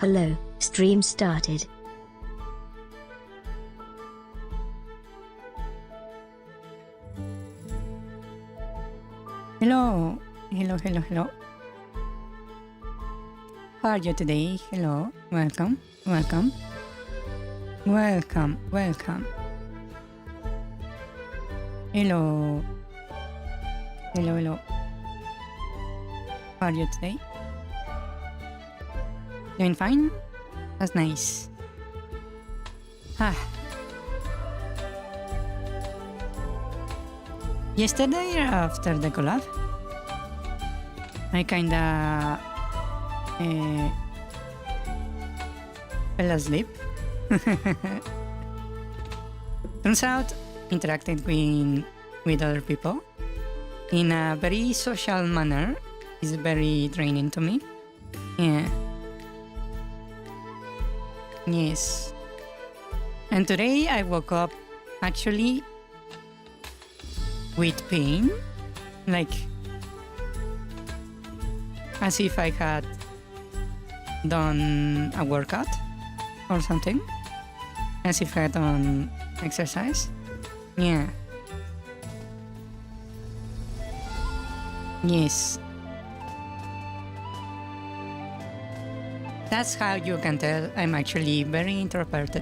Hello, stream started. Hello. Hello. How are you today? Hello. Welcome. Hello. How are you today? Doing fine? That's nice. Yesterday after the collab, I kinda fell asleep. Turns out, interacting with other people in a very social manner is very draining to me. Yeah. Yes. And today I woke up actually with pain, like as if I had done a workout or something, as if I had done exercise. Yeah. Yes. That's how you can tell I'm actually very introverted.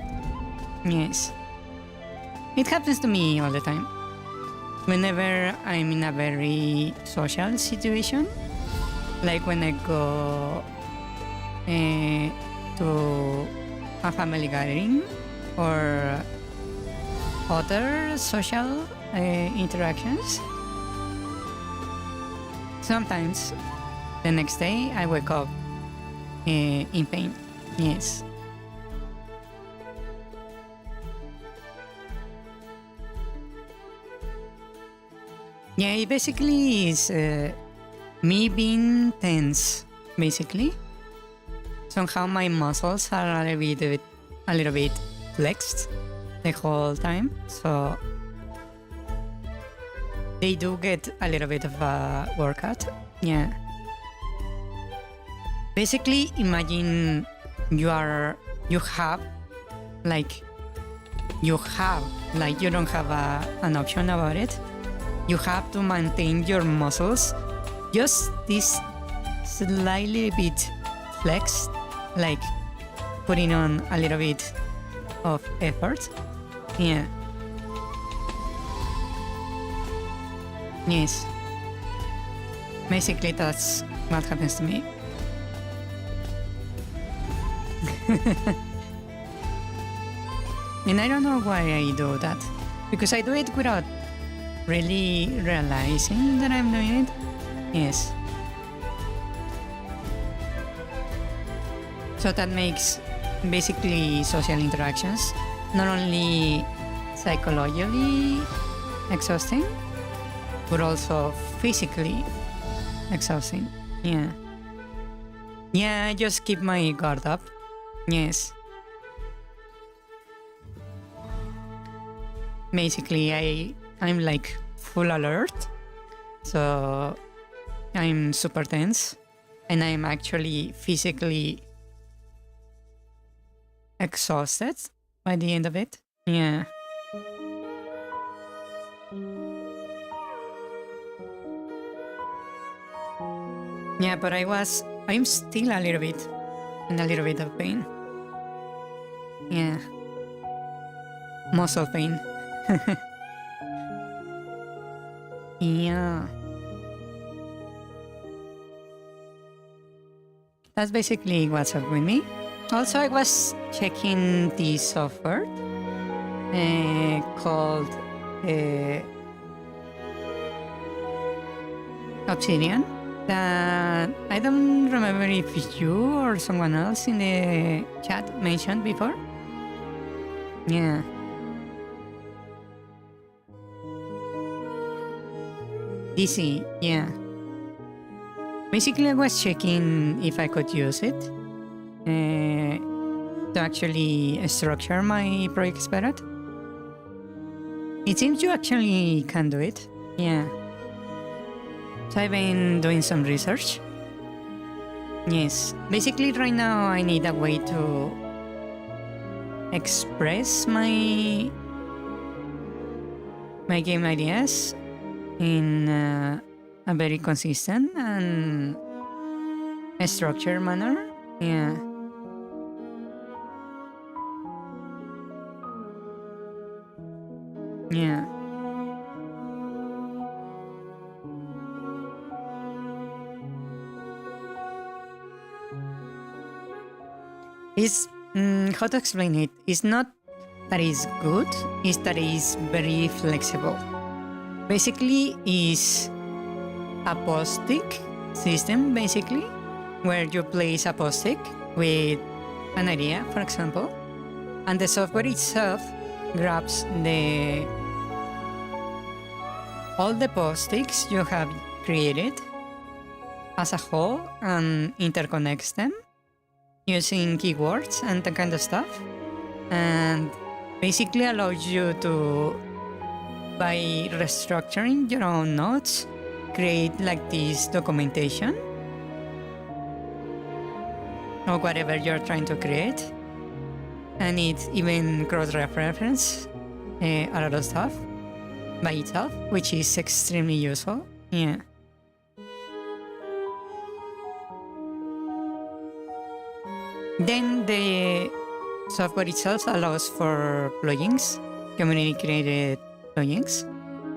Yes. It happens to me all the time. Whenever I'm in a very social situation, like when I go to a family gathering or other social interactions, sometimes the next day I wake up in pain. Yes. Yeah, it basically is me being tense, basically. Somehow my muscles are a little bit flexed the whole time, so they do get a little bit of a workout. Yeah. Basically, imagine you don't have an option about it. You have to maintain your muscles just this slightly bit flexed, like putting on a little bit of effort. Yeah. Yes. Basically, that's what happens to me. And I don't know why I do that, because I do it without really realizing that I'm doing it. Yes. So that makes basically social interactions not only psychologically exhausting, but also physically exhausting. Yeah. Yeah, I just keep my guard up. Yes. Basically, I'm like full alert, so I'm super tense, and I'm actually physically exhausted by the end of it. Yeah. Yeah, but I'm still a little bit in a little bit of pain. Yeah. Muscle pain. Yeah. That's basically what's up with me. Also, I was checking the software called Obsidian. That I don't remember if you or someone else in the chat mentioned before. Yeah. DC, yeah. Basically, I was checking if I could use it to actually structure my projects better. It seems you actually can do it. Yeah. So I've been doing some research. Yes, basically right now I need a way to express my game ideas in a very consistent and structured manner. Yeah. Yeah. It's how to explain it? It's not that it's good, it's that it's very flexible. Basically, is a post-it system, basically, where you place a post-it with an idea, for example, and the software itself grabs all the post-its you have created as a whole and interconnects them using keywords and that kind of stuff, and basically allows you to, by restructuring your own notes, create like this documentation or whatever you're trying to create, and it even cross-reference a lot of stuff by itself, which is extremely useful. Yeah. Then the software itself allows for plugins, community-created plugins,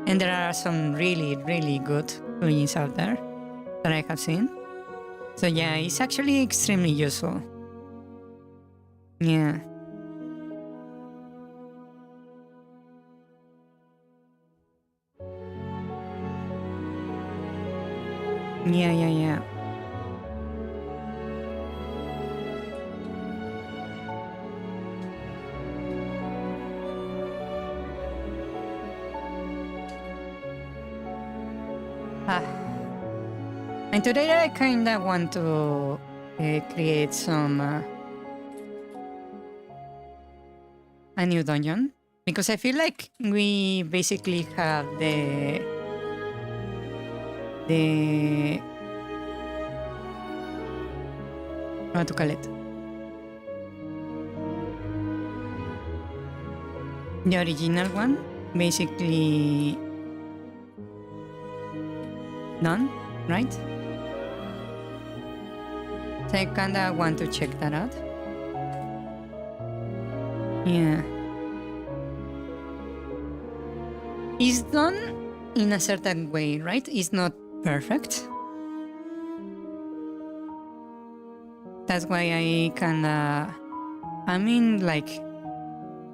and there are some really, really good plugins out there that I have seen. So yeah, it's actually extremely useful. Yeah. Yeah. And today I kinda want to create some a new dungeon, because I feel like we basically have the how to call it, the original one basically done, right? So I kinda want to check that out. Yeah. It's done in a certain way, right? It's not perfect. That's why I kinda,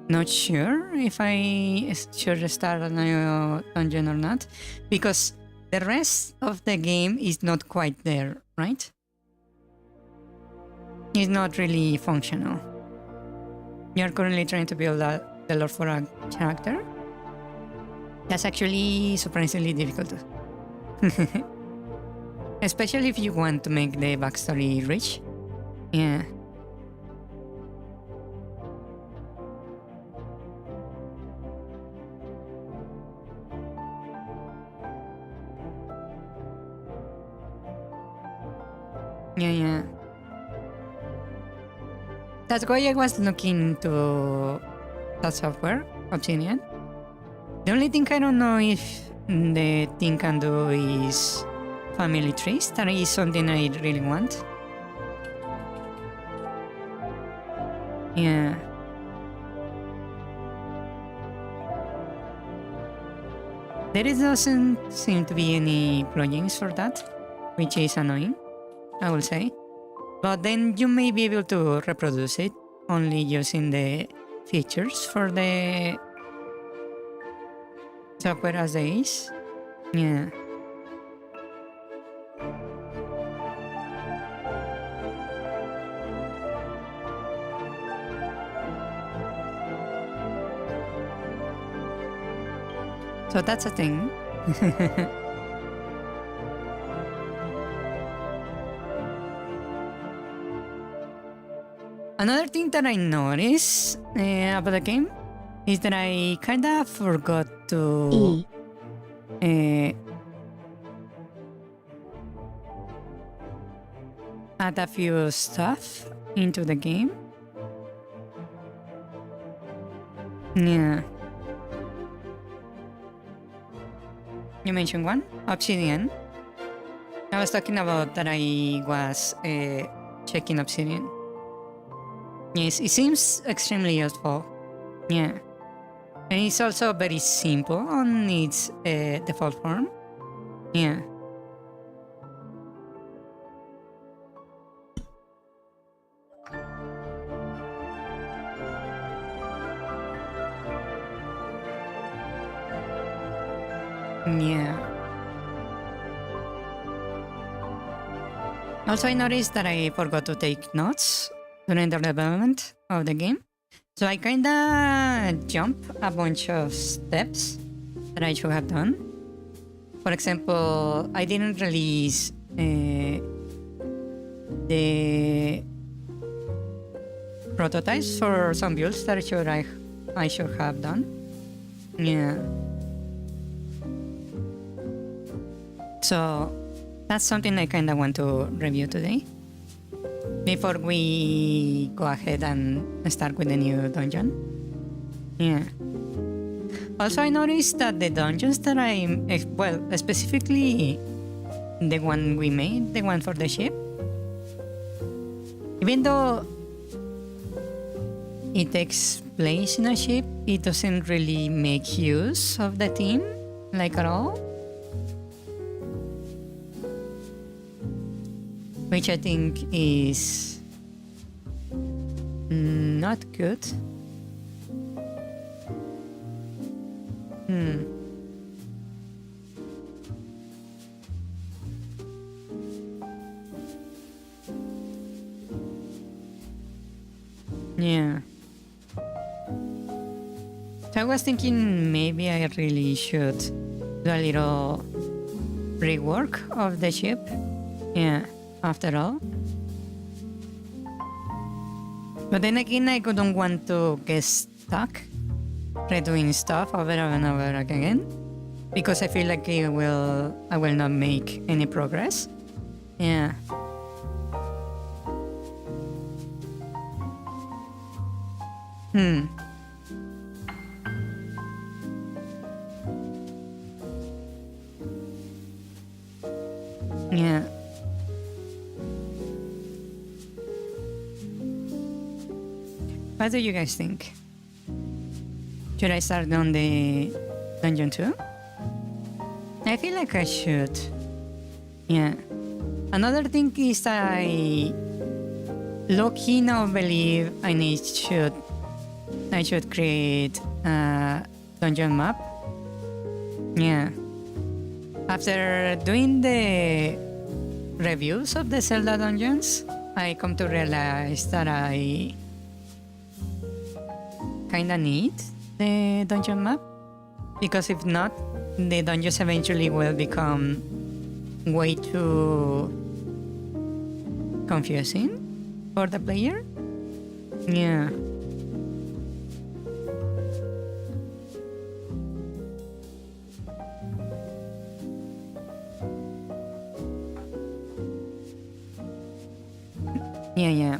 not sure if I should start a new dungeon or not, because the rest of the game is not quite there, right? It's not really functional. You're currently trying to build the lore for a character. That's actually surprisingly difficult. Especially if you want to make the backstory rich. Yeah. Yeah. That's why I was looking into that software, Obsidian. The only thing I don't know if the thing can do is family trees. That is something I really want. Yeah. There doesn't seem to be any plugins for that, which is annoying, I will say. But then you may be able to reproduce it only using the features for the software as it is. Yeah. So that's a thing. Another thing that I noticed about the game is that I kinda forgot to add a few stuff into the game. Yeah. You mentioned one? Obsidian. I was talking about that I was checking Obsidian. Yes, it seems extremely useful. Yeah. And it's also very simple on its default form. Yeah. Yeah. Also, I noticed that I forgot to take notes during the development of the game. So I kinda jump a bunch of steps that I should have done. For example, I didn't release the prototypes for some builds that I should have done. Yeah. So that's something I kind of want to review today before we go ahead and start with the new dungeon. Yeah. Also, I noticed that the dungeons that well, specifically the one we made, the one for the ship, even though it takes place in a ship, it doesn't really make use of the theme, like at all. Which I think is not good. Yeah. So I was thinking maybe I really should do a little rework of the ship. Yeah, after all. But then again, I couldn't want to get stuck redoing stuff over and over again because I feel like I will not make any progress. Yeah. Yeah. What do you guys think? Should I start on the dungeon 2? I feel like I should. Yeah. Another thing is that I low-key now believe I should create a dungeon map. Yeah. After doing the reviews of the Zelda dungeons, I come to realize that I kinda need the dungeon map, because if not, the dungeons eventually will become way too confusing for the player. Yeah. Yeah.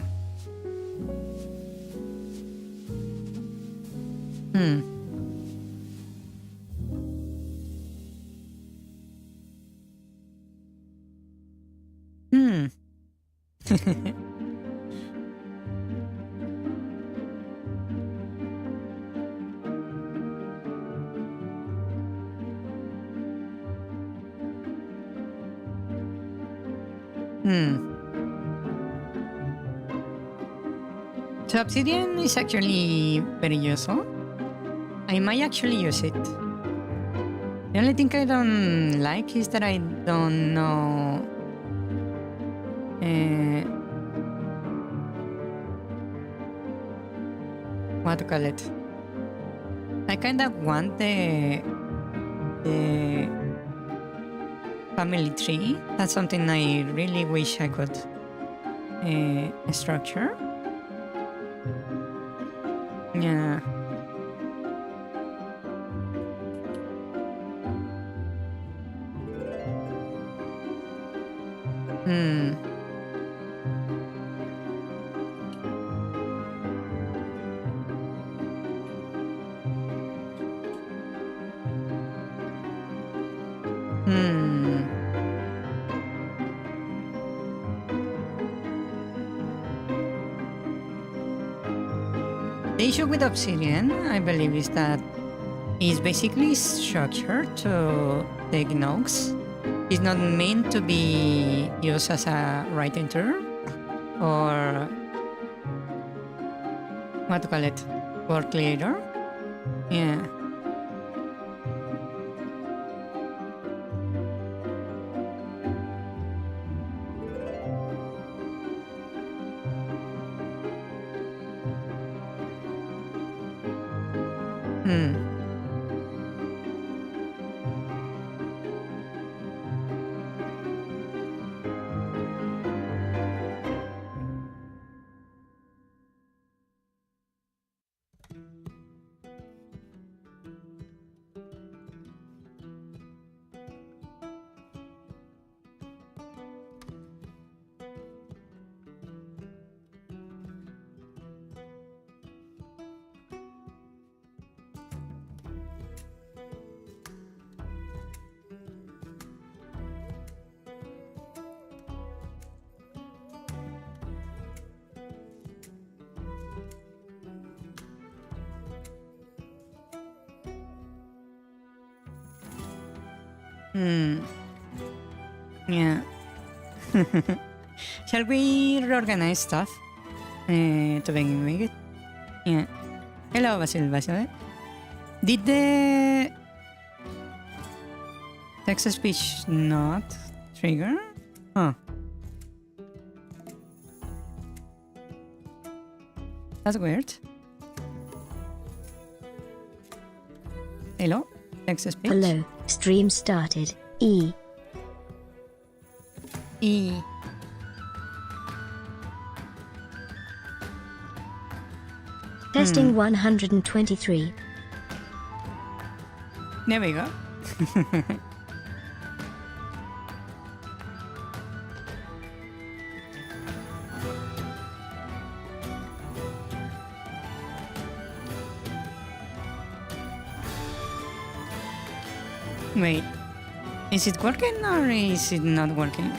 So Obsidian is actually very useful. I might actually use it. The only thing I don't like is that I don't know what to call it. I kind of want the family tree. That's something I really wish I could structure. Yeah. Hmm. The issue with Obsidian, I believe, is that it's basically structured to take notes. It's not meant to be used as a writing tool or what to call it, word creator. Yeah. Hmm. Hmm. Yeah. Shall we reorganize stuff to begin with? Yeah. Hello, Basil. Did the text speech not trigger? Huh. That's weird. Hello? Text speech? Hello, stream started. E. Testing 123. There we go. Wait, is it working or is it not working?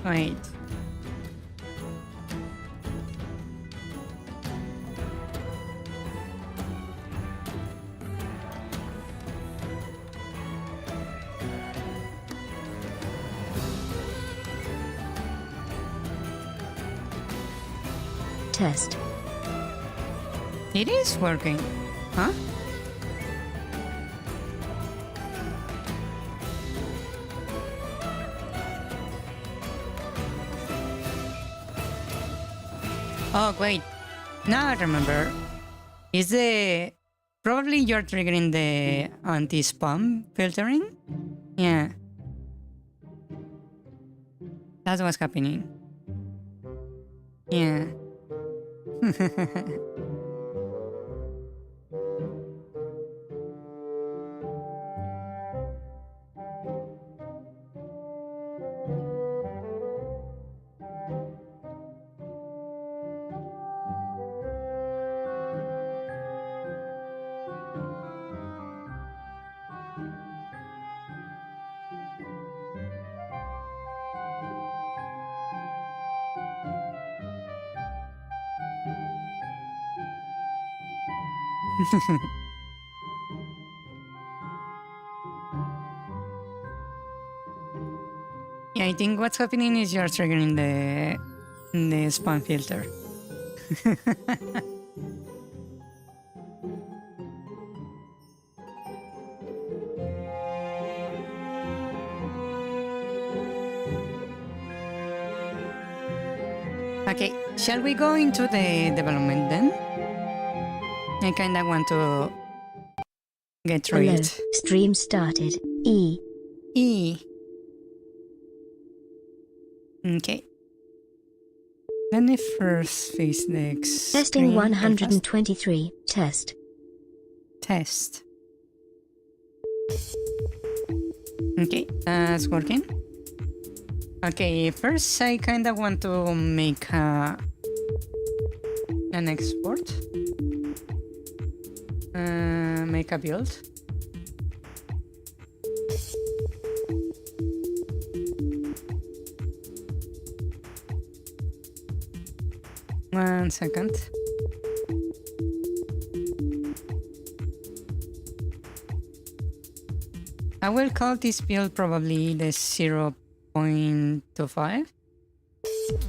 Wait. Test. It is working, huh? Oh, wait. Now I remember. Is the... Probably you're triggering the anti-spam filtering? Yeah. That's what's happening. Yeah. Yeah, I think what's happening is you're triggering the spam filter. Okay, shall we go into the development then? I kinda want to get through Hello, it. stream started. E. Okay. Let me first face the Testing screen 123. Test. Test. Okay, that's working. Okay, first I kinda want to make a and export. Make a build. One second. I will call this build probably the 0.25,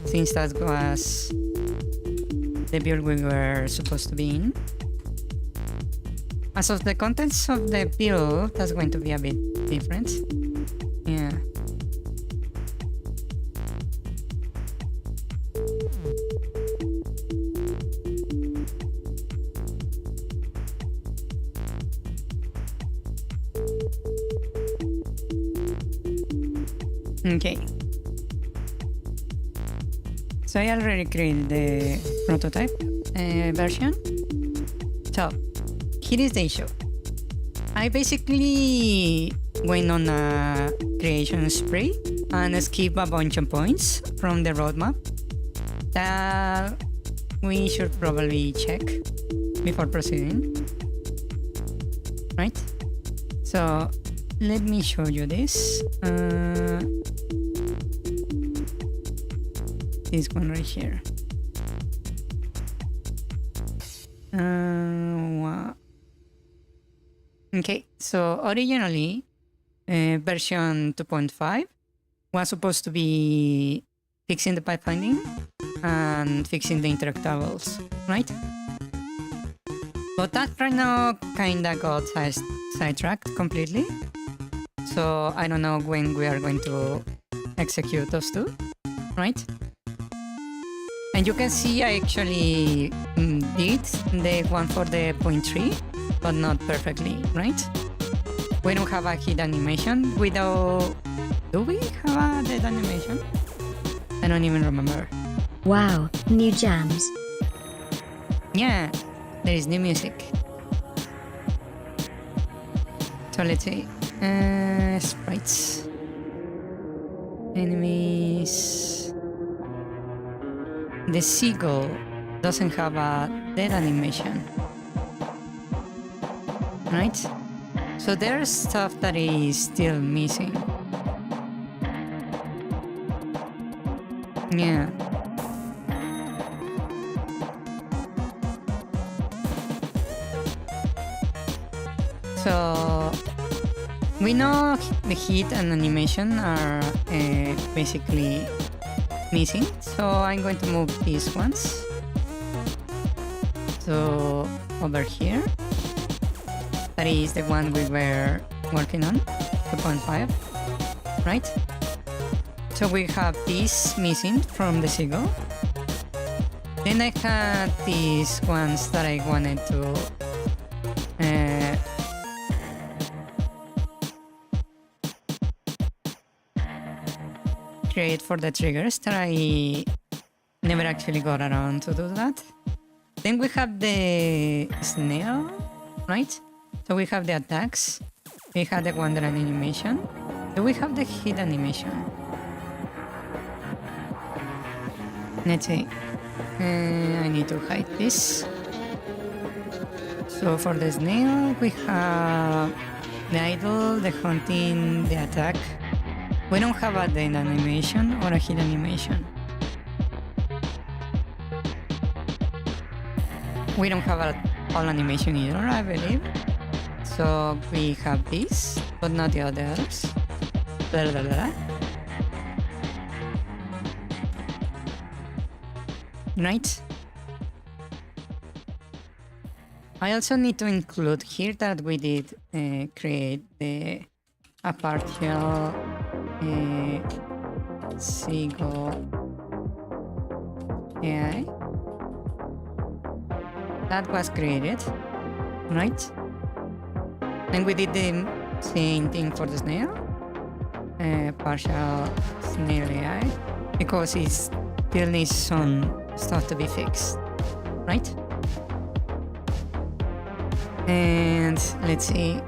since that was the build we were supposed to be in. As of the contents of the build, that's going to be a bit different. Yeah. Okay. So I already created the prototype version. So here is the issue. I basically went on a creation spree and skipped a bunch of points from the roadmap that we should probably check before proceeding. Right? So let me show you this. This one right here. Wow. Okay, so originally version 2.5 was supposed to be fixing the pathfinding and fixing the interactables, right? But that right now kinda got sidetracked completely. So I don't know when we are going to execute those two, right? And you can see I actually did the one for the 0.3, but not perfectly, right? We don't have a hit animation without... Do we have a dead animation? I don't even remember. Wow, new jams. Yeah, there is new music. So let's see. Sprites. Enemies. The seagull doesn't have a dead animation. Right? So there's stuff that is still missing. Yeah. So we know the hit and animation are basically missing, so I'm going to move these ones so over here. That is the one we were working on, 2.5, right? So we have this missing from the seagull. Then I had these ones that I wanted to create for the triggers that I never actually got around to do that. Then we have the snail, right? So we have the attacks. We have the wonderland animation. Then we have the hit animation. Let's see. I need to hide this. So for the snail, we have the idle, the hunting, the attack. We don't have a dead animation or a hit animation. We don't have a all animation either, I believe. So we have this, but not the others. Blah, blah, blah. Right? I also need to include here that we did create a partial seagull AI that was created, right? And we did the same thing for the snail, partial snail AI, because it still needs some stuff to be fixed, right? And let's see,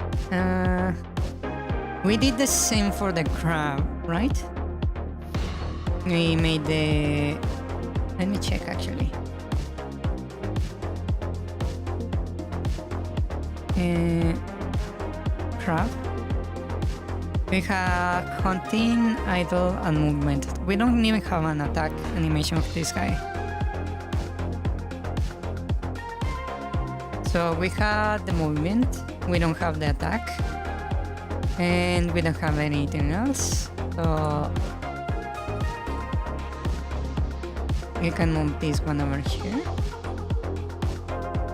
we did the same for the crab, right? We made the... Let me check actually. crab. We have hunting, idle, and movement. We don't even have an attack animation of this guy. So we have the movement, we don't have the attack, and we don't have anything else. So we can move this one over here.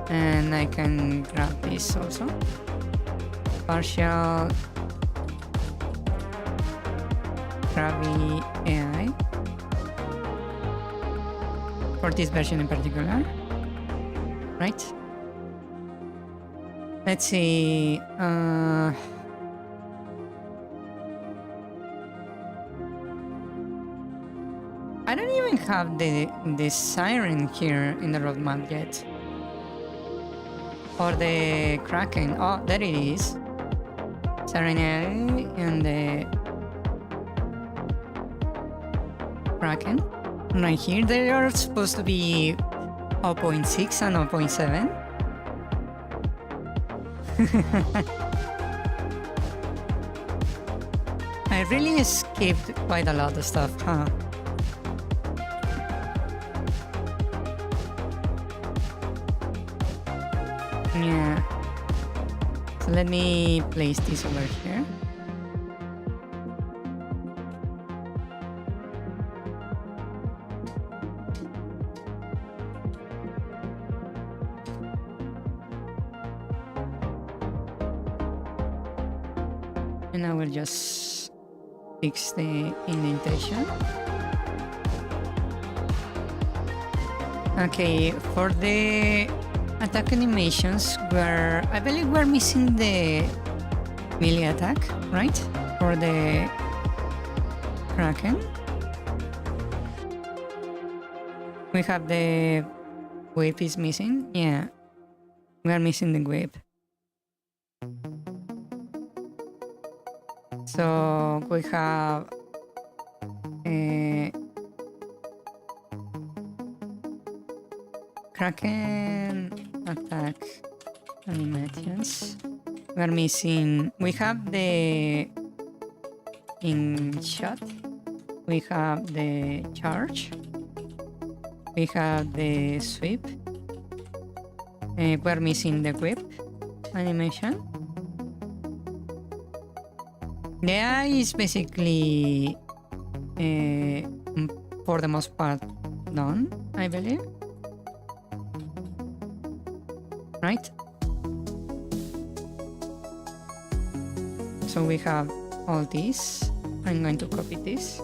And I can grab this also. Partial Krabby AI for this version in particular, right? Let's see. I don't even have the siren here in the roadmap yet, or the Kraken. Oh, there it is. Siren AI and the Kraken. Right here, they are supposed to be 0.6 and 0.7. I really skipped quite a lot of stuff, huh? Yeah. So let me place this over here. And I will just fix the indentation. Okay, for the attack animations, I believe we're missing the melee attack, right? For the Kraken. We have the whip is missing. Yeah, we are missing the whip. So we have Kraken attack animations. We're missing. We have the in shot. We have the charge. We have the sweep. We're missing the whip animation. The AI is basically, for the most part, done, I believe. Right? So we have all this. I'm going to copy this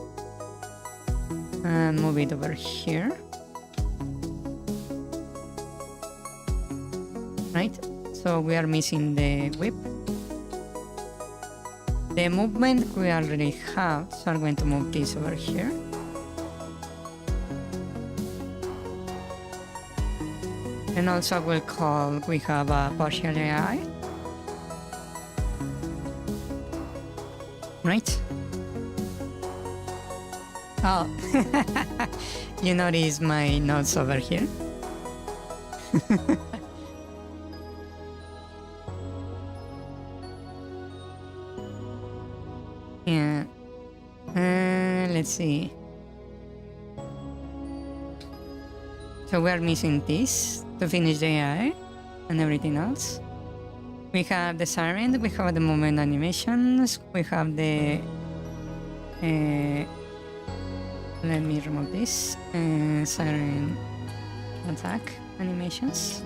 and move it over here. Right? So we are missing the whip. The movement we already have, so I'm going to move this over here. And also we'll call, we have a partial AI. Right? Oh, you notice my notes over here? Yeah. Let's see. So we're missing this to finish the AI and everything else. We have the siren, we have the movement animations, we have the let me remove this siren attack animations.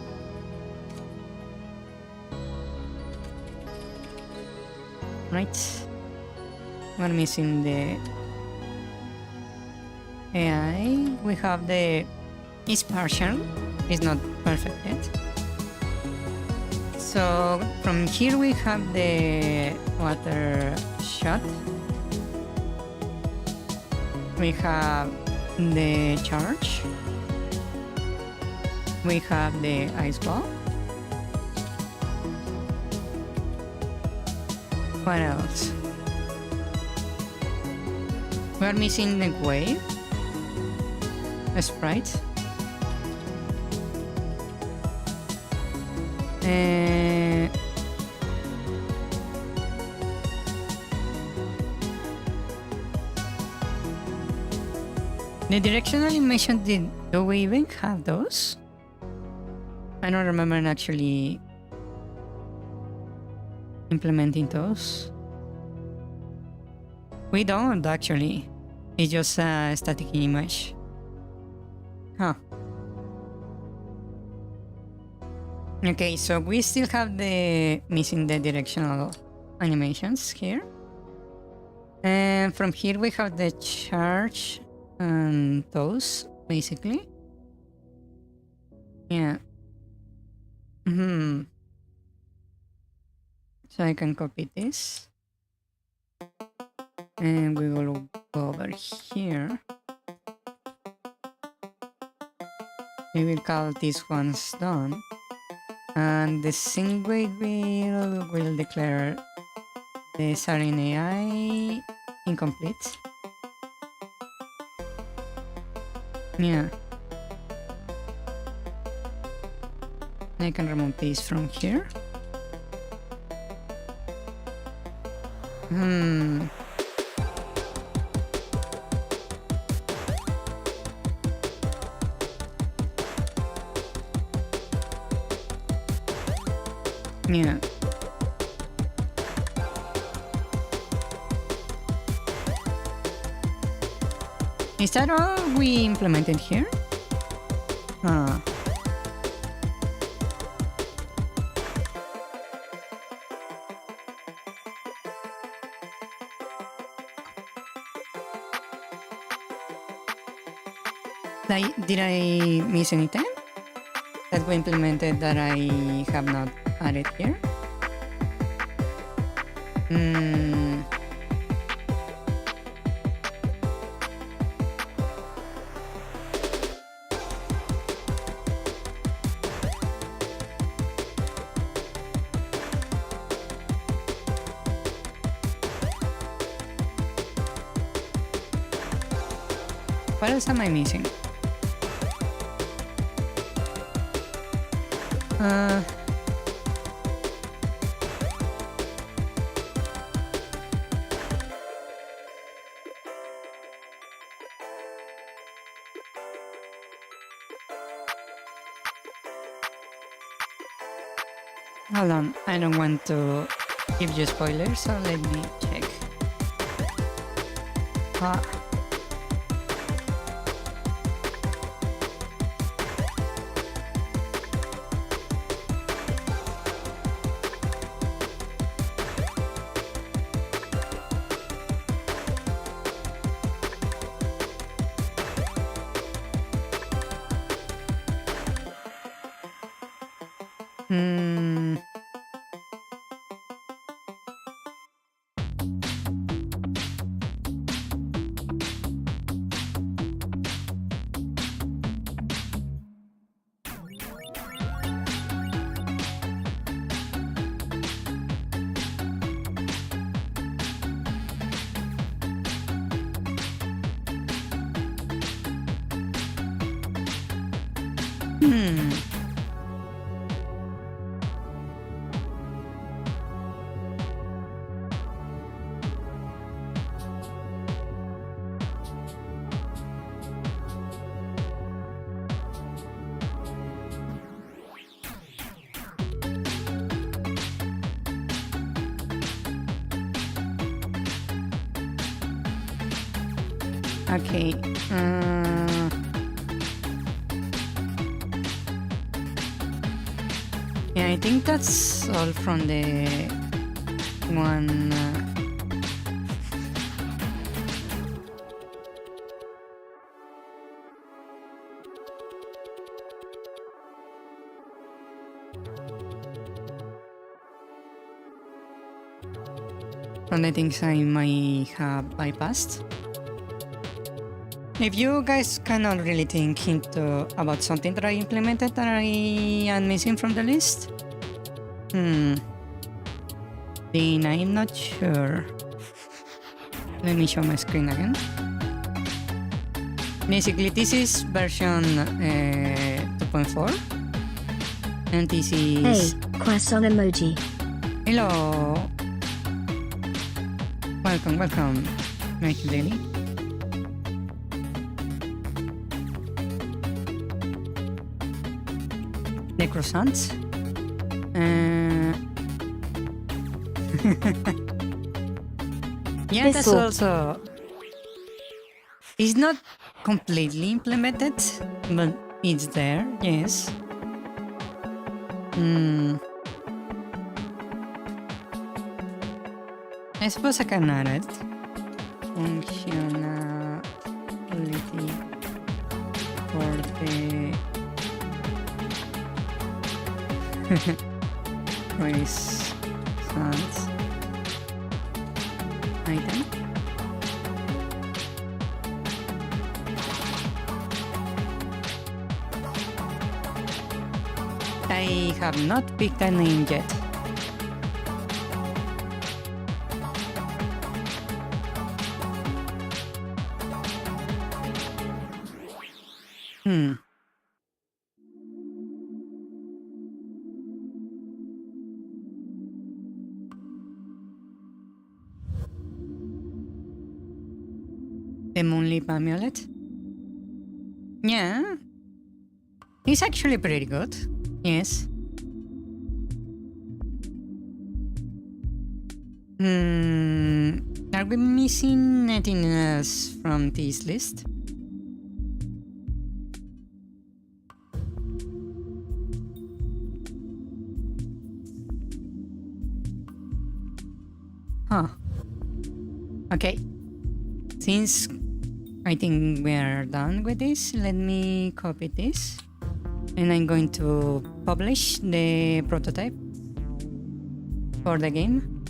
Right. We're missing the AI. We have the is partial, it's not perfect yet. So from here we have the water shot. We have the charge. We have the ice ball. What else? We are missing the wave, a sprite, The directional animation, do we even have those? I don't remember actually implementing those. We don't actually. It's just a static image. Huh. Okay, so we still have missing the directional animations here. And from here we have the charge and those, basically. Yeah. So I can copy this. And we will go over here. We will call these ones done. And the same way will declare the Sarin AI incomplete. Yeah. I can remove this from here. Yeah. Is that all we implemented here? Did I miss anything that we implemented that I have not added here? What else am I missing? Hold on, I don't want to give you spoilers, so let me check. Okay. Yeah, I think that's all from the one. From the things I might have bypassed. If you guys cannot really think about something that I implemented that I am missing from the list, then I'm not sure. Let me show my screen again. Basically, this is version 2.4, and this is... Hey, croissant emoji. Hello. Welcome, Michael Daly. the croissants. Yeah, that's Peso. also... It's not completely implemented, but it's there, yes. I suppose I can add it. Functionality for the croissants item. I have not picked a name yet. The Moonleaf Amulet? Yeah. It's actually pretty good. Yes. Are we missing anything else from this list? Huh. Okay. Since I think we are done with this, let me copy this. And I'm going to publish the prototype for the game.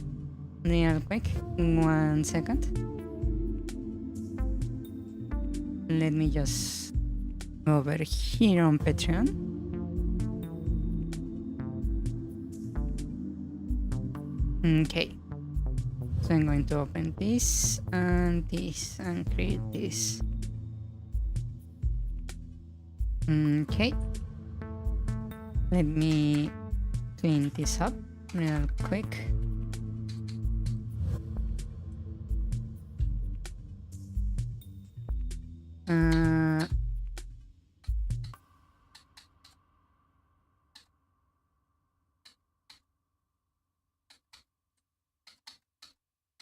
Real quick, 1 second. Let me just go over here on Patreon. Okay. So I'm going to open this and create this. Okay. Let me clean this up real quick.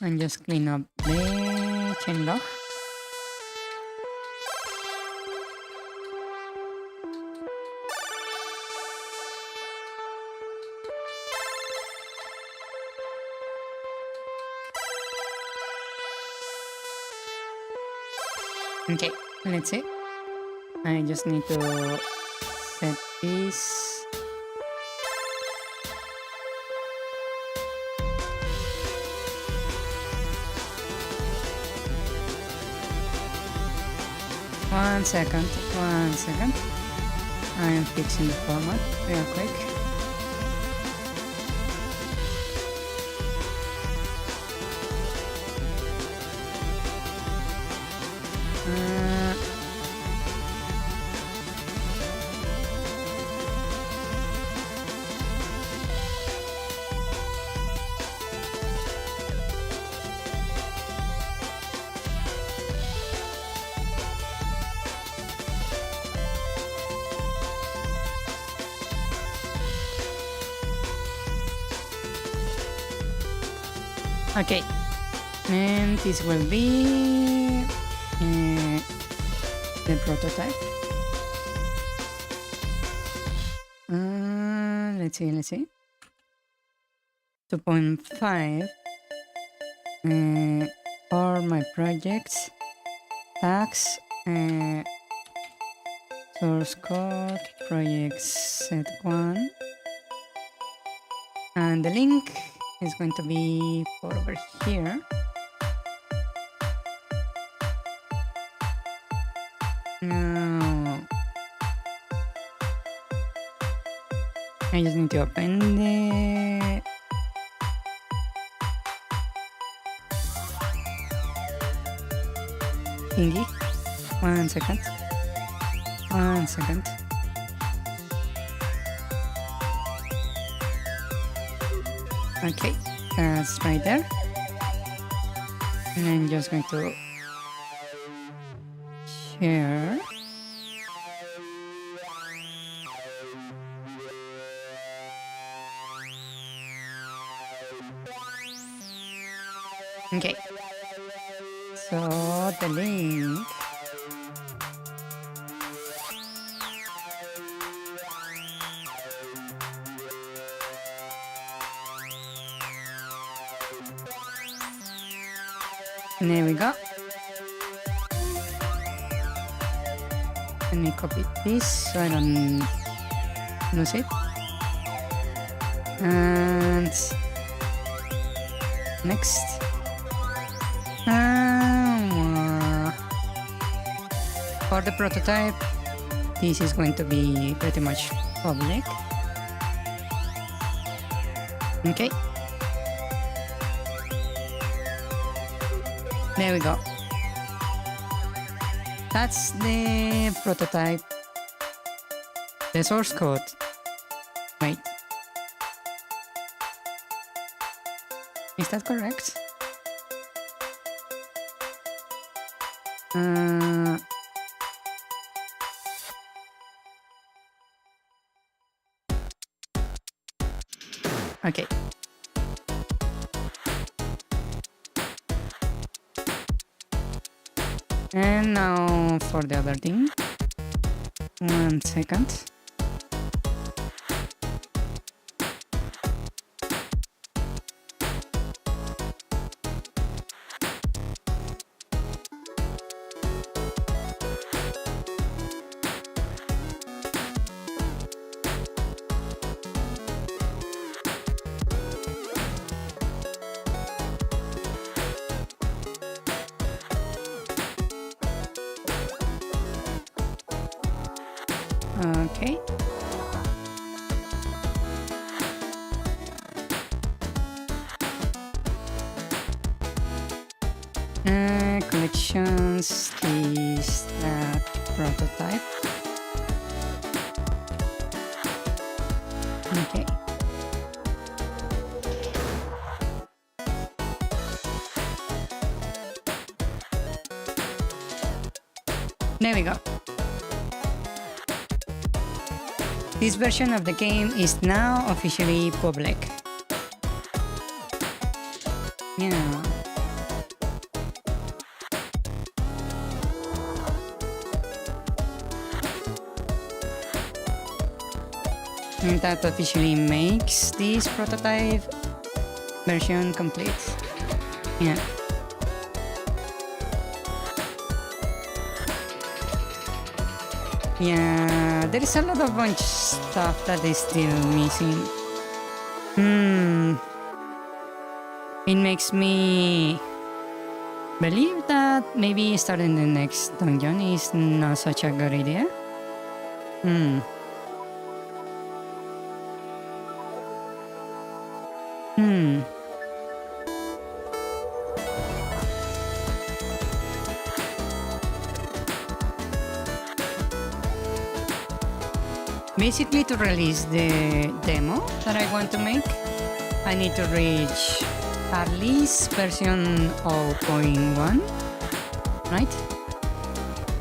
And just clean up the chain log. Okay, let's see. I just need to set this. One second. I am fixing the format real quick. Okay, and this will be the prototype. Let's see. 2.5 for my projects, tags, source code, projects set 1, and the link is going to be for over here. No. I just need to open the thingy. 1 second. Okay, that's right there. And I'm just going to share. Okay. So the link. There we go. Let me copy this so I don't lose it. And next. For the prototype, this is going to be pretty much public. Okay. There we go. That's the prototype. The source code. Wait. Is that correct? Okay. And now for the other thing. 1 second. Okay. Collections is that prototype. Okay. There we go. This version of the game is now officially public. Yeah. And that officially makes this prototype version complete. Yeah. Yeah, there is a lot of bunch stuff that is still missing. It makes me believe that maybe starting the next dungeon is not such a good idea. Basically, to release the demo that I want to make, I need to reach at least version 0.1, right?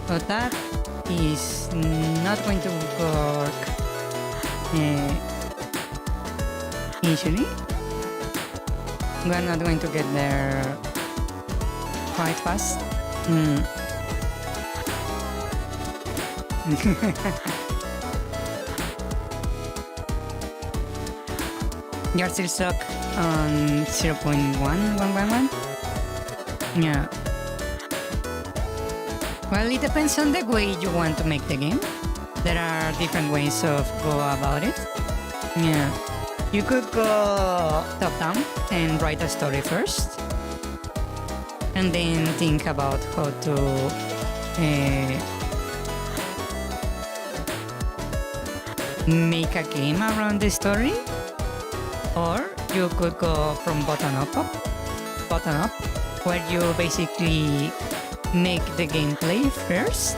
But that is not going to work easily. We're not going to get there quite fast. You're still stuck on 0.1111? Yeah. Well, it depends on the way you want to make the game. There are different ways of go about it. Yeah. You could go top down and write a story first. And then think about how to make a game around the story. Or you could go from bottom up, where you basically make the gameplay first,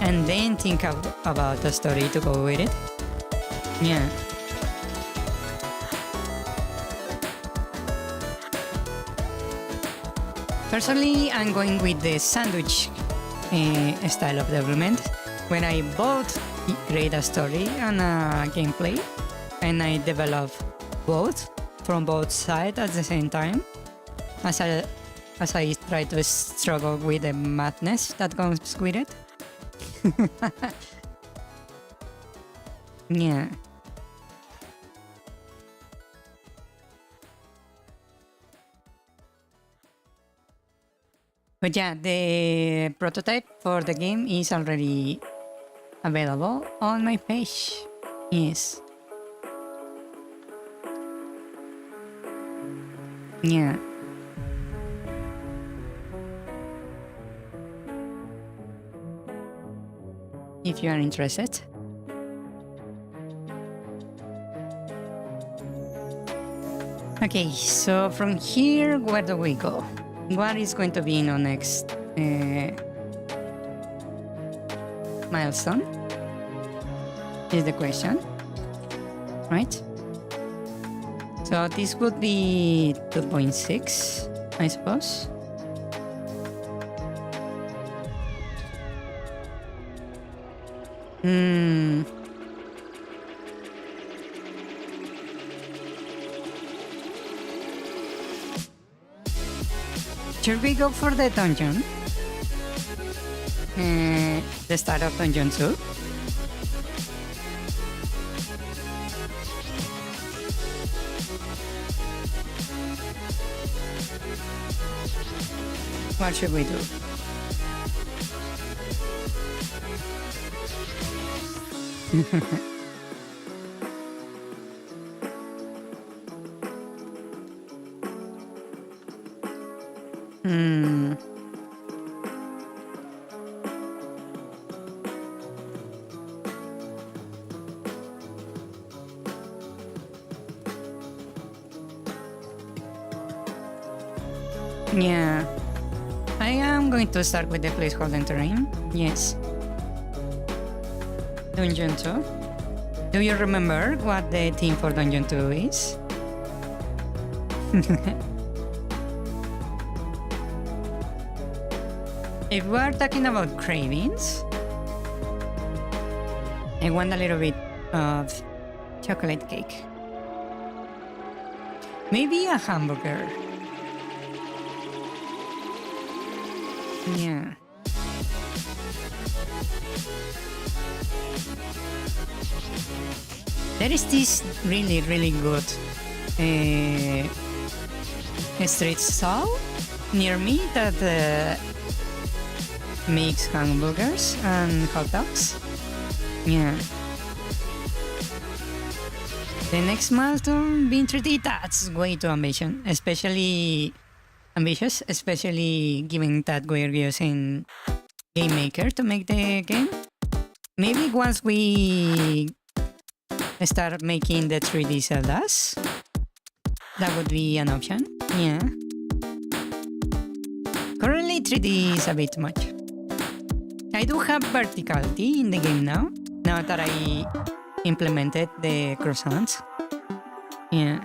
and then think about the story to go with it. Yeah. Personally, I'm going with the sandwich style of development, where I both create a story and a gameplay, and I develop both from both sides at the same time. as I try to struggle with the madness that comes with it. Yeah. But yeah, the prototype for the game is already available on my page. Yes. Yeah. If you are interested. Okay, so from here, where do we go? What is going to be in our next milestone? Is the question, right? So this would be 2.6, I suppose. Should we go for the dungeon? The start of dungeon 2? What should we do? Yeah. I am going to start with the placeholder terrain. Yes. Dungeon 2. Do you remember what the theme for Dungeon 2 is? If we are talking about cravings, I want a little bit of chocolate cake. Maybe a hamburger. Yeah. There is this really, really good street stall near me that makes hamburgers and hot dogs. Yeah. The next milestone being 3D, that's way too ambitious, especially given that we're using Game Maker to make the game. Maybe once we start making the 3D Zeldas, that would be an option. Yeah. Currently 3D is a bit much. I do have verticality in the game now that I implemented the croissants. Yeah.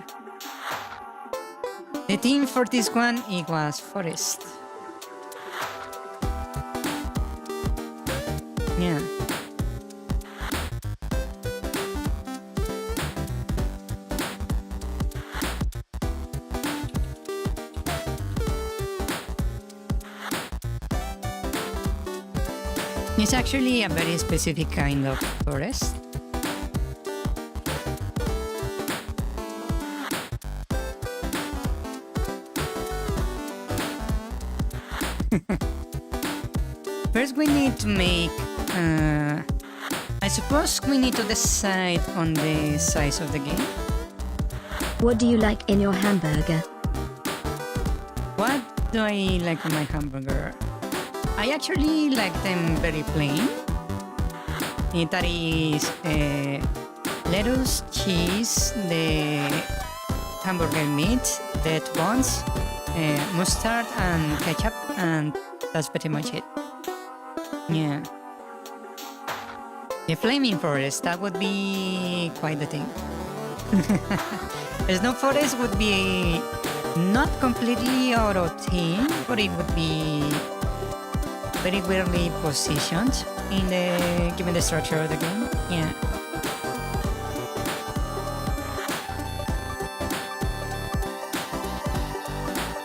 The theme for this one, it was forest. Yeah. It's actually a very specific kind of forest. First we need to make, I suppose we need to decide on the size of the game. What do you like in your hamburger? What do I like in my hamburger? I actually like them very plain. That is lettuce, cheese, the hamburger meat, the buns, mustard and ketchup, and that's pretty much it. Yeah. The flaming forest, that would be quite the thing. The snow forest would be not completely out of theme, but it would be very weirdly positioned in the given the structure of the game. Yeah.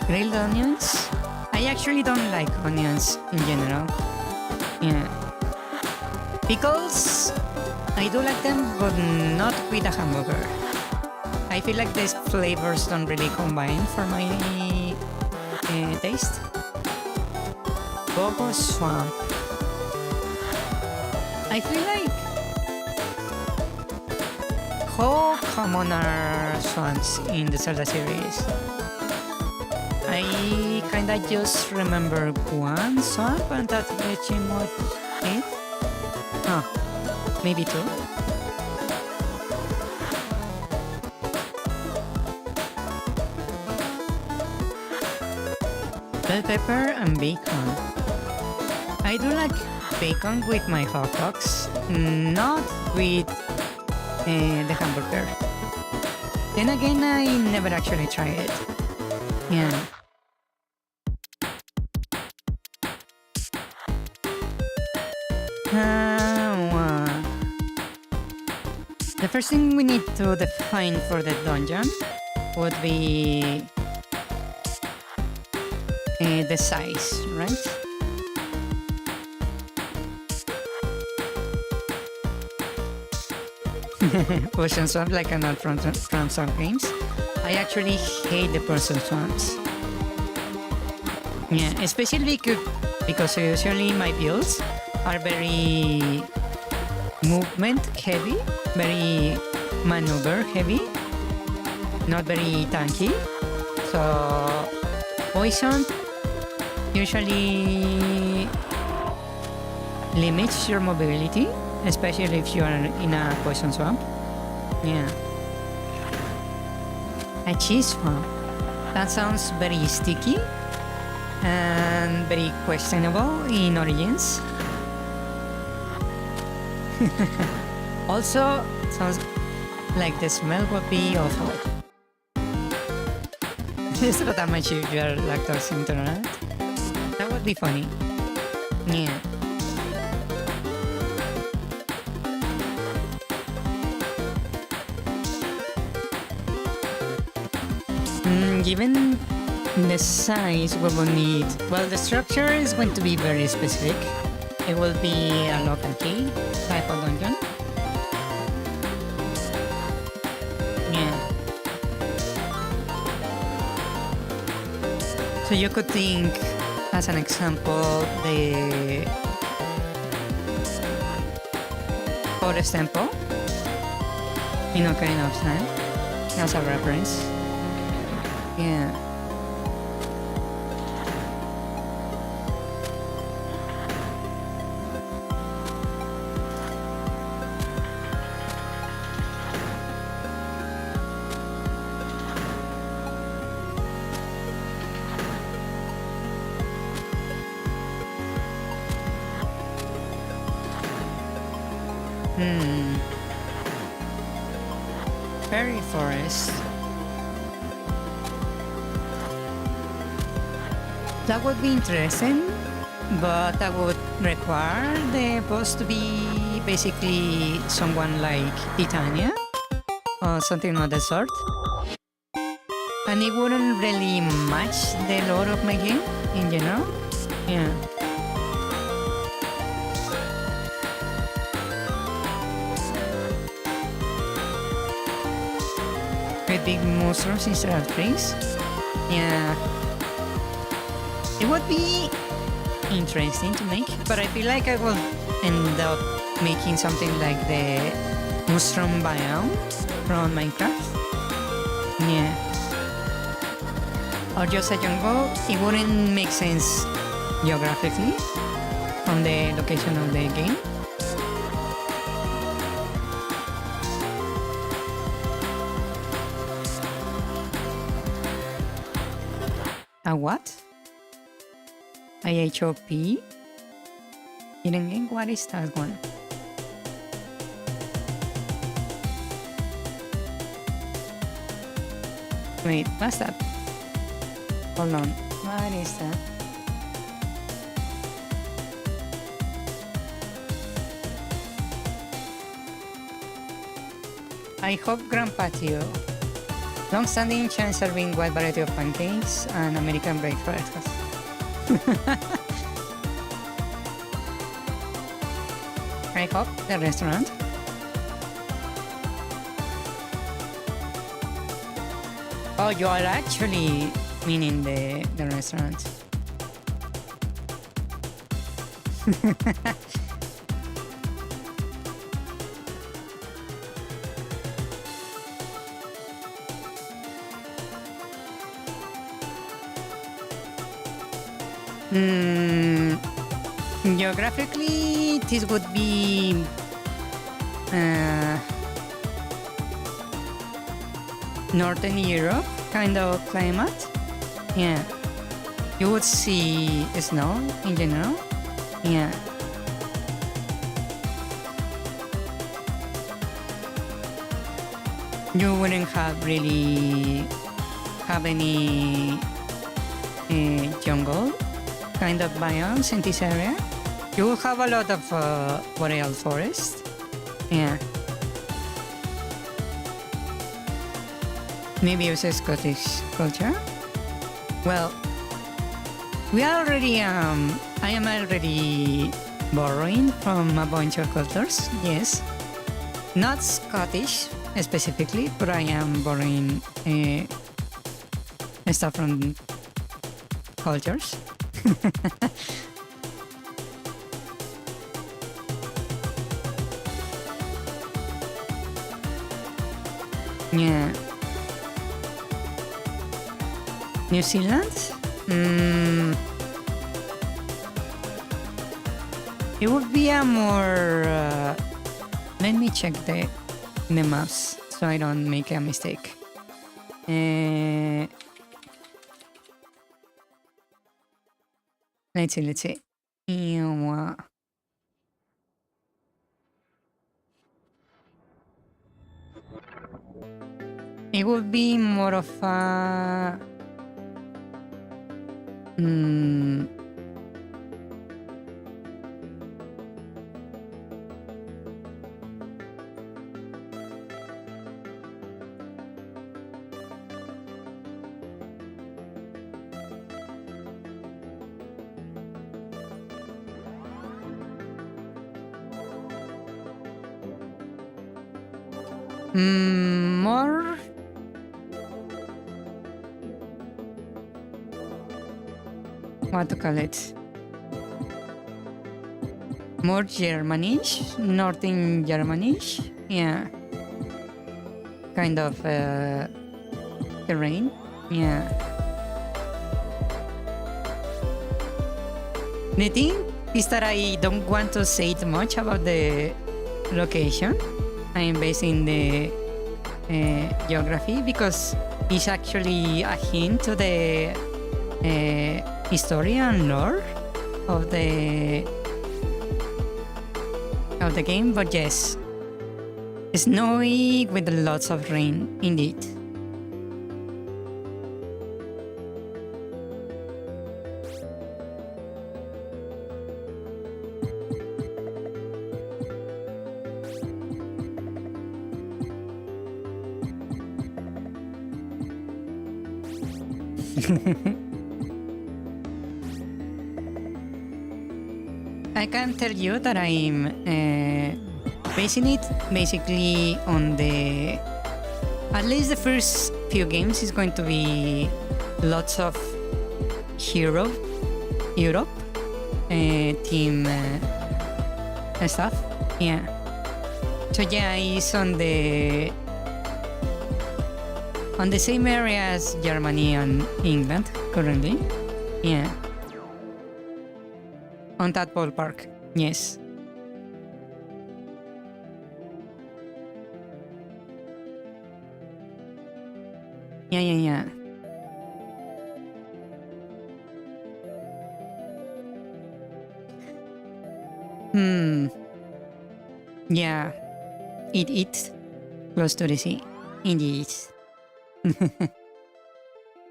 Grilled onions? I actually don't like onions in general. Yeah. Pickles? I do like them, but not with a hamburger. I feel like these flavors don't really combine for my taste. Bobo Swamp. I feel like how common are swamps in the Zelda series? I kinda just remember one swamp and that's pretty much it. Oh, maybe two. Bell pepper and bacon. I do like bacon with my hot dogs, not with the hamburger. Then again, I never actually tried it. Yeah. The first thing we need to define for the dungeon would be the size, right? Potion swamp like an from some games. I actually hate the potion swamps. Yeah, especially because usually my builds are very movement heavy, very maneuver heavy, not very tanky. So poison usually limits your mobility, especially if you are in a poison swamp. Yeah. A cheese swamp. That sounds very sticky and very questionable in Origins. Also, sounds like the smell would be awful. It's not that much if you are lactose intolerant. That would be funny. Yeah. Given the size we will need, well, the structure is going to be very specific. It will be a lock and key type of dungeon. Yeah. So you could think, as an example, the Forest Temple in Ocarina of Time as a reference. Yeah. Fairy forest. That would be interesting, but that would require the boss to be basically someone like Titania or something of the sort. And it wouldn't really match the lore of my game in general. Yeah. With big monsters instead of trees. Yeah. It would be interesting to make, but I feel like I will end up making something like the mushroom biome from Minecraft. Yeah. Or just a jungle. It wouldn't make sense geographically from the location of the game. A what? IHOP? Hidden game? What is that one? Wait, what's that? Hold on. What is that? I hope Grand Patio. Long-standing chain serving wide variety of pancakes and American breakfast. I hope the restaurant. Oh, you are actually meaning the restaurant. Geographically, this would be Northern Europe kind of climate. Yeah, you would see snow in general. Yeah. You wouldn't really have any jungle kind of biomes in this area. You will have a lot of boreal forest. Yeah. Maybe it's a Scottish culture. Well, we are already I am already borrowing from a bunch of cultures. Yes, not Scottish specifically, but I am borrowing stuff from cultures. Yeah. New Zealand? It would be a more... let me check the maps so I don't make a mistake. Let's see. It would be more of a... more... what to call it? More Germanish, Northern Germanish, yeah. Kind of terrain, yeah. The thing is that I don't want to say too much about the location. I am based in the geography because it's actually a hint to the history and lore of the game, but yes, snowy with lots of rain, indeed. I can tell you that I'm basing it basically on the... At least the first few games is going to be lots of Europe team stuff. Yeah. So yeah, it's on the same area as Germany and England currently. Yeah. On that ballpark, yes. Yeah. Yeah. It's close to the sea, indeed.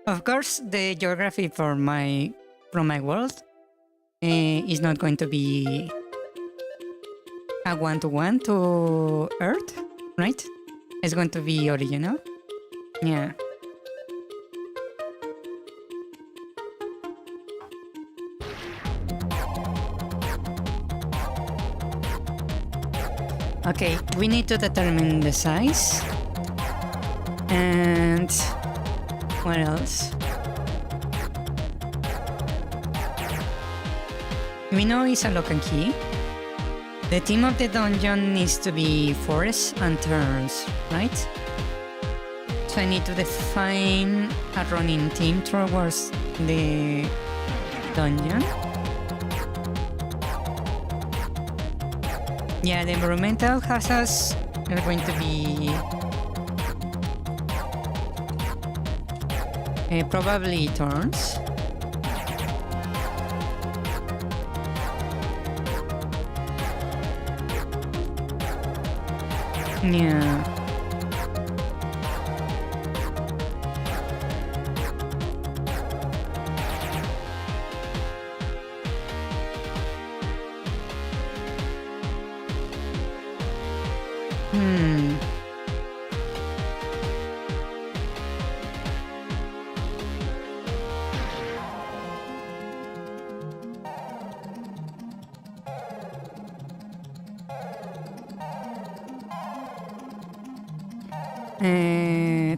Of course, the geography from my world is not going to be a one-to-one to Earth, right? It's going to be original. Yeah. Okay, we need to determine the size. And what else? We know it's a lock and key. The theme of the dungeon needs to be forests and turns, right? So I need to define a running theme towards the dungeon. Yeah, the environmental hazards are going to be probably turns. Yeah.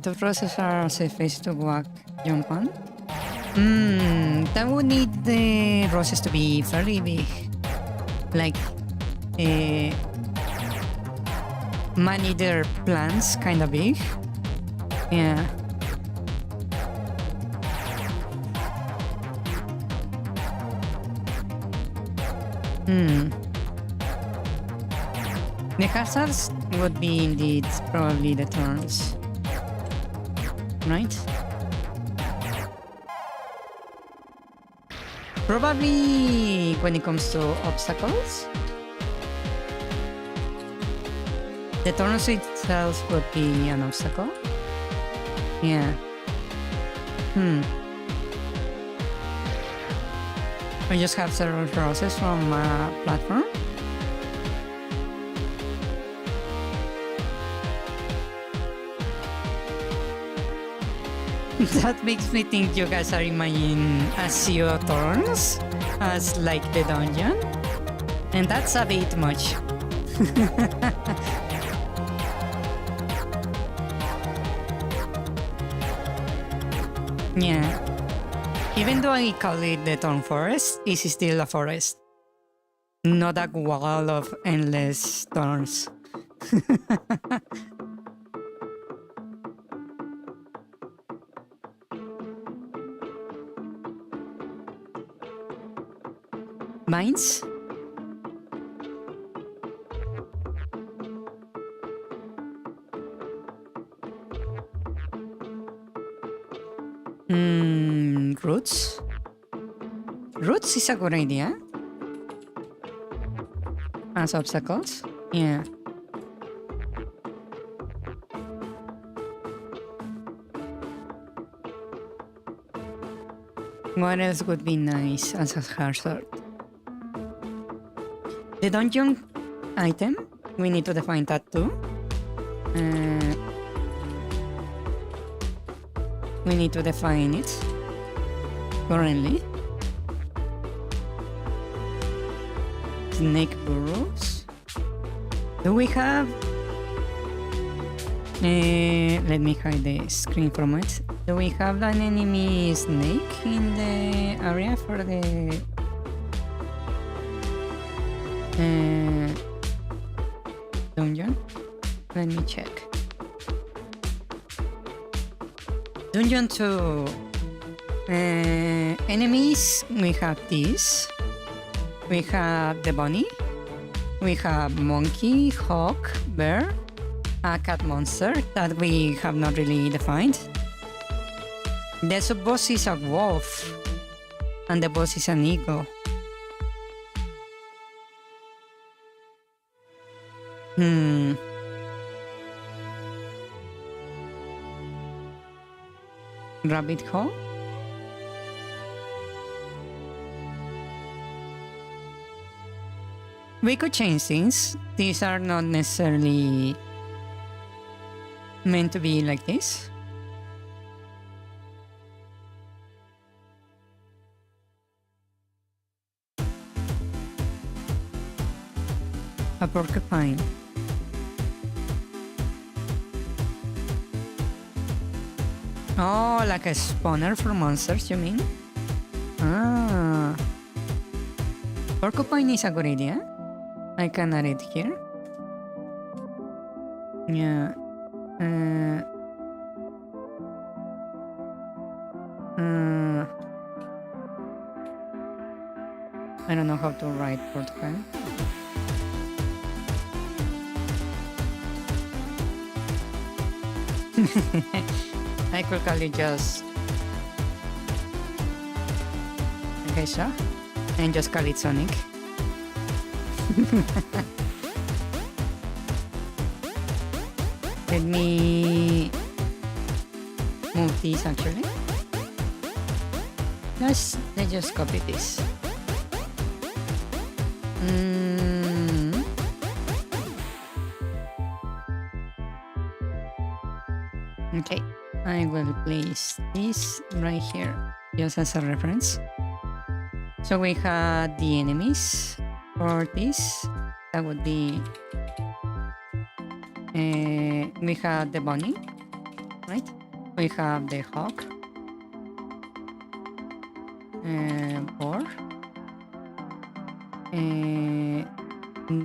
The process are surface to walk, jump on. That would need the roses to be fairly big. Like, man-eater plants, kind of big. Yeah. The hazards would be indeed probably the turns. Right? Probably when it comes to obstacles, the turns itself would be an obstacle. Yeah. We just have several roses from a platform. That makes me think you guys are imagining a sea of thorns as like the dungeon. And that's a bit much. Yeah. Even though I call it the thorn forest, it's still a forest. Not a wall of endless thorns. Vines? Roots? Roots is a good idea. As obstacles? Yeah. What else would be nice as a hazard? The dungeon item, we need to define that too. We need to define it currently. Snake burrows. Do we have... let me hide the screen from it. Do we have an enemy snake in the area for the... dungeon? Let me check. Dungeon 2. Enemies, we have this. We have the bunny. We have monkey, hawk, bear, a cat monster that we have not really defined. The sub-boss is a wolf, and the boss is an eagle. Rabbit hole? We could change things. These are not necessarily meant to be like this. A porcupine. Oh, like a spawner for monsters, you mean? Ah. Porcupine is a good idea. I can add it here. Yeah. I don't know how to write porcupine. I could call it just okay, so and just call it Sonic. Let me move this actually. Let's just copy this. Okay, I will place this right here just as a reference. So we had the enemies for this. That would be we have the bunny, right? We have the hawk, boar,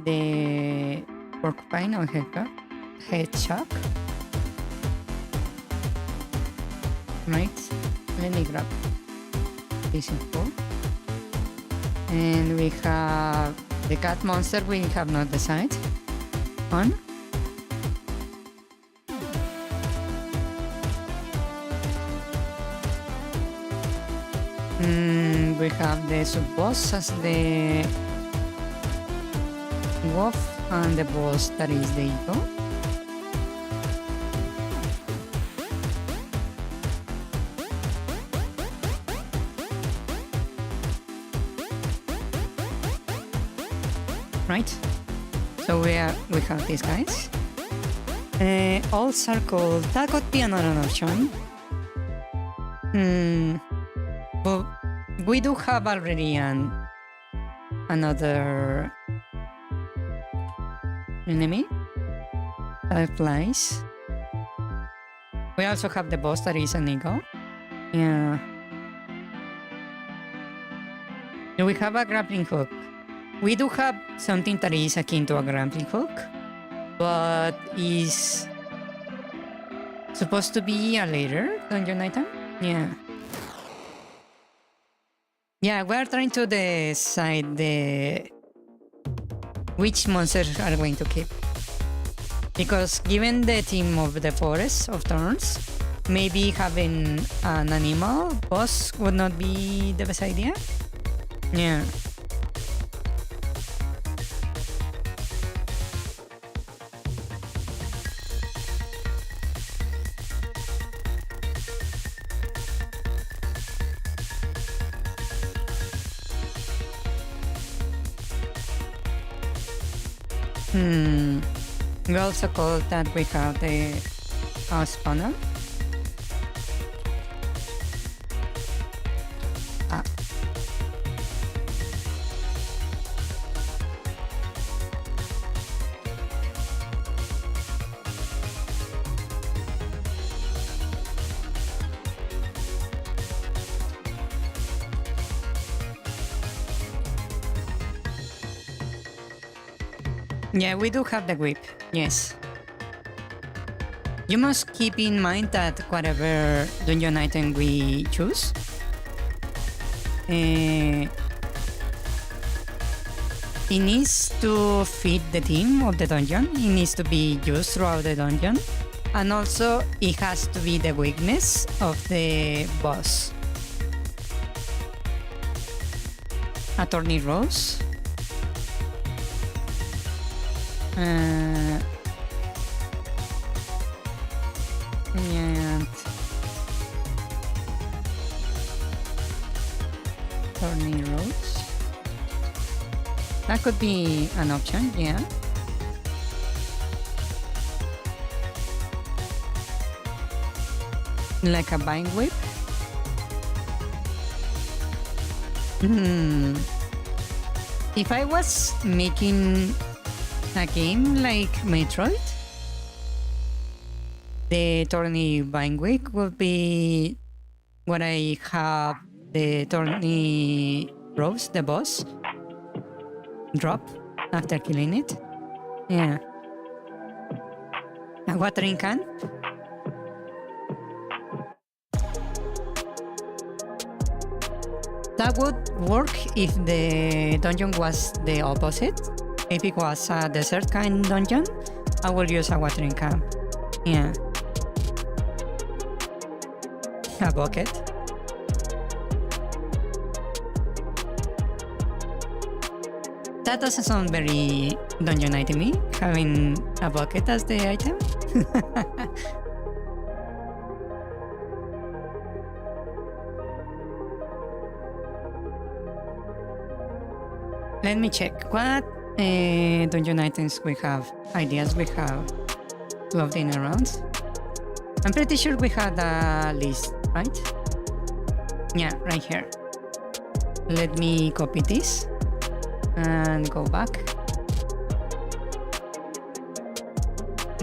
the porcupine or hedgehog. Right, let me grab this info. And we have the cat monster we have not decided on. We have the sub-boss as the wolf and the boss that is the eagle. Right, so we have these guys. All circle, that could be another option. But we do have already another enemy that flies. We also have the boss that is an eagle. Yeah. We have a grappling hook. We do have something that is akin to a grappling hook, but is supposed to be a later dungeon item. Yeah. Yeah, we're trying to decide which monsters are going to keep. Because given the theme of the forest of thorns, maybe having an animal boss would not be the best idea. Yeah. We also call that we have the spawner. Yeah, we do have the whip, yes. You must keep in mind that whatever dungeon item we choose, it needs to fit the theme of the dungeon, it needs to be used throughout the dungeon, and also it has to be the weakness of the boss. Attorney Rose. And Attorney Rose. That could be an option, yeah. Like a vine whip. If I was making a game like Metroid, the Thorny Vinewick will be what I have the Thorny Rose, the boss, drop after killing it. Yeah. A watering can. That would work if the dungeon was the opposite. If it was a desert kind dungeon, I will use a watering can. Yeah. A bucket. That doesn't sound very dungeon itemy, having a bucket as the item. Let me check what dungeon items we have, ideas we have floating around. I'm pretty sure we had a list, right? Yeah, right here. Let me copy this and go back.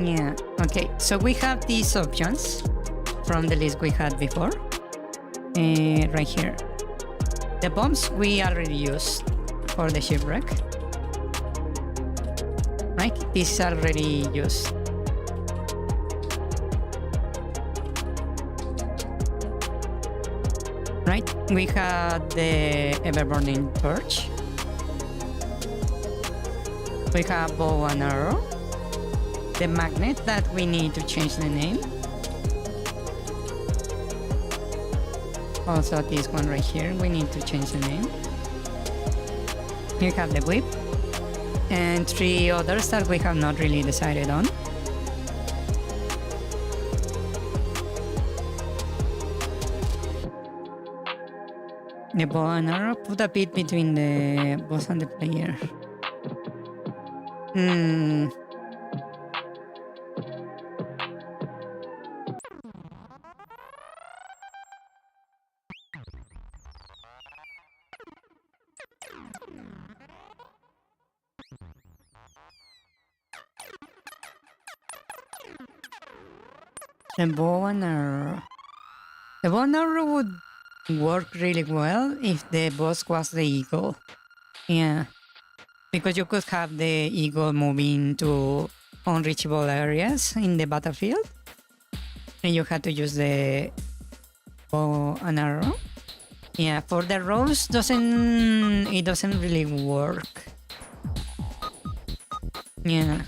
Yeah, okay, so we have these options from the list we had before. Right here. The bombs we already used for the shipwreck. Right, this is already used. Right, we had the ever-burning torch. We have bow and arrow. The magnet that we need to change the name. Also this one right here, we need to change the name. We have the whip. And 3 others that we have not really decided on. The bow and arrow put a bit between the boss and the player. The bow and arrow. The bow and arrow would work really well if the boss was the eagle. Yeah. Because you could have the eagle moving to unreachable areas in the battlefield. And you had to use the bow and arrow. Yeah, for the rose it doesn't really work. Yeah.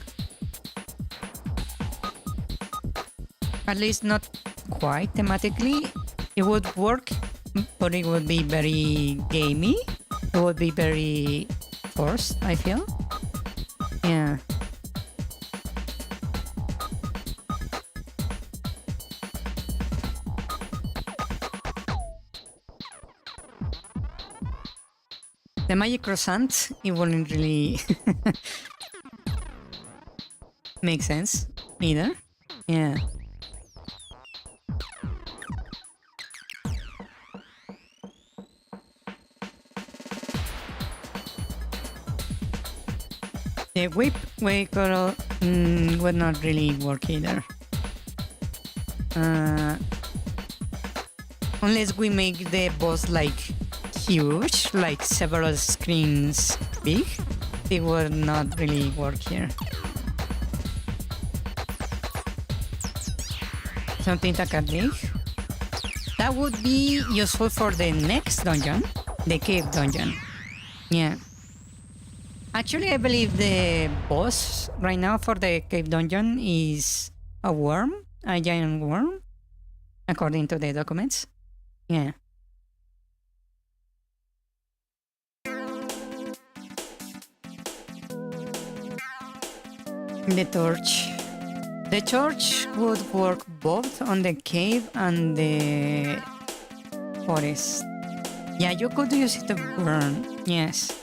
At least not quite thematically. It would work, but it would be very gamey. It would be very forced, I feel. Yeah. The magic croissant, it wouldn't really make sense either. Yeah. The whip vehicle would not really work either. Unless we make the boss like huge, like several screens big, it would not really work here. Something like a big. That would be useful for the next dungeon, the cave dungeon. Yeah. Actually, I believe the boss right now for the cave dungeon is a worm, a giant worm, according to the documents. Yeah. The torch. The torch would work both on the cave and the forest. Yeah, you could use it to burn. Yes.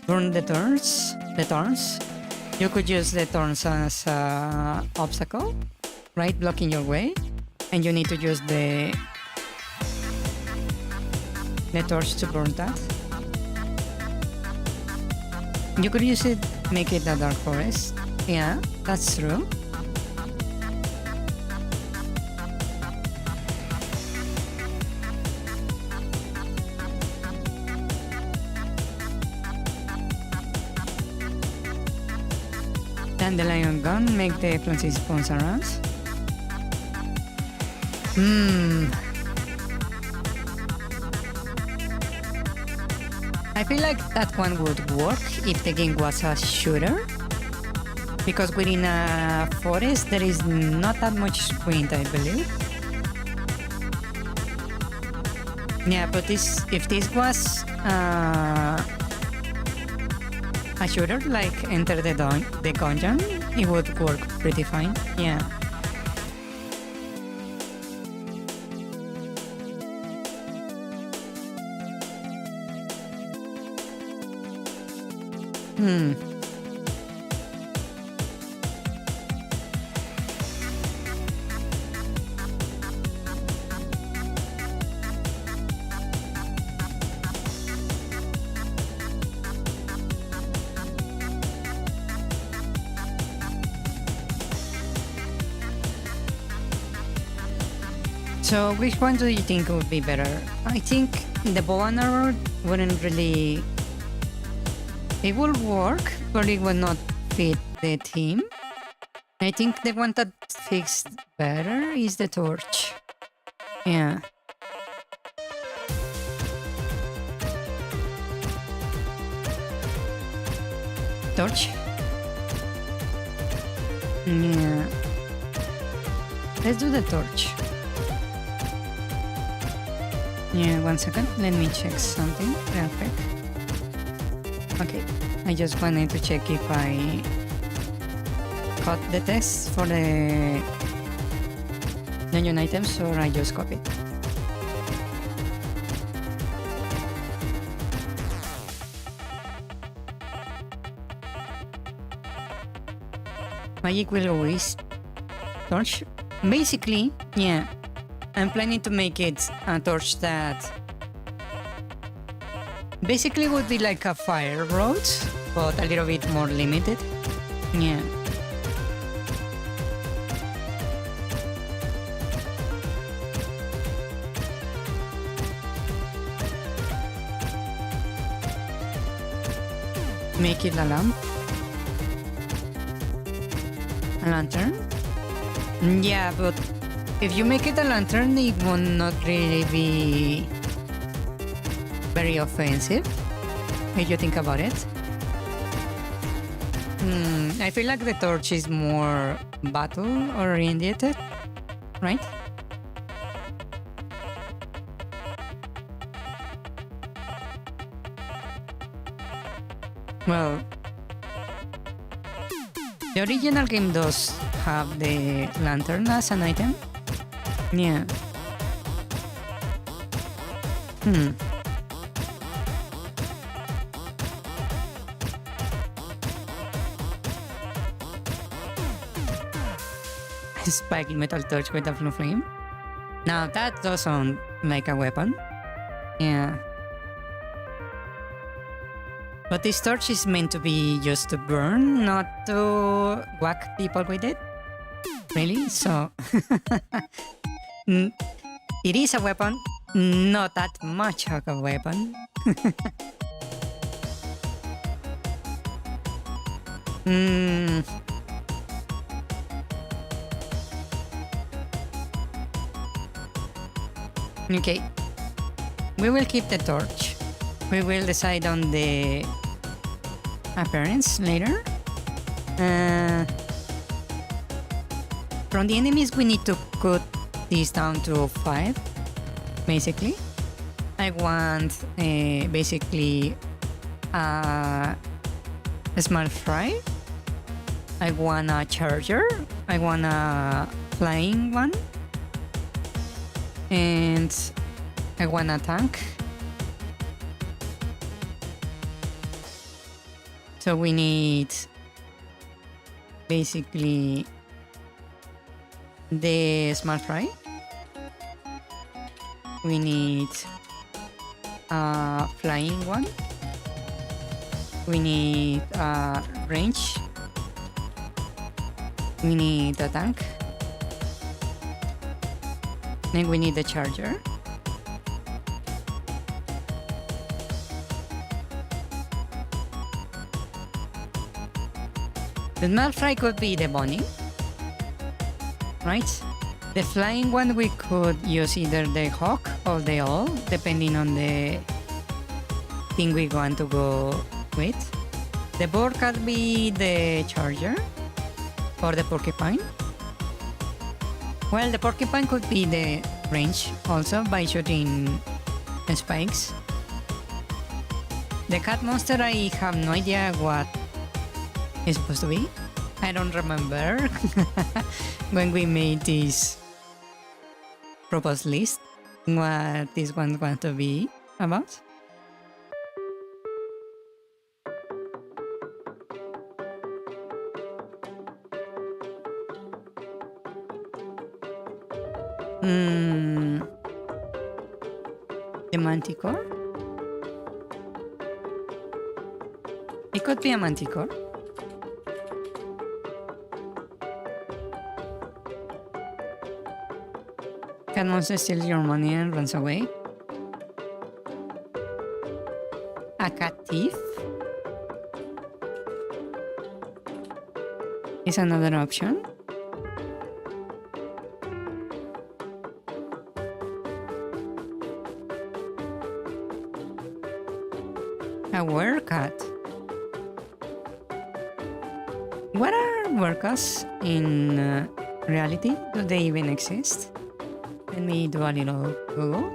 Burn the thorns. You could use the thorns as an obstacle, right? Blocking your way. And you need to use the torch to burn that. You could use it, make it a dark forest. Yeah, that's true. Dandelion gun, make the flashy spawns around. I feel like that one would work if the game was a shooter. Because within a forest there is not that much wind, I believe. Yeah, but if this was a shooter, like enter the dungeon, it would work pretty fine. Yeah. So which one do you think would be better? I think the bow and arrow wouldn't really... It will work, but it will not fit the theme. I think the one that fits better is the torch. Yeah. Torch? Yeah. Let's do the torch. Yeah, 1 second. Let me check something real quick. Okay, I just wanted to check if I cut the text for the dungeon items or I just copied. Magic will always torch. Basically, yeah. I'm planning to make it a torch that basically would be like a fire road, but a little bit more limited. Yeah. Make it a lamp. A lantern. Yeah, but if you make it a lantern, it will not really be very offensive, if you think about it. I feel like the torch is more battle-oriented, right? Well, the original game does have the lantern as an item. Yeah. Spiking metal torch with a blue flame. Now that does sound like a weapon. Yeah. But this torch is meant to be just to burn, not to whack people with it. Really? So... it is a weapon, not that much of a weapon. Okay, we will keep the torch. We will decide on the appearance later. From the enemies, we need to cut this down to 5, basically. I want basically a small fry. I want a charger. I want a flying one. And I want a tank. So we need basically the small fry. We need a flying one. We need a range We need a tank. And we need the charger. The small fry could be the bunny, right? The flying one we could use either the hawk or the owl, depending on the thing we want to go with. The bird could be the charger or the porcupine. Well, the porcupine could be the range also by shooting spikes. The cat monster, I have no idea what it's supposed to be. I don't remember when we made this proposed list what this one's going to be about. The manticore? It could be a manticore. Cat monster steals your money and runs away. A cat thief is another option. A werecat. What are werecats in reality? Do they even exist? Let me do a little Google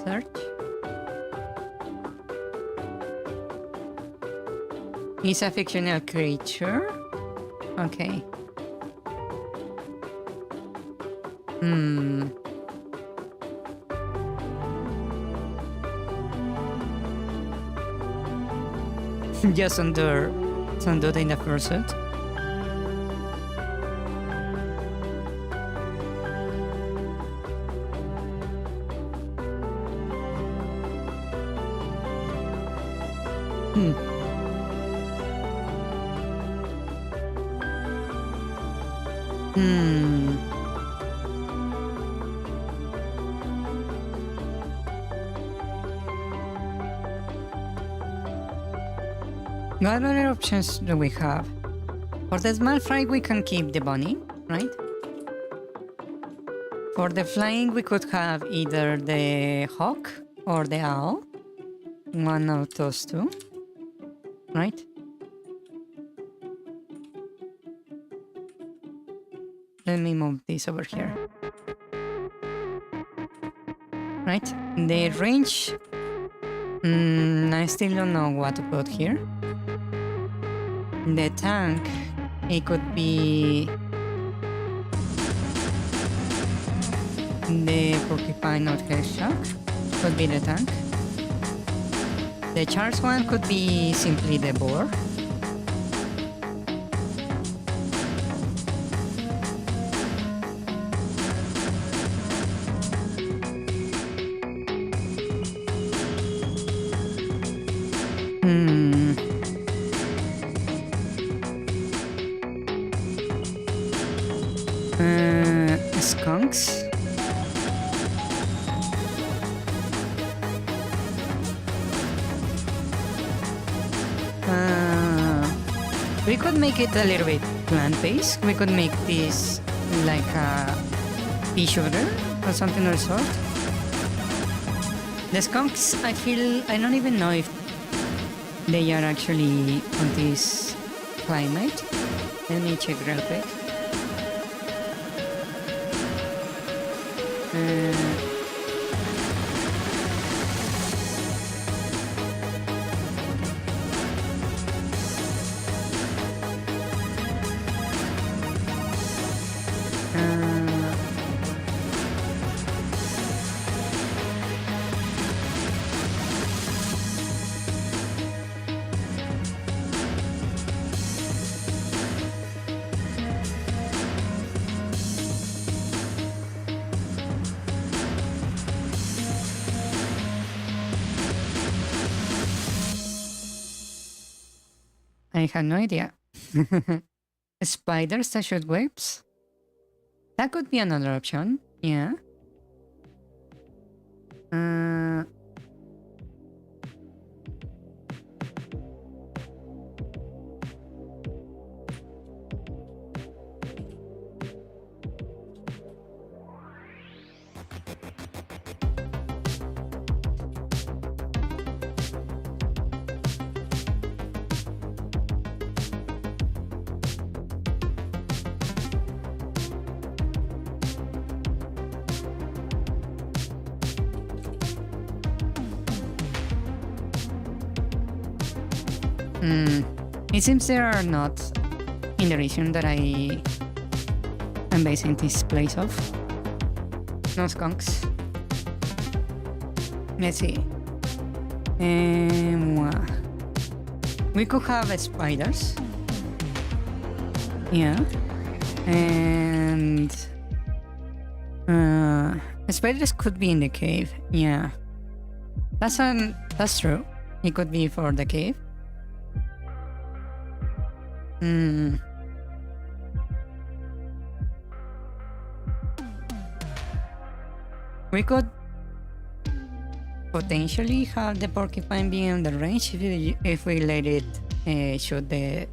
search. It's a fictional creature. Okay. Just under in the first set. What other options do we have? For the small fry, we can keep the bunny, right? For the flying, we could have either the hawk or the owl. One of those two, right? Let me move this over here. Right? The range, I still don't know what to put here. The tank, it could be the porcupine or hedgehog, could be the tank. The charged one could be simply the boar. Skunks. We could make it a little bit plant-based. We could make this like a pea shooter or something of the sort. The skunks, I don't even know if they are actually on this climate. Let me check real quick. I have no idea. spiders that shoot webs. That could be another option. Yeah. It seems there are not in the region that I am basing this place off. No skunks. Let's see. We could have spiders. Yeah. And spiders could be in the cave. Yeah. That's true. It could be for the cave. We could potentially have the porcupine being in the range if we let it shoot the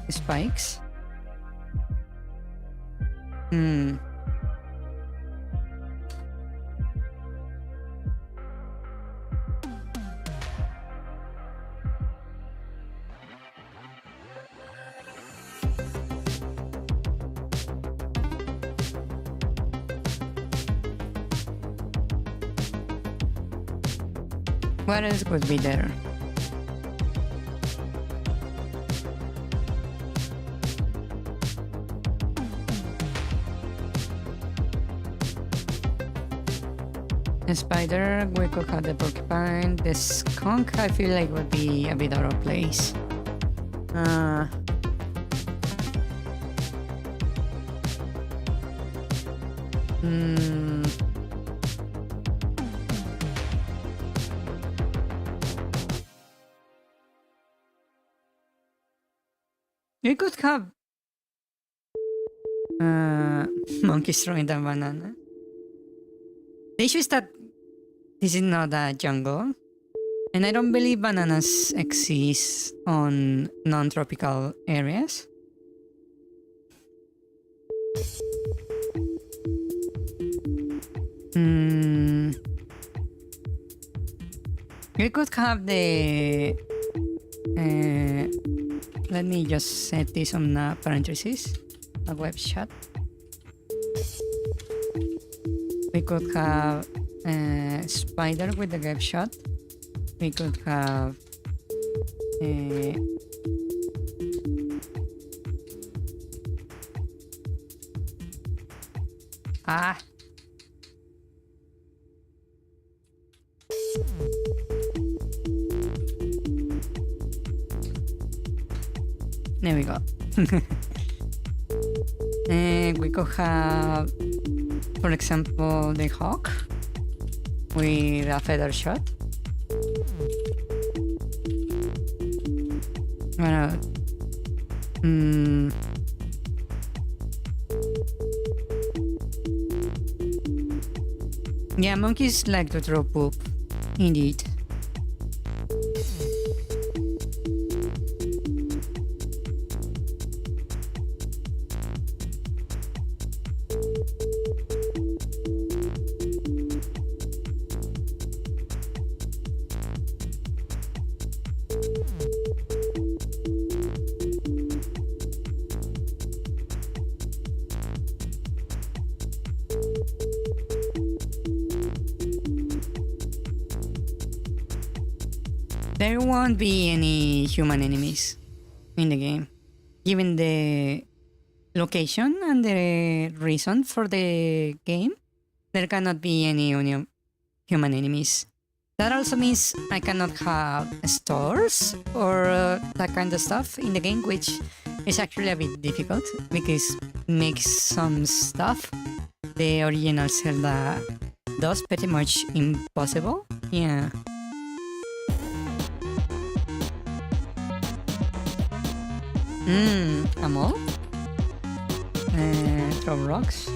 spikes. What else could be there? The spider, we could have the porcupine. The skunk, I feel like would be a bit out of place. We could have monkeys throwing the banana. The issue is that this is not a jungle, and I don't believe bananas exist on non-tropical areas. We could have the let me just set this on parentheses, a web shot. We could have a spider with the web shot. We could have there we go. We could have, for example, the hawk with a feather shot. What else? Yeah, monkeys like to throw poop, indeed. There won't be any human enemies in the game. Given the location and the reason for the game, there cannot be any human enemies. That also means I cannot have stores or that kind of stuff in the game, which is actually a bit difficult because it makes some stuff the original Zelda does pretty much impossible. Yeah. A mall? throw rocks.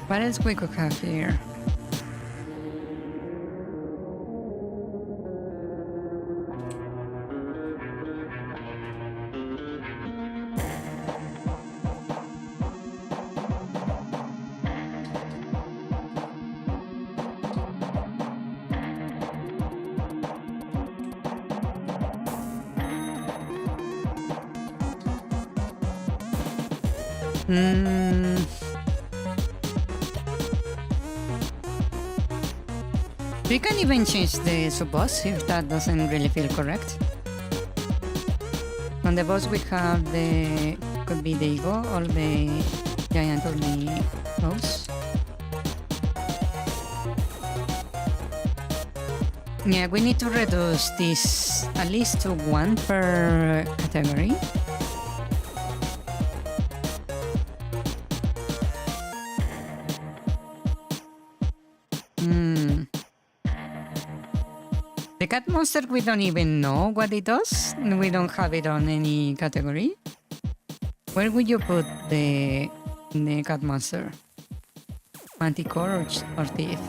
What else we could have here? We can even change the sub-boss if that doesn't really feel correct. On the boss we have the... could be the ego or the giant or the rose. Yeah, we need to reduce this at least to 1 per category. The cat monster, we don't even know what it does. We don't have it on any category. Where would you put the cat monster? Manticore or thief?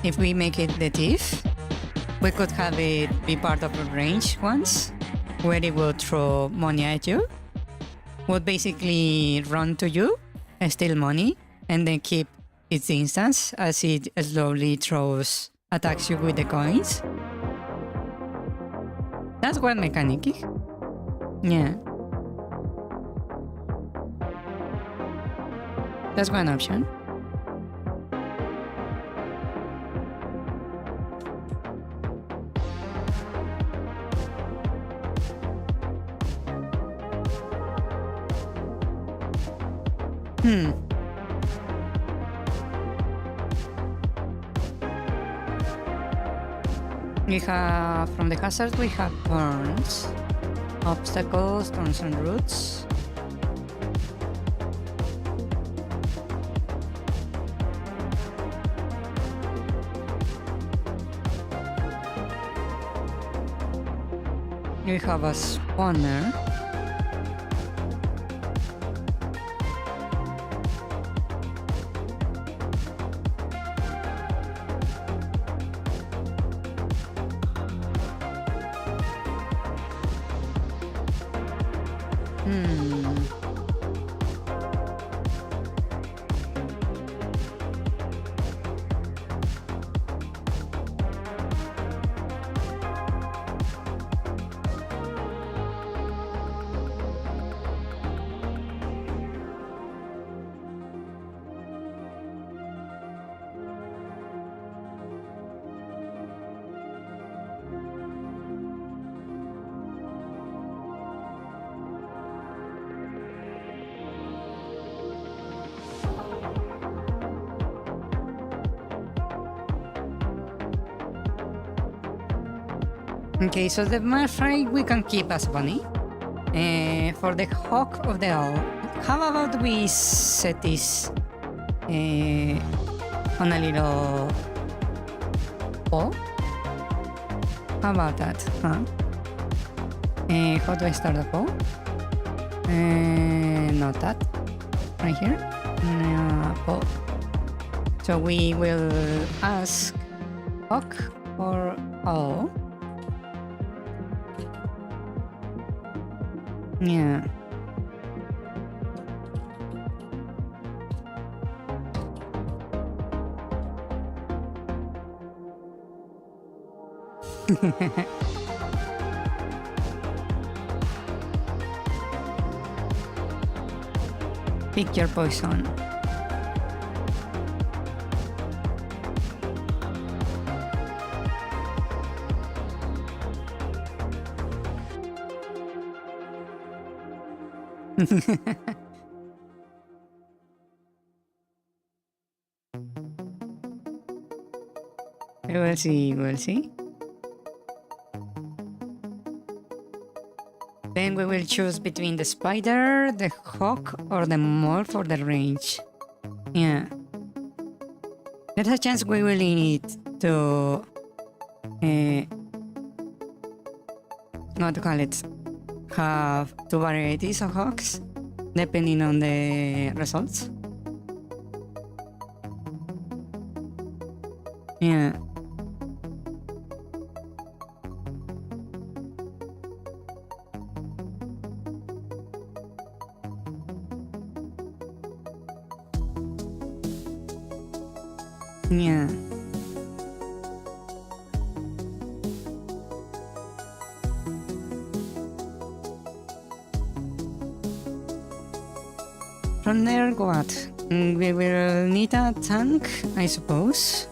If we make it the thief, we could have it be part of a range once, where it will throw money at you, would basically run to you, steal money, and then keep its instance as it slowly attacks you with the coins. That's one mechanic. Yeah. That's one option. We have, from the hazards, we have burns, obstacles, thorns and roots. We have a spawner. Okay, so the Malfry we can keep as bunny. For the Hawk of the Owl, how about we set this on a little pole? How about that, huh? How do I start the pole? Not that. Right here? Pole. So we will ask Hawk or Owl. Yeah. Pick your poison. We'll see, we'll see. Then we will choose between the spider, the hawk, or the mole for the range. Yeah. There's a chance we will need to... what to call it? Have two varieties of hawks, depending on the results. Yeah. Yeah. From there, what? We will need a tank, I suppose.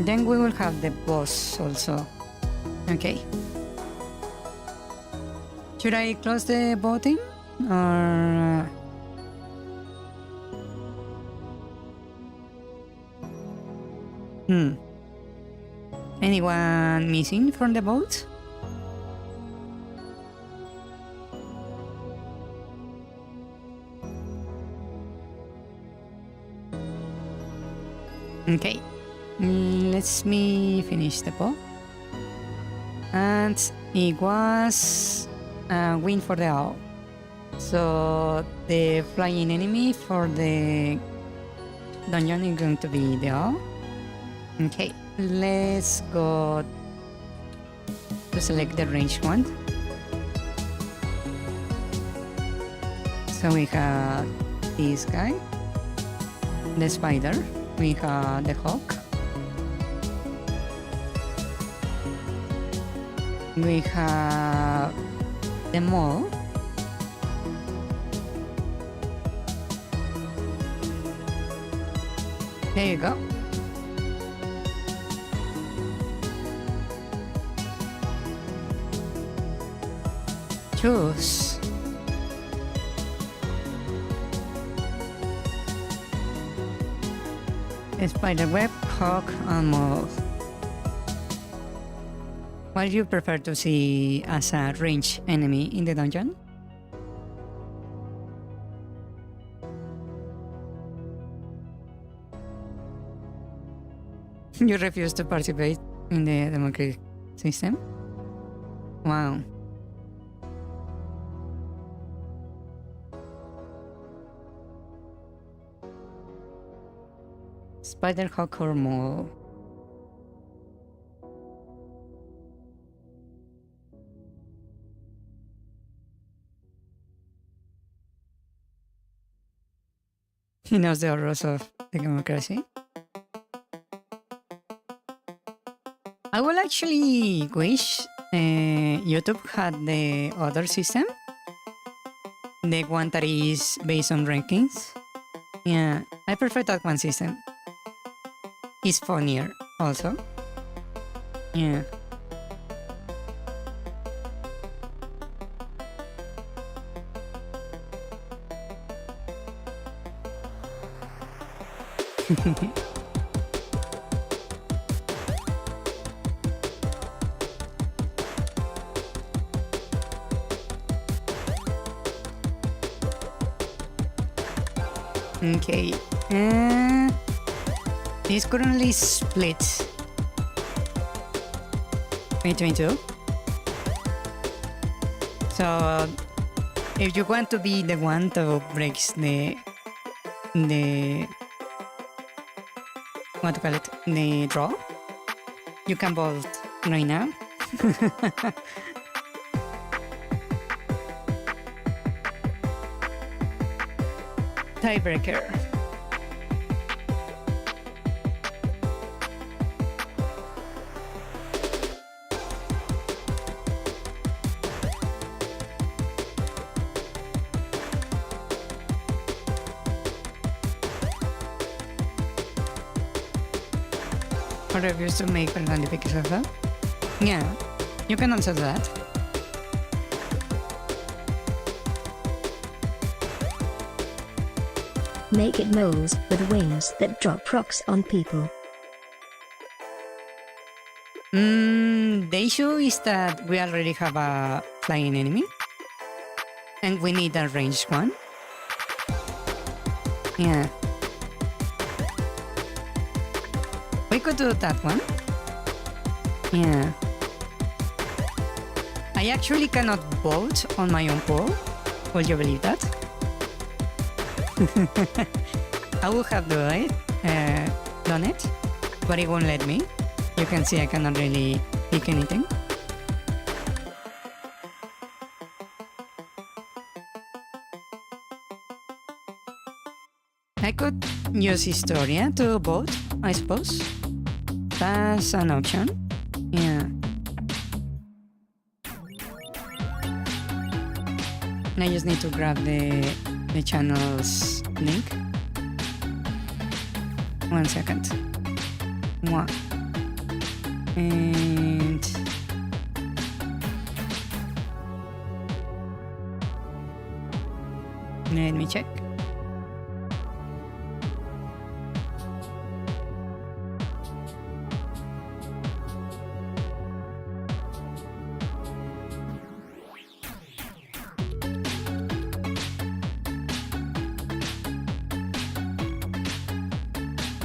Then we will have the boss also. Okay. Should I close the voting? Or... Anyone missing from the vote? Okay. Let me finish the poll. And it was a win for the owl. So the flying enemy for the dungeon is going to be the owl. Okay, let's go to select the ranged one. So we have this guy, the spider, we have the hawk, we have the mole, there you go. Choose. Spiderweb, hawk, and mole. What do you prefer to see as a ranged enemy in the dungeon? You refuse to participate in the democratic system? Wow. Spider, hawk, or mole? He knows the horrors of the democracy. I will actually wish YouTube had the other system. The one that is based on rankings. Yeah, I prefer that one system. It's funnier also. Yeah. Okay. It's currently split between two. So if you want to be the one that breaks the what to call it, the draw, you can vote right now. Tiebreaker. or refuse to make Verthandy pictures of that? Yeah, you can answer that. Make it moles with wings that drop rocks on people. The issue is that we already have a flying enemy. And we need a ranged one. Yeah. We could do that one. Yeah. I actually cannot vote on my own poll. Will you believe that? I would have done it, but it won't let me. You can see I cannot really pick anything. I could use Historia to vote, I suppose. That's an option. Yeah. I just need to grab the channel's link. 1 second. One. And let me check.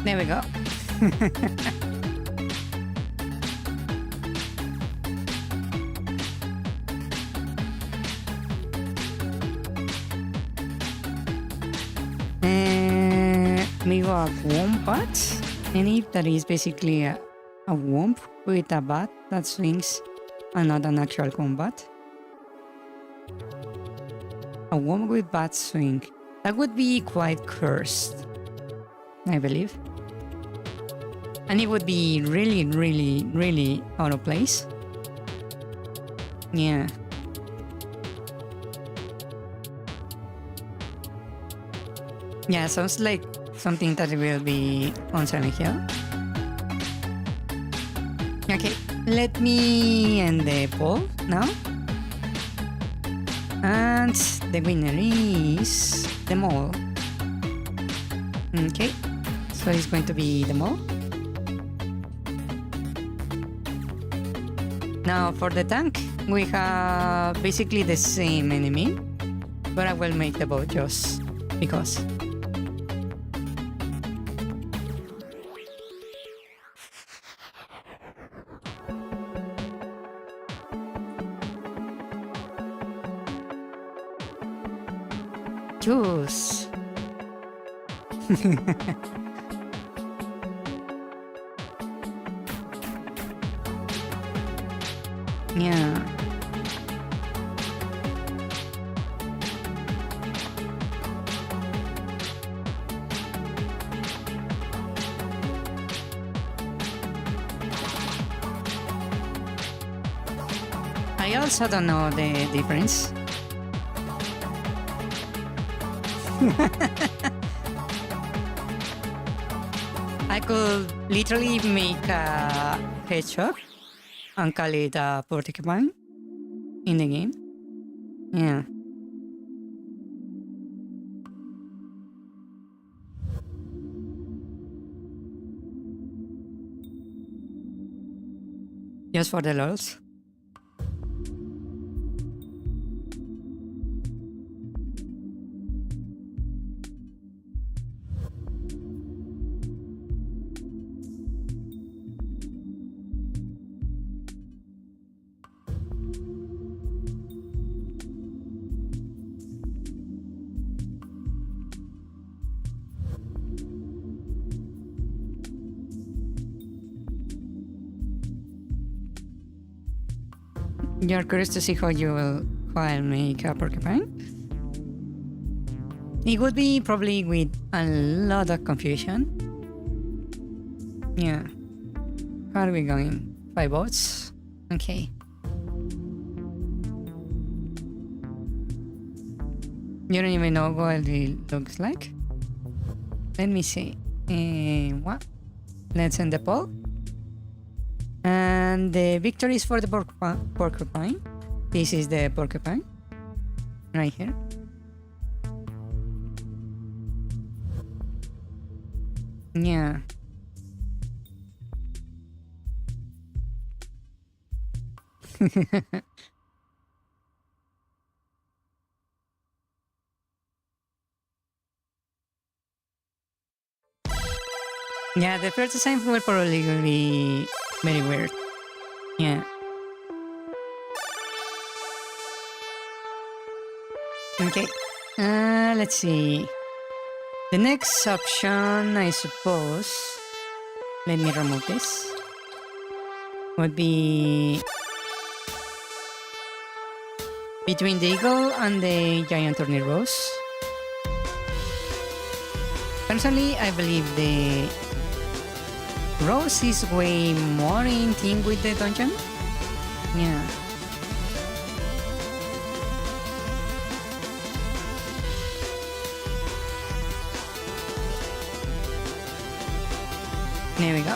There we go. We got wombat, and if that is basically a womp with a bat that swings and not an actual combat. A womp with bat swing. That would be quite cursed, I believe. And it would be really, really, really out of place. Yeah. Yeah, sounds like something that will be on Silent Hill. Okay, let me end the poll now. And the winner is the mole. Okay, so it's going to be the mole. Now for the tank, we have basically the same enemy, but I will make the vote just because. Choose. Yeah. I also don't know the difference. I could literally make a hedgehog and call it a porcupine in the game. Yeah. Just for the lols. You're curious to see how I'll make a porcupine? It would be probably with a lot of confusion. Yeah. How are we going? 5 votes? Okay. You don't even know what it looks like? Let me see. What? Let's end the poll. And the victory is for the porcupine. This is the porcupine. Right here. Yeah. Yeah, the first design will probably be very weird. Yeah. Okay. Let's see. The next option, I suppose, let me remove this, would be between the eagle and the giant turtle rose. Personally, I believe the rose is way more in theme with the dungeon. Yeah. There we go.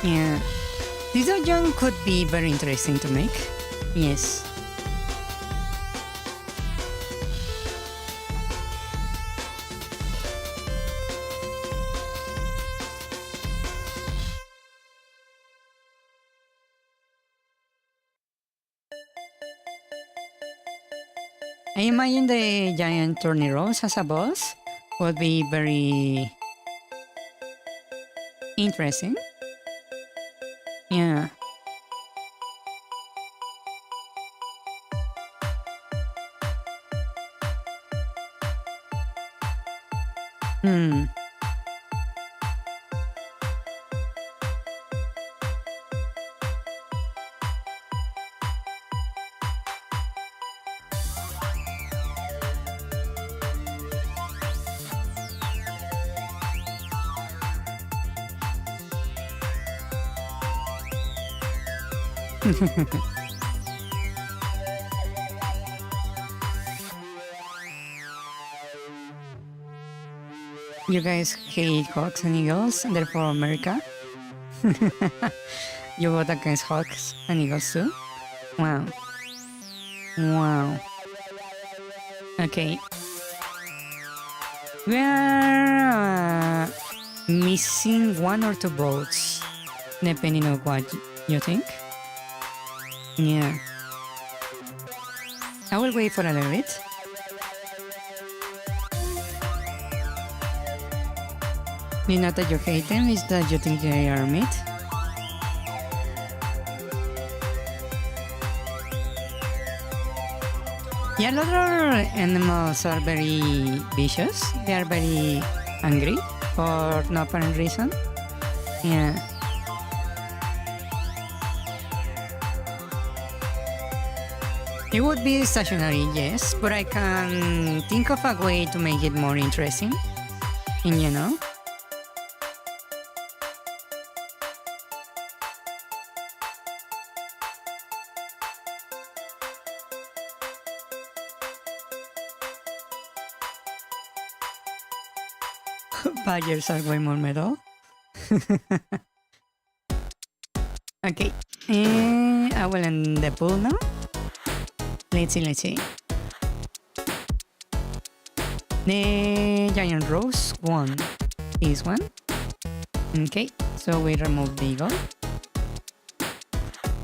Yeah. This dungeon could be very interesting to make. Yes. I imagine the giant Torniros as a boss would be very interesting. Yeah. Hmm. You guys hate hawks and eagles, and therefore America? You vote against hawks and eagles too? Wow. Wow. Okay. We are missing one or two votes, depending on what you think. Yeah. I will wait for a little bit. It's not that you hate them, it's that you think they are meat. Yeah, a lot of animals are very vicious. They are very angry for no apparent reason. Yeah. It would be stationary, yes, but I can think of a way to make it more interesting. And you know? Badgers are way more metal. Okay, I will end the pool now. Let's see. The giant rose won this one. Okay, so we remove the eagle.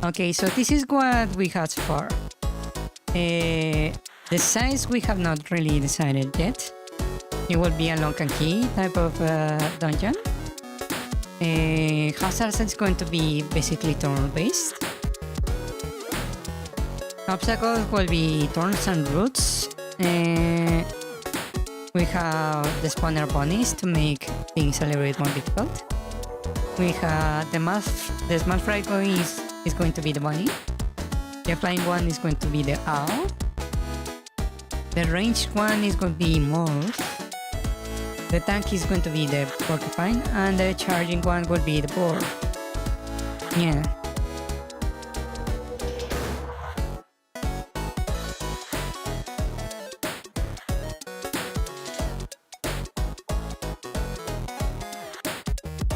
Okay, so this is what we had so far. The size we have not really decided yet. It will be a lock and key type of dungeon. Hazards is going to be basically turn based. Obstacles will be thorns and roots. We have the spawner bunnies to make things a little bit more difficult. We have the small fry guy is going to be the bunny. The flying one is going to be the owl. The ranged one is going to be morph. The tank is going to be the porcupine, and the charging one will be the boar. Yeah.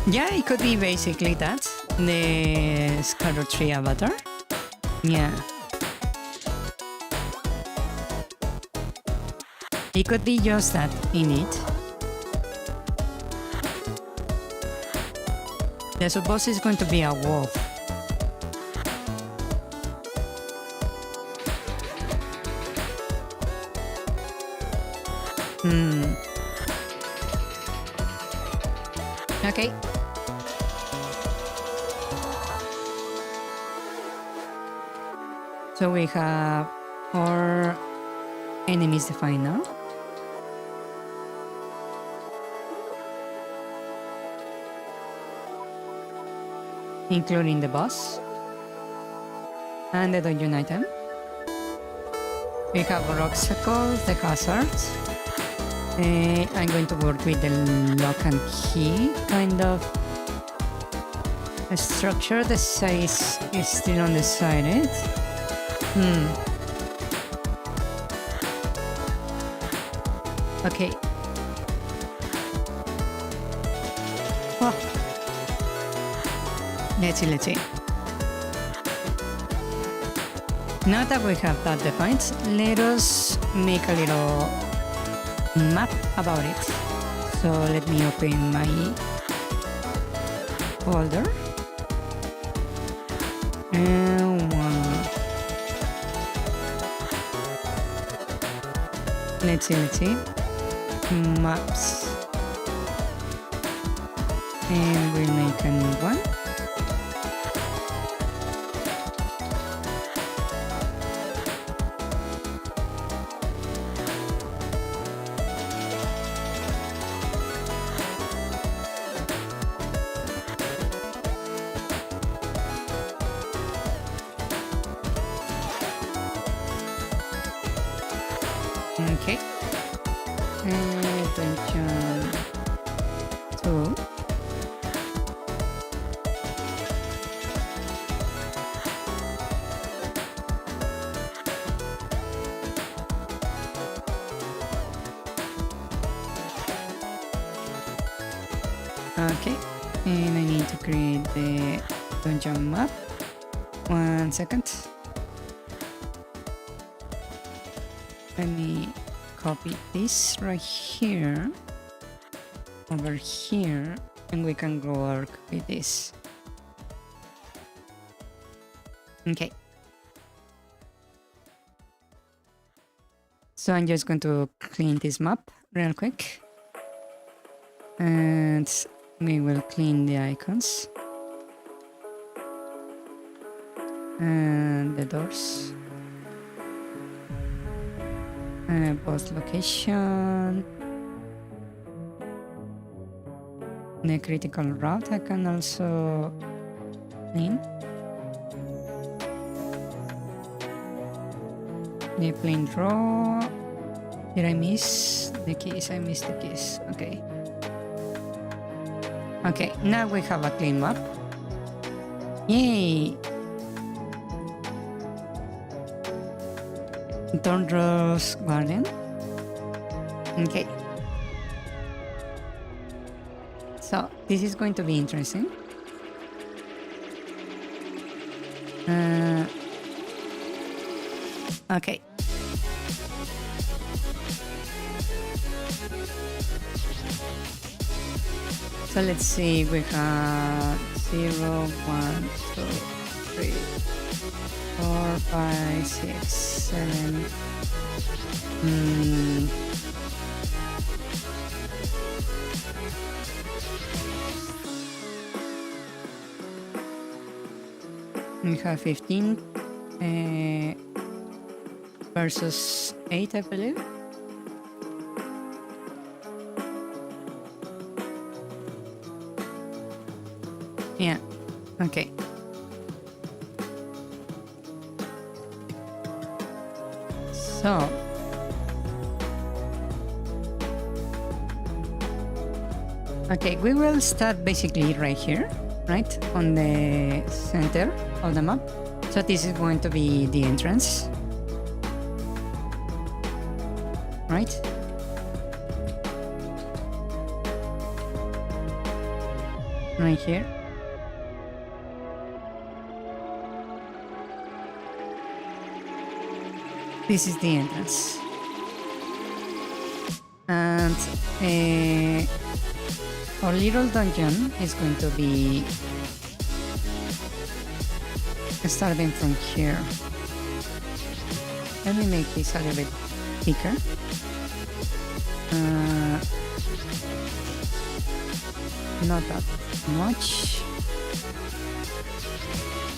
Yeah, it could be basically that. The Scarlet Tree avatar. Yeah. It could be just that in it. I suppose it's going to be a wolf. Okay. So we have 4 enemies defined now. Including the boss and the dungeon item. We have obstacles, the hazards. I'm going to work with the lock and key kind of structure. The size is still undecided. Okay. Oh. Let's see. Now that we have that defined, let us make a little map about it. So let me open my folder. And let's see. Maps. And we'll make a new one. Okay. Attention. 2. Okay. And I need to create the dungeon map. 1 second. Let me copy this right here, over here, and we can go work with this. Okay. So I'm just going to clean this map real quick. And we will clean the icons. And the doors. Boss location. The critical route I can also clean. The plain draw. Did I miss the keys? I missed the keys. Okay. Okay, now we have a clean map. Yay! Thornrose Garden. Okay. So this is going to be interesting. Okay. So let's see, we have 0, 1, 2, 3, 4, 5, 6, 7. We have 15 versus 8, I believe. Yeah, okay. So Okay, we will start basically right here, right? On the center of the map. So this is going to be the entrance. Right? Right here. This is the entrance. And our little dungeon is going to be starting from here. Let me make this a little bit thicker. Not that much.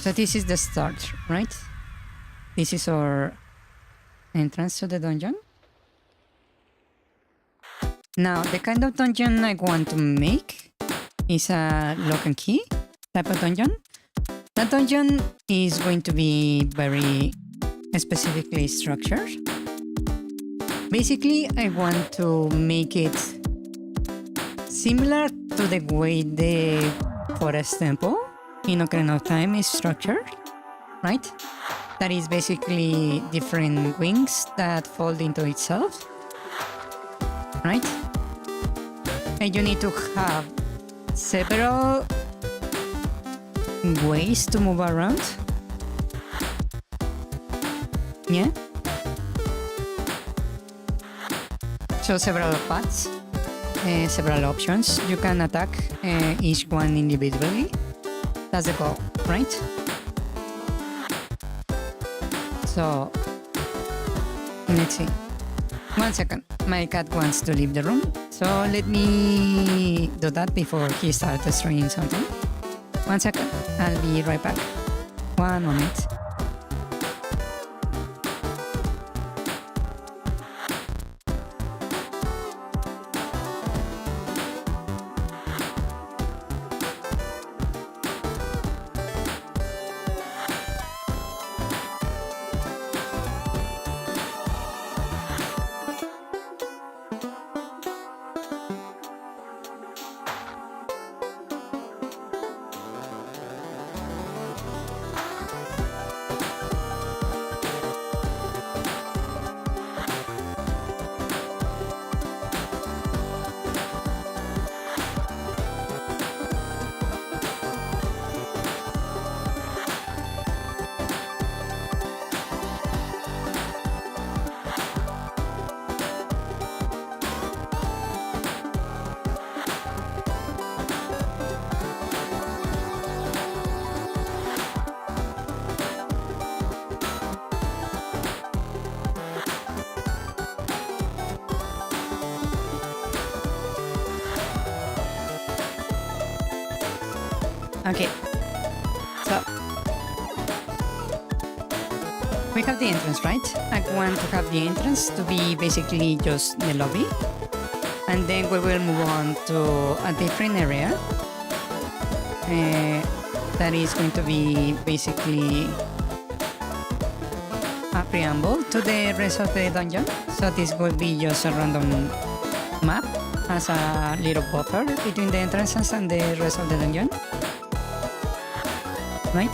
So this is the start, right? This is our entrance to the dungeon. Now, the kind of dungeon I want to make is a lock and key type of dungeon. That dungeon is going to be very specifically structured. Basically, I want to make it similar to the way the Forest Temple in Ocarina of Time is structured, right? That is basically different wings that fold into itself, right? And you need to have several ways to move around. Yeah? So several paths, several options. You can attack each one individually. That's the goal, right? So, let's see. 1 second. My cat wants to leave the room. So let me do that before he starts destroying something. 1 second. I'll be right back. 1 moment. Okay, so we have the entrance, right? I want to have the entrance to be basically just the lobby, and then we will move on to a different area that is going to be basically a preamble to the rest of the dungeon. So this will be just a random map as a little buffer between the entrances and the rest of the dungeon. Right?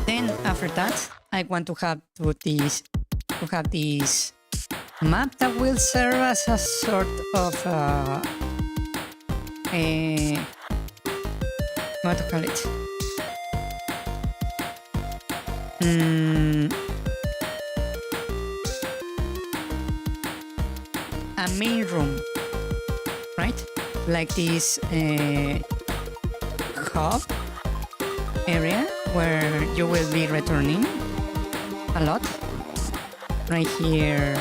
Then after that, I want to have this map that will serve as a sort of what to call it? A main room, right? Like this hub area where you will be returning a lot, right here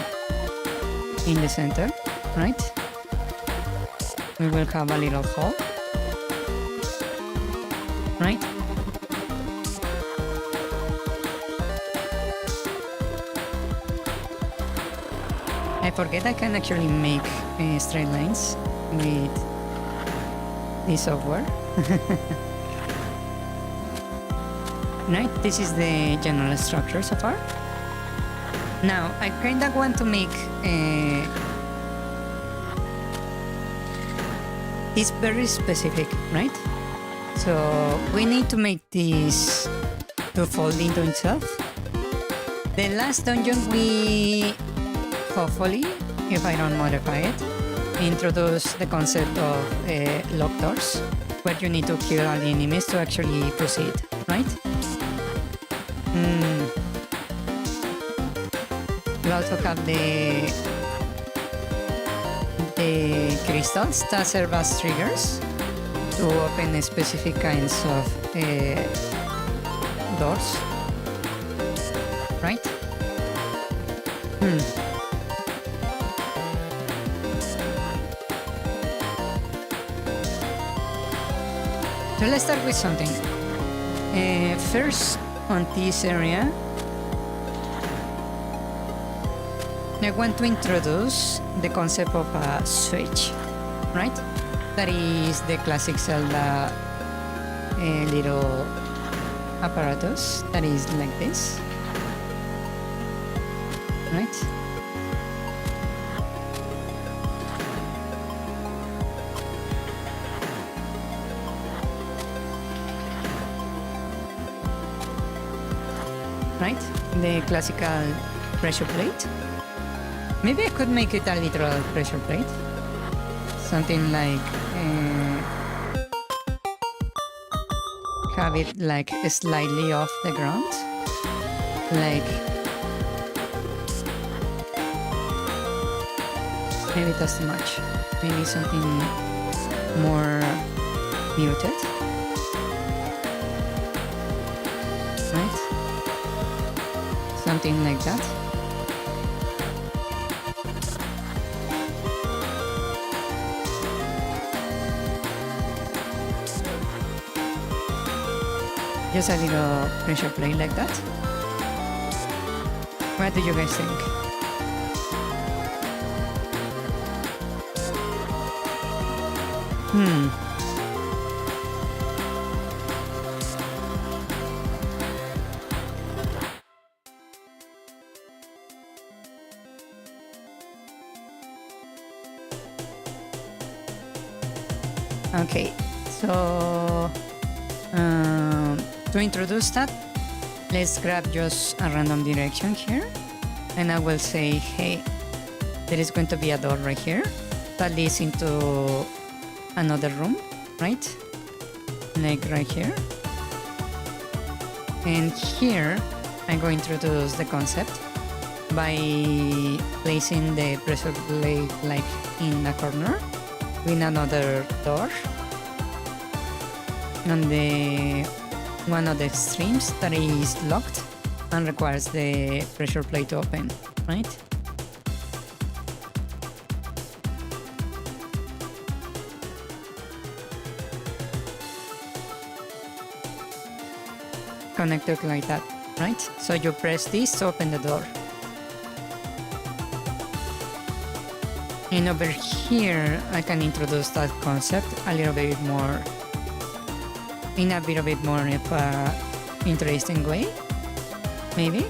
in the center, right? We will have a little hall, right? I forget I can actually make straight lines with this software. Right, this is the general structure so far. Now, I kind of want to make is very specific, right? So we need to make this to fold into itself. The last dungeon we hopefully, if I don't modify it, introduce the concept of locked doors, where you need to kill all the enemies to actually proceed, right? You also have the crystals that serve as triggers to open specific kinds of doors, right? So let's start with something. First, on this area, I want to introduce the concept of a switch, right? That is the classic Zelda little apparatus that is like this, right? Right? The classical pressure plate. Maybe I could make it a literal pressure plate. Something like have it like slightly off the ground. Like maybe that's too much. Maybe something more muted. Right? Something like that. Just a little pressure plate like that. What do you guys think? Okay, so to introduce that, let's grab just a random direction here, and I will say, hey, there is going to be a door right here that leads into another room, right? Like right here. And here, I'm going to introduce the concept by placing the pressure plate like in a corner with another door on the one of the extremes that is locked and requires the pressure plate to open, right? Connected like that, right? So you press this to open the door. And over here, I can introduce that concept a little bit more, in a bit more of a interesting way, maybe.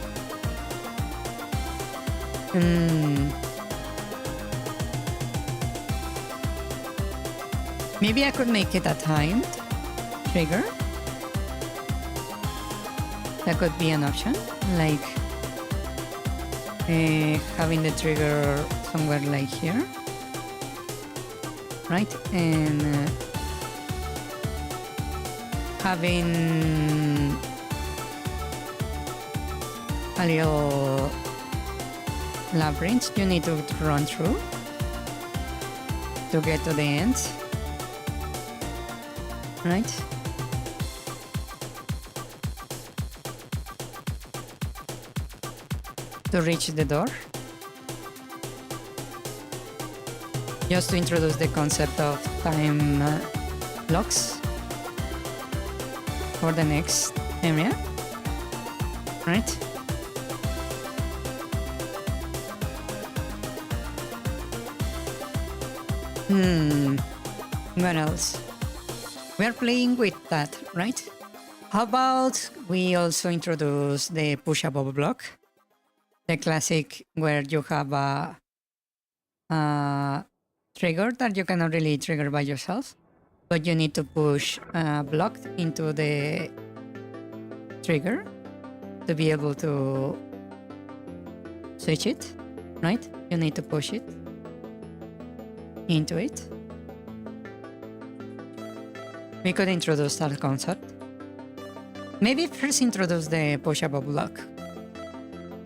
Maybe I could make it a timed trigger. That could be an option, like having the trigger somewhere like here, right? And having a little labyrinth you need to run through to get to the end, right? To reach the door. Just to introduce the concept of time locks for the next area, right? What else? We are playing with that, right? How about we also introduce the pushable block? The classic where you have a trigger that you cannot really trigger by yourself, but you need to push a block into the trigger to be able to switch it, right? You need to push it into it. We could introduce that concept. Maybe first introduce the pushable block.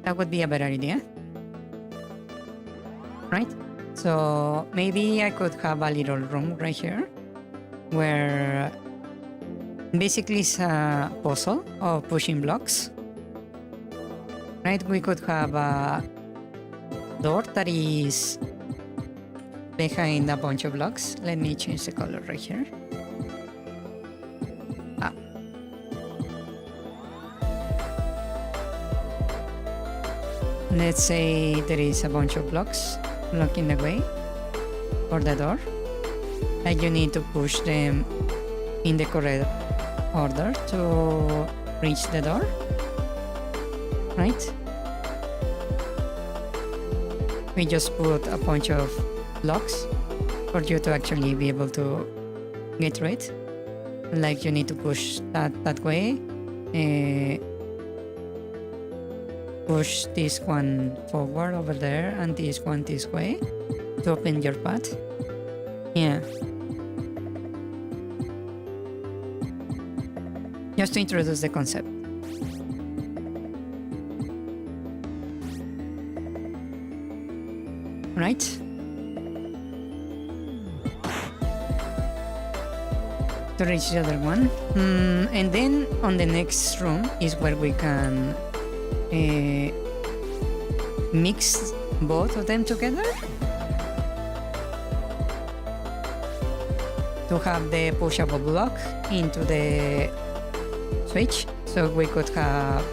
That would be a better idea. Right? So maybe I could have a little room right here where basically it's a puzzle of pushing blocks. Right? We could have a door that is behind a bunch of blocks. Let me change the color right here. Let's say there is a bunch of blocks blocking the way for the door, and you need to push them in the correct order to reach the door, right? We just put a bunch of blocks for you to actually be able to get through it. Like you need to push that way. Push this one forward over there and this one this way to open your path. Yeah. Just to introduce the concept. Right? To reach the other one. And then on the next room is where we can mix both of them together to have the pushable block into the switch. So we could have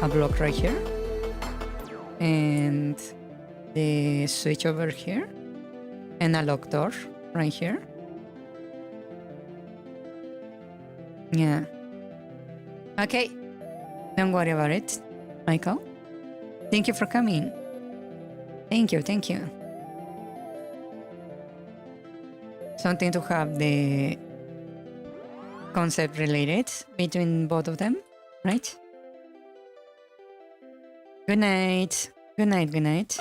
a block right here and the switch over here and a locked door right here. Yeah. Okay. Don't worry about it, Michael. Thank you for coming. Thank you. Something to have the concept related between both of them, right? Good night. Good night.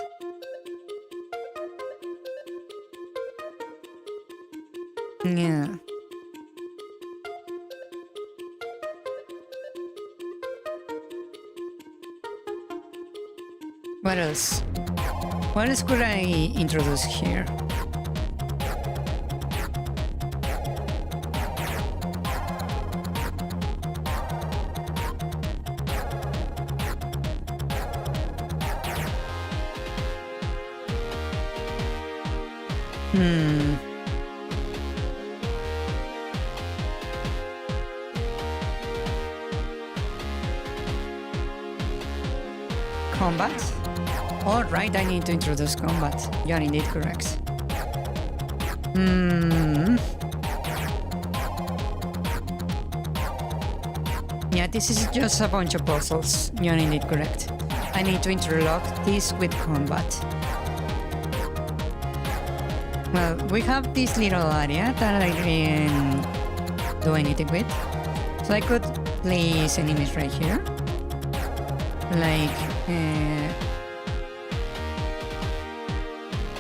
Yeah. What else? What else could I introduce here? Combat? Alright, I need to introduce combat. You are indeed correct. Yeah, this is just a bunch of puzzles. You are indeed correct. I need to interlock this with combat. Well, we have this little area that I can do anything with. So I could place enemies right here. Like,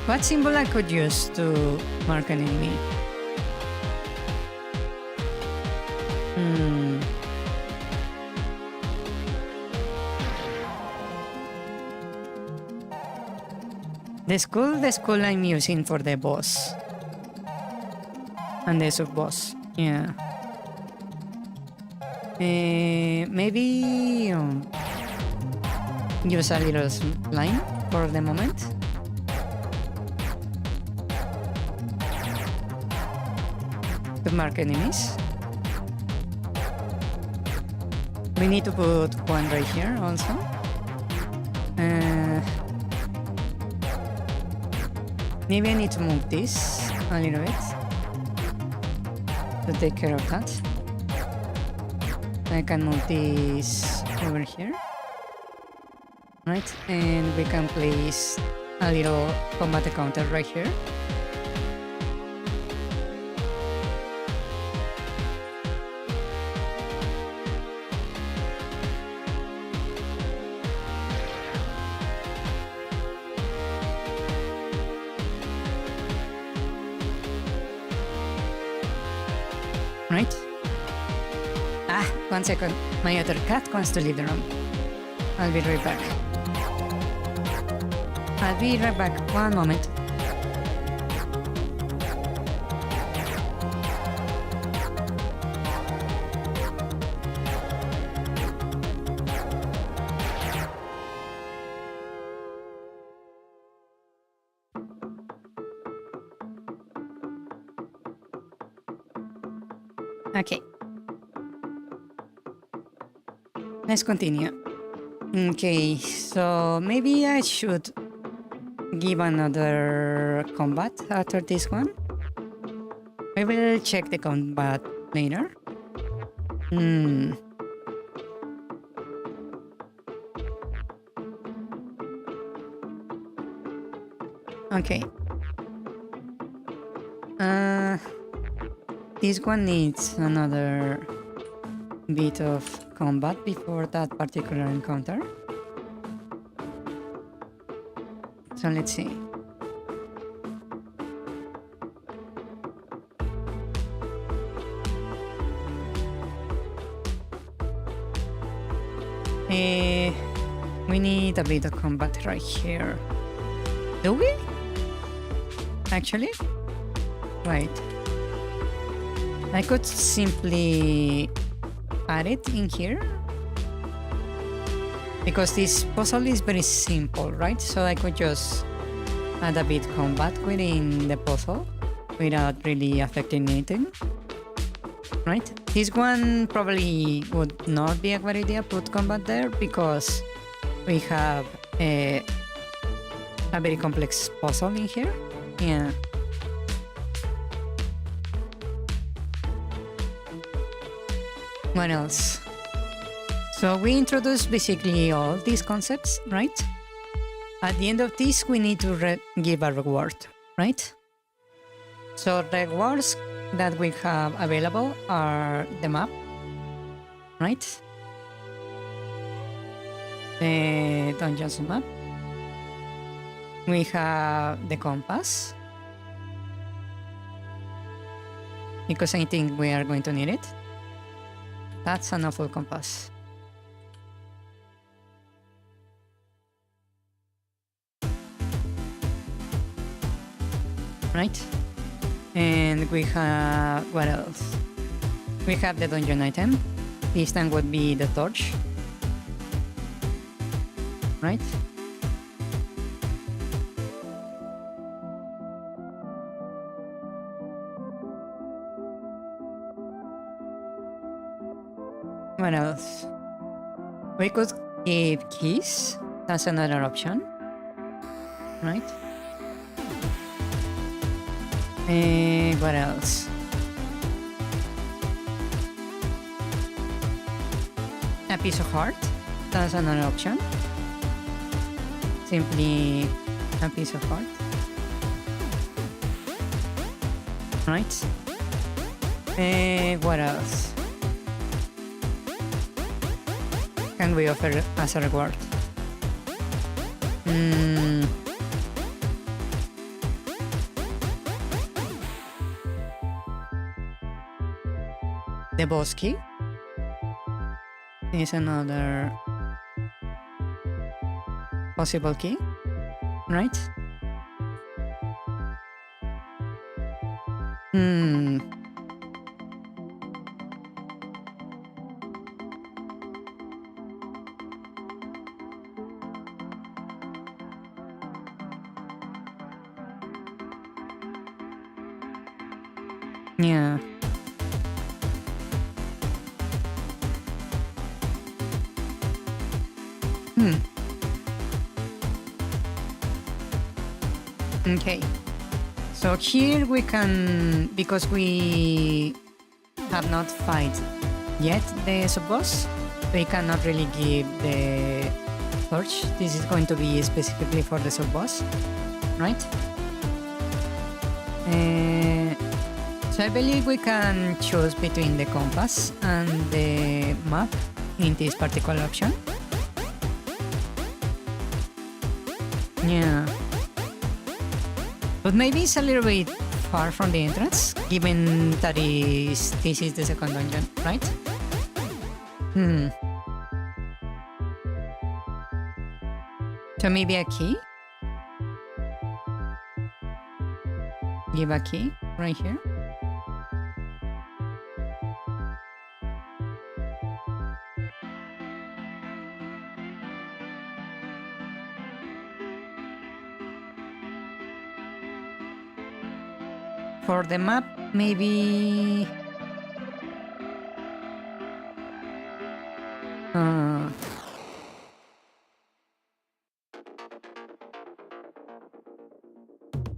what symbol I could use to mark an enemy? The skull I'm using for the boss. And the sub-boss, yeah. Maybe use a little line for the moment. To mark enemies. We need to put one right here also. Maybe I need to move this a little bit to take care of that. I can move this over here. Right, and we can place a little combat counter right here. right? Ah, 1 second. My other cat wants to leave the room. I'll be right back. I'll be right back. 1 moment. Okay. Let's continue. Okay, so maybe I should give another combat after this one. I will check the combat later. Okay. This one needs another bit of combat before that particular encounter. So let's see. We need a bit of combat right here. Do we? Actually? Right. I could simply add it in here. Because this puzzle is very simple, right? So I could just add a bit combat within the puzzle without really affecting anything. Right? This one probably would not be a good idea, put combat there, because we have a very complex puzzle in here. Yeah. What else? So we introduced basically all these concepts, right? At the end of this, we need to give a reward, right? So the rewards that we have available are the map, right? The dungeons map. We have the compass, because I think we are going to need it. That's an awful compass. Right? And we have, what else? We have the dungeon item. This time would be the torch. Right? What else? We could give keys. That's another option. Right? What else? A piece of heart. That's another option. Simply a piece of heart. Right? What else can we offer as a reward? The boss key is another possible key, right? Yeah. Okay, so here we can, because we have not fight yet the sub-boss, we cannot really give the torch. This is going to be specifically for the sub-boss, right? So I believe we can choose between the compass and the map in this particular option. Yeah. But maybe it's a little bit far from the entrance, given that this is the second dungeon, right? So maybe a key? Give a key right here. For the map, maybe...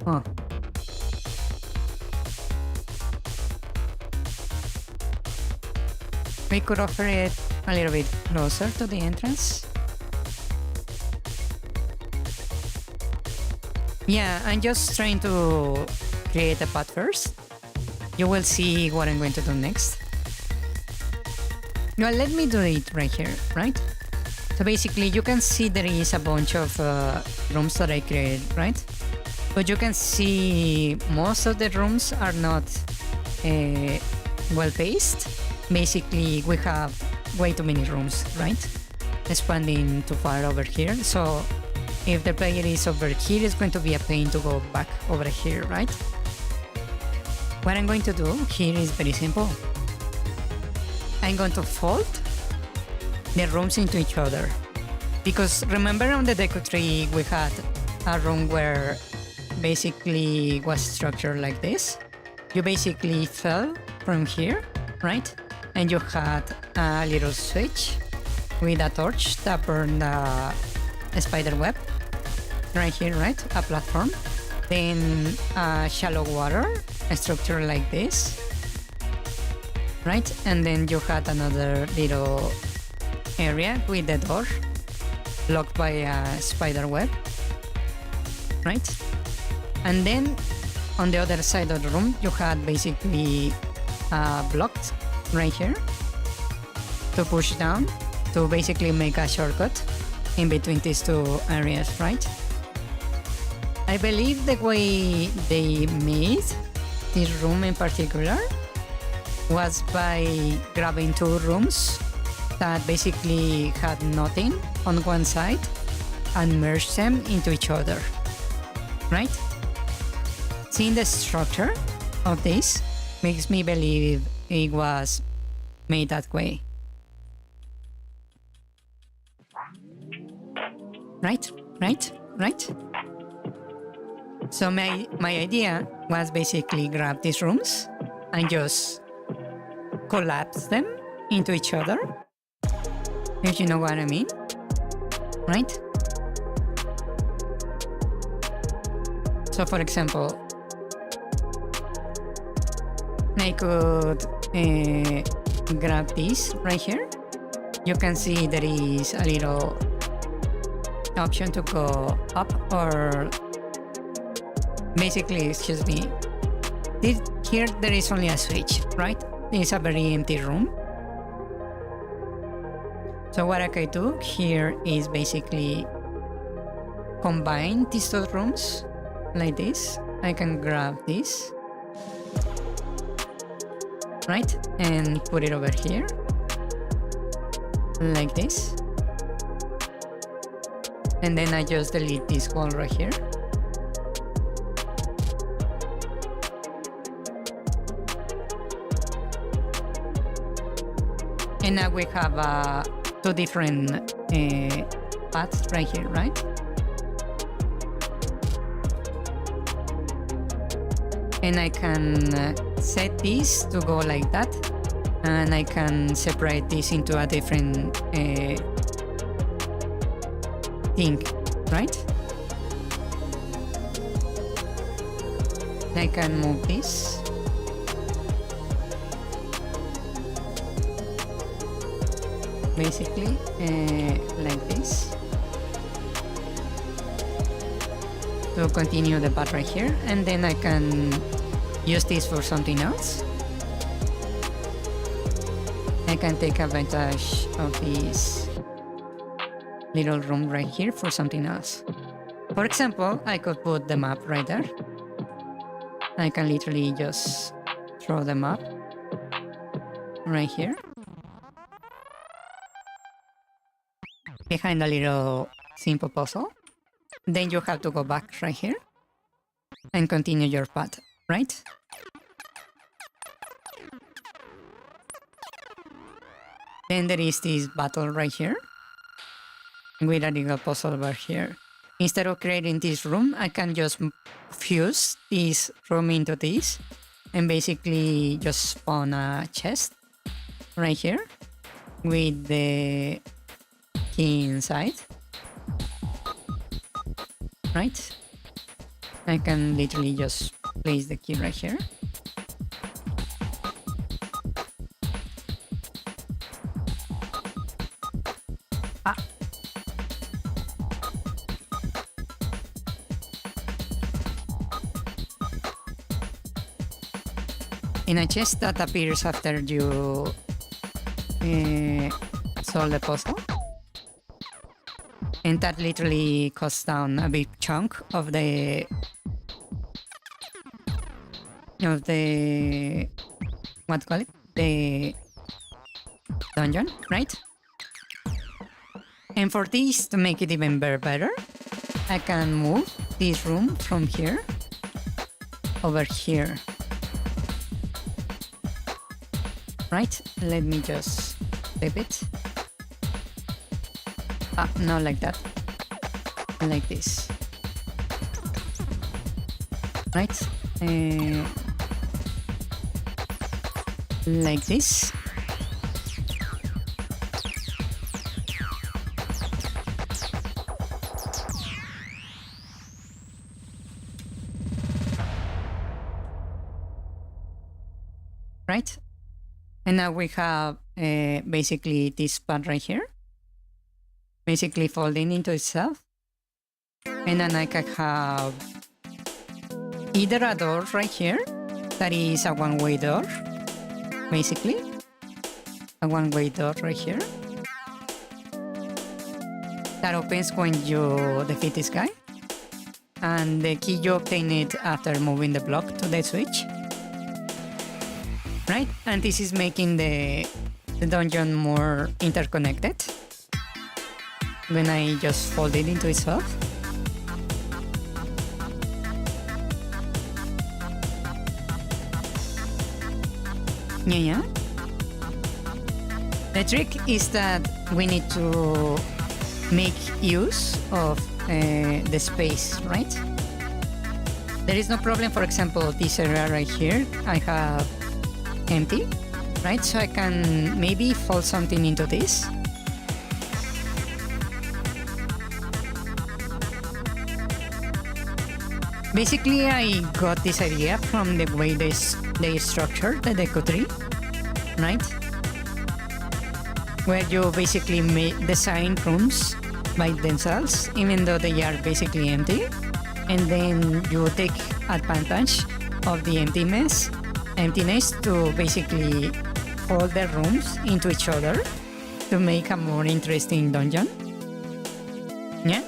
Oh. We could offer it a little bit closer to the entrance. Yeah, I'm just trying to create a path first. You will see what I'm going to do next. Well, let me do it right here, right? So basically, you can see there is a bunch of rooms that I created, right? But you can see most of the rooms are not well paced. Basically, we have way too many rooms, right? Expanding too far over here. So if the player is over here, it's going to be a pain to go back over here, right? What I'm going to do here is very simple. I'm going to fold the rooms into each other. Because remember on the deco tree, we had a room where basically was structured like this. You basically fell from here, right? And you had a little switch with a torch that burned a spider web right here, right? A platform. Then shallow water, a structure like this, right? And then you had another little area with the door blocked by a spider web, right? And then on the other side of the room, you had basically blocked right here to push down to basically make a shortcut in between these two areas, right? I believe the way they made this room in particular was by grabbing two rooms that basically had nothing on one side and merged them into each other, right? Seeing the structure of this makes me believe it was made that way. Right? So my idea was basically grab these rooms and just collapse them into each other, if you know what I mean, right? So for example, I could grab this right here. You can see there is a little option to go up or basically, excuse me, here there is only a switch, right? It's a very empty room. So what I can do here is basically combine these two rooms like this. I can grab this, right? And put it over here like this. And then I just delete this wall right here. And now we have two different paths right here, right? And I can set this to go like that. And I can separate this into a different thing, right? I can move this. Basically, like this. To continue the path right here, and then I can use this for something else. I can take advantage of this little room right here for something else. For example, I could put the map right there. I can literally just throw them up right here. Behind a little simple puzzle. Then you have to go back right here and continue your path, right? Then there is this battle right here with a little puzzle over here. Instead of creating this room, I can just fuse this room into this and basically just spawn a chest right here with the key inside. Right? I can literally just place the key right here. Ah. In a chest that appears after you solve the puzzle. And that literally cuts down a big chunk of the what call it? The dungeon, right? And for this to make it even better, I can move this room from here over here. Right? Let me just flip it. Not like that. Like this. Right? Like this. Right? And now we have basically this part right here. Basically folding into itself. And then I can have either a door right here that is a one-way door, basically. A one-way door right here. That opens when you defeat this guy. And the key you obtain it after moving the block to the switch. Right? And this is making the dungeon more interconnected. When I just fold it into itself. Yeah. The trick is that we need to make use of the space, right? There is no problem, for example, this area right here, I have empty, right? So I can maybe fold something into this. Basically, I got this idea from the way they structured the deco tree, right? Where you basically design rooms by themselves, even though they are basically empty. And then you take advantage of the emptiness to basically fold the rooms into each other to make a more interesting dungeon. Yeah?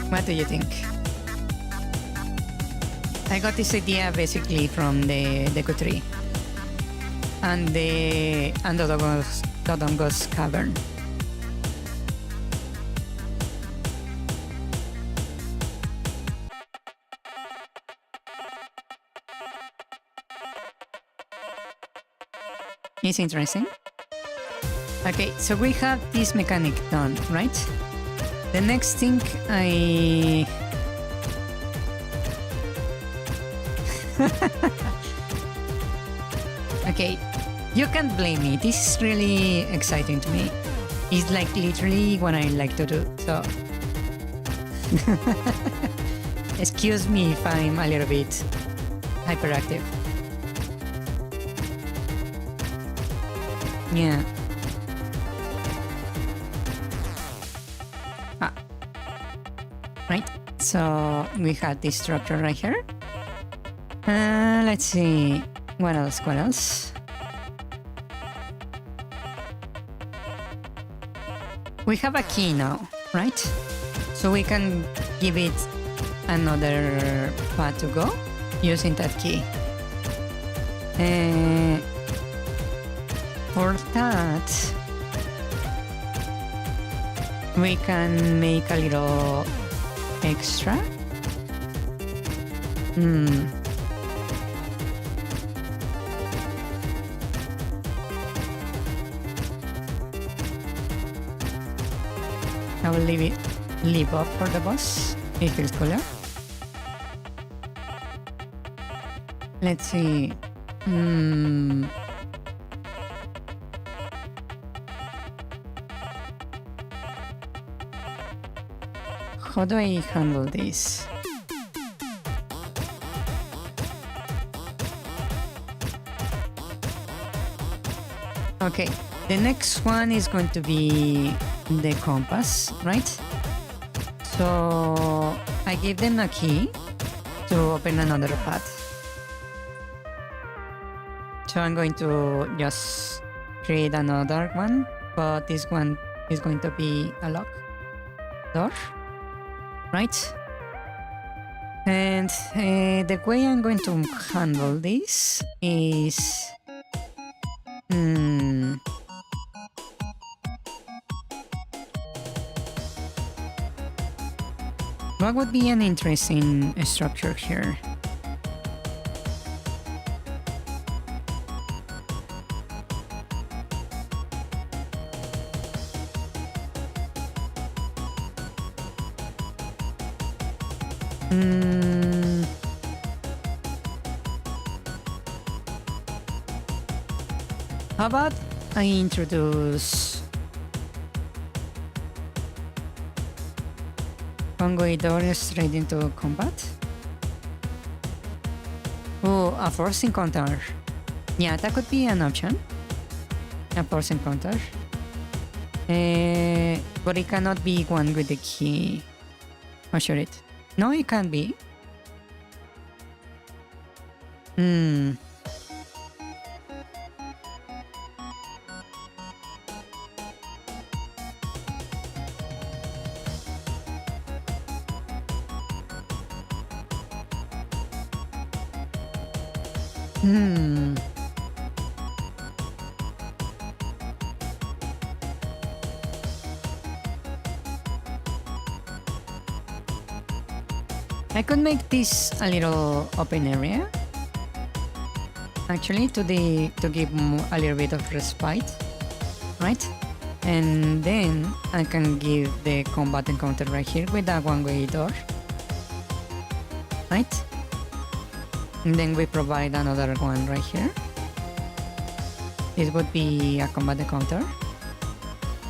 What do you think? I got this idea basically from the deco tree and the Dodongos cavern. It's interesting. Okay, so we have this mechanic done, right? The next thing Okay, you can't blame me. This is really exciting to me. It's like literally what I like to do, so... Excuse me if I'm a little bit hyperactive. Yeah. So we have this structure right here. Let's see. What else? What else? We have a key now, right? So we can give it another path to go using that key. For that, we can make a little extra. I will leave up for the boss. It feels cooler. Let's see. How do I handle this? Okay, the next one is going to be the compass, right? So I give them a key to open another path. So I'm going to just create another one, but this one is going to be a lock door, right? And the way I'm going to handle this is what would be an interesting structure here? How about I introduce one-way door straight into combat? Oh, a force encounter. Yeah, that could be an option. A force encounter. But it cannot be one with the key. Or should it? No, it can't be. I could make this a little open area, actually, to give a little bit of respite, right? And then I can give the combat encounter right here with that one-way door, right? And then we provide another one right here. This would be a combat encounter.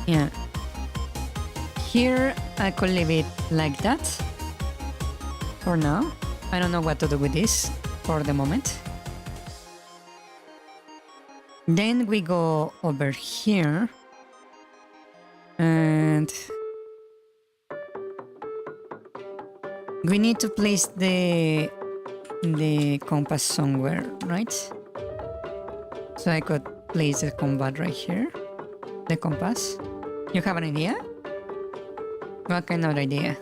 Yeah. Here I could leave it like that. For now, I don't know what to do with this for the moment. Then we go over here and we need to place the compass somewhere, right? So I could place the combat right here, the compass. You have an idea? What kind of idea?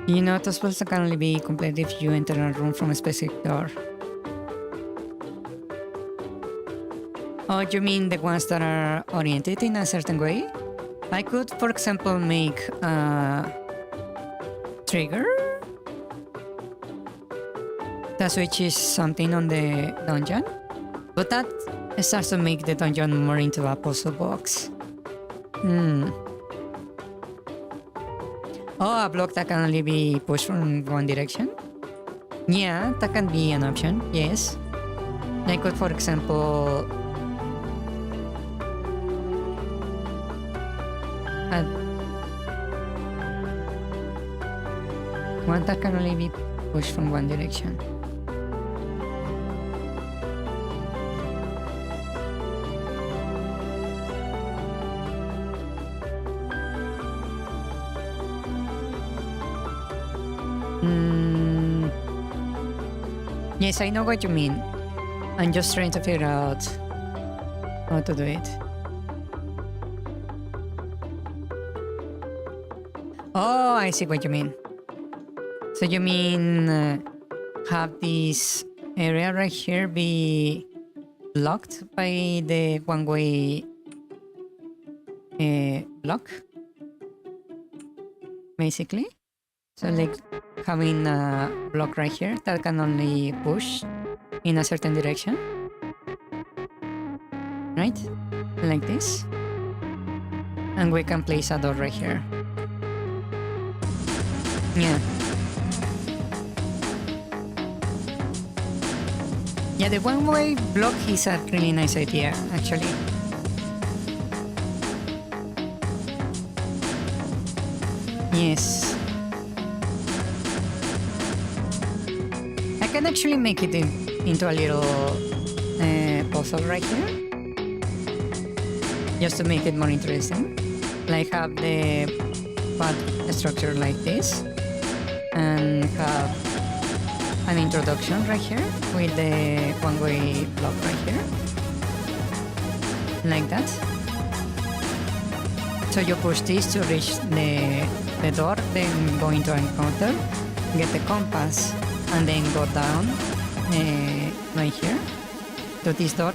You know, the spells can only be completed if you enter a room from a specific door. Oh, you mean the ones that are oriented in a certain way? I could, for example, make a trigger that switches something on the dungeon, but that starts to make the dungeon more into a puzzle box. Oh, a block that can only be pushed from one direction? Yeah, that can be an option, yes. I could, for example, at one that can only be pushed from one direction. Yes, I know what you mean. I'm just trying to figure out how to do it. Oh, I see what you mean. So you mean have this area right here be blocked by the one-way block, basically? So like having a block right here that can only push in a certain direction, right? Like this. And we can place a door right here. Yeah. Yeah, the one-way block is a really nice idea, actually. Yes. I can actually make it into a little puzzle right here. Just to make it more interesting. Like have the path structure like this. And have an introduction right here with the one-way block right here. Like that. So you push this to reach the door, then go into encounter, get the compass, and then go down right here to this door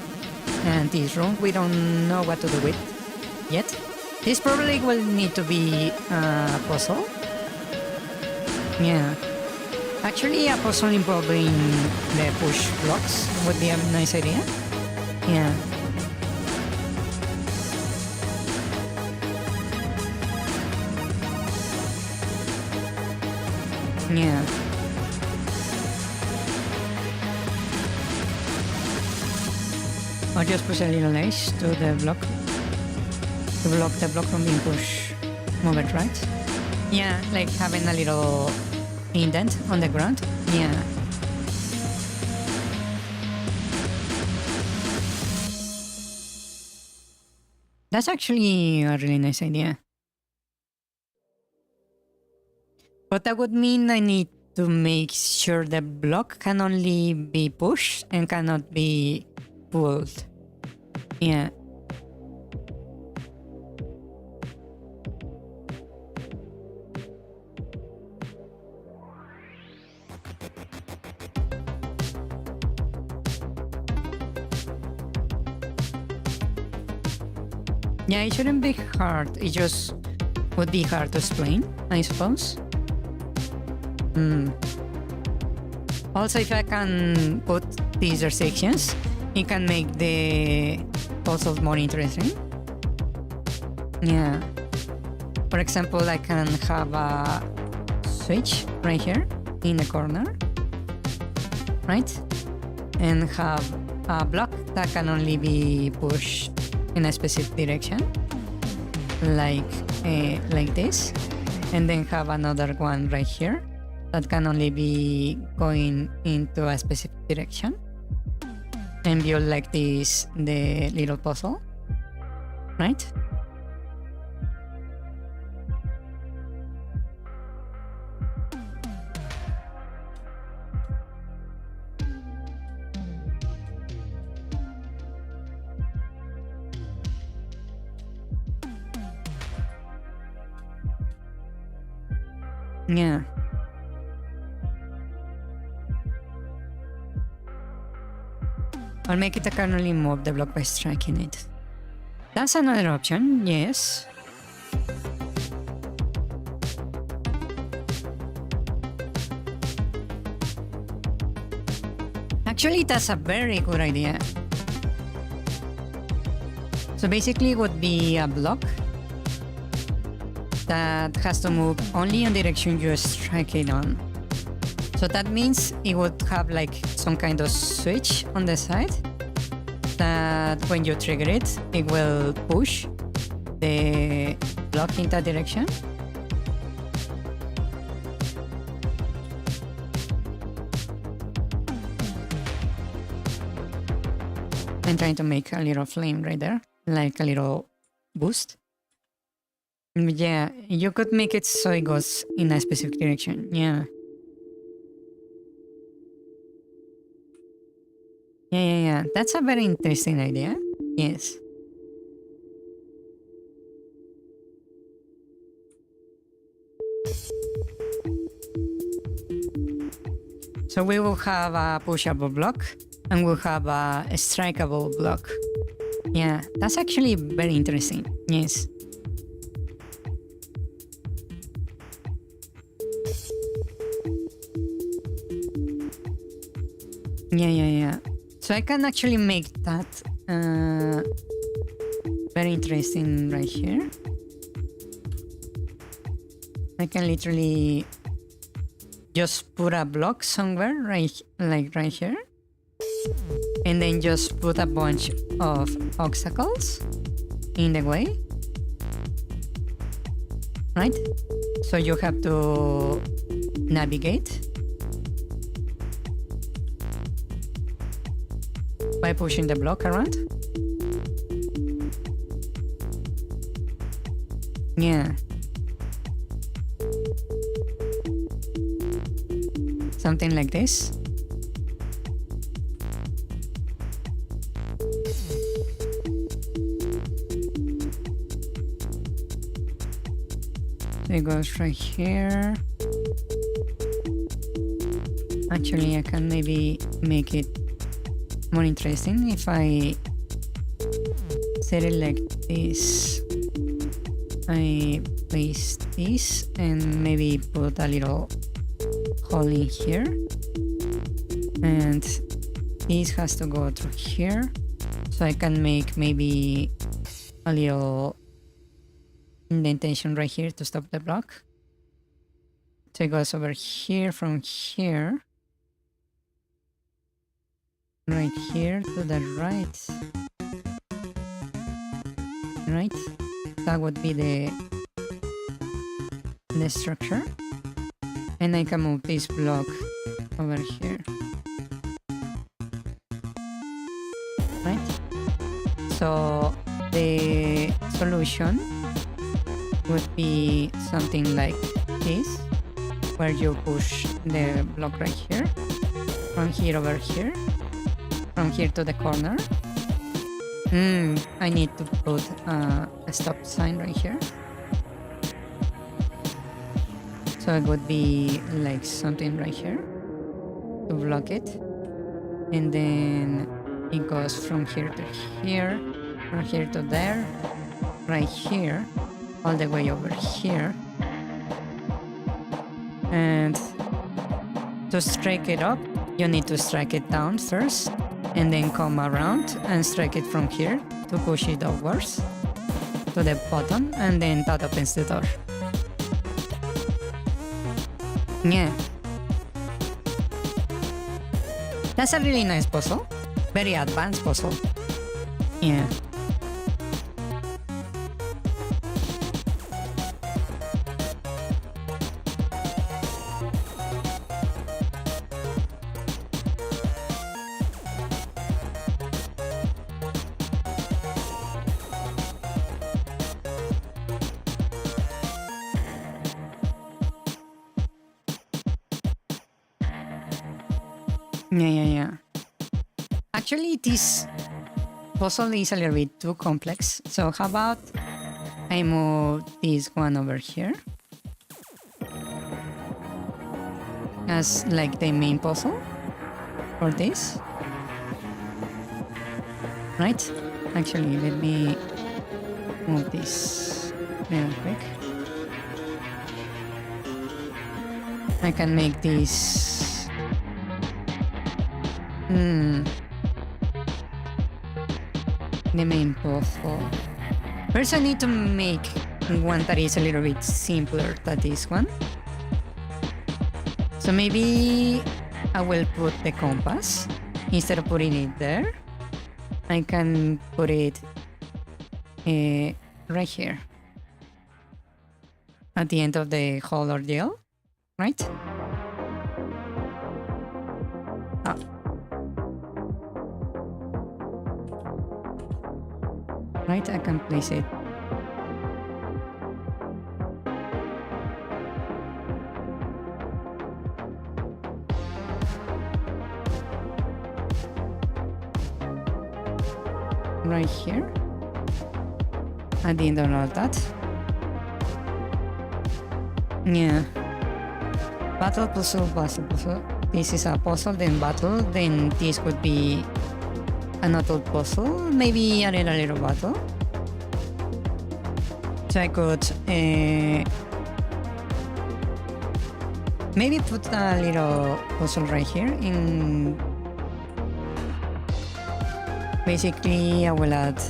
and this room. We don't know what to do with yet. This probably will need to be a puzzle. Yeah. Actually, a puzzle involving the push blocks would be a nice idea. Yeah. Yeah. Or just push a little edge to the block to block the block from being pushed. Move it, right? Yeah, like having a little indent on the ground. Yeah. That's actually a really nice idea. But that would mean I need to make sure the block can only be pushed and cannot be pulled. Yeah. Yeah, it shouldn't be hard. It just would be hard to explain, I suppose. Also, if I can put these intersections, it can make the puzzles more interesting. Yeah. For example, I can have a switch right here in the corner, right? And have a block that can only be pushed in a specific direction, like this, and then have another one right here that can only be going into a specific direction, and build like this the little puzzle, right? Yeah. Or make it a can only move the block by striking it. That's another option, yes. Actually, that's a very good idea. So basically it would be a block that has to move only in the direction you strike it on. So that means it would have like some kind of switch on the side that when you trigger it, it will push the block in that direction. I'm trying to make a little flame right there, like a little boost. Yeah, you could make it so it goes in a specific direction. Yeah. Yeah. That's a very interesting idea. Yes. So we will have a pushable block and we'll have a strikeable block. Yeah, that's actually very interesting. Yes. Yeah. So I can actually make that very interesting right here. I can literally just put a block somewhere, like right here. And then just put a bunch of obstacles in the way. Right? So you have to navigate by pushing the block around. Yeah. Something like this. It goes right here. Actually, I can maybe make it more interesting if I set it like this. I place this and maybe put a little hole in here. And this has to go through here. So I can make maybe a little indentation right here to stop the block. So it goes over here from here. Right here to the right. Right? That would be the structure. And I can move this block over here. Right? So the solution would be something like this, where you push the block right here, from here over here, from here to the corner. I need to put a stop sign right here. So it would be like something right here to block it. And then it goes from here to here, from here to there, right here, all the way over here. And to strike it up, you need to strike it down first, and then come around and strike it from here to push it upwards to the bottom, and then that opens the door. Yeah. That's a really nice puzzle. Very advanced puzzle. Yeah. Yeah. Actually, this puzzle is a little bit too complex. So how about I move this one over here as like the main puzzle for this. Right? Actually, let me move this real quick. I can make this the main puzzle. First I need to make one that is a little bit simpler than this one. So maybe I will put the compass. Instead of putting it there, I can put it right here. at the end of the whole ordeal, right? Ah. Right, I can place it. Right here. At the end of all that. Yeah. Battle, puzzle, puzzle, puzzle. This is a puzzle, then battle, then this would be another puzzle, maybe a little battle. So I could maybe put a little puzzle right here. In basically I will add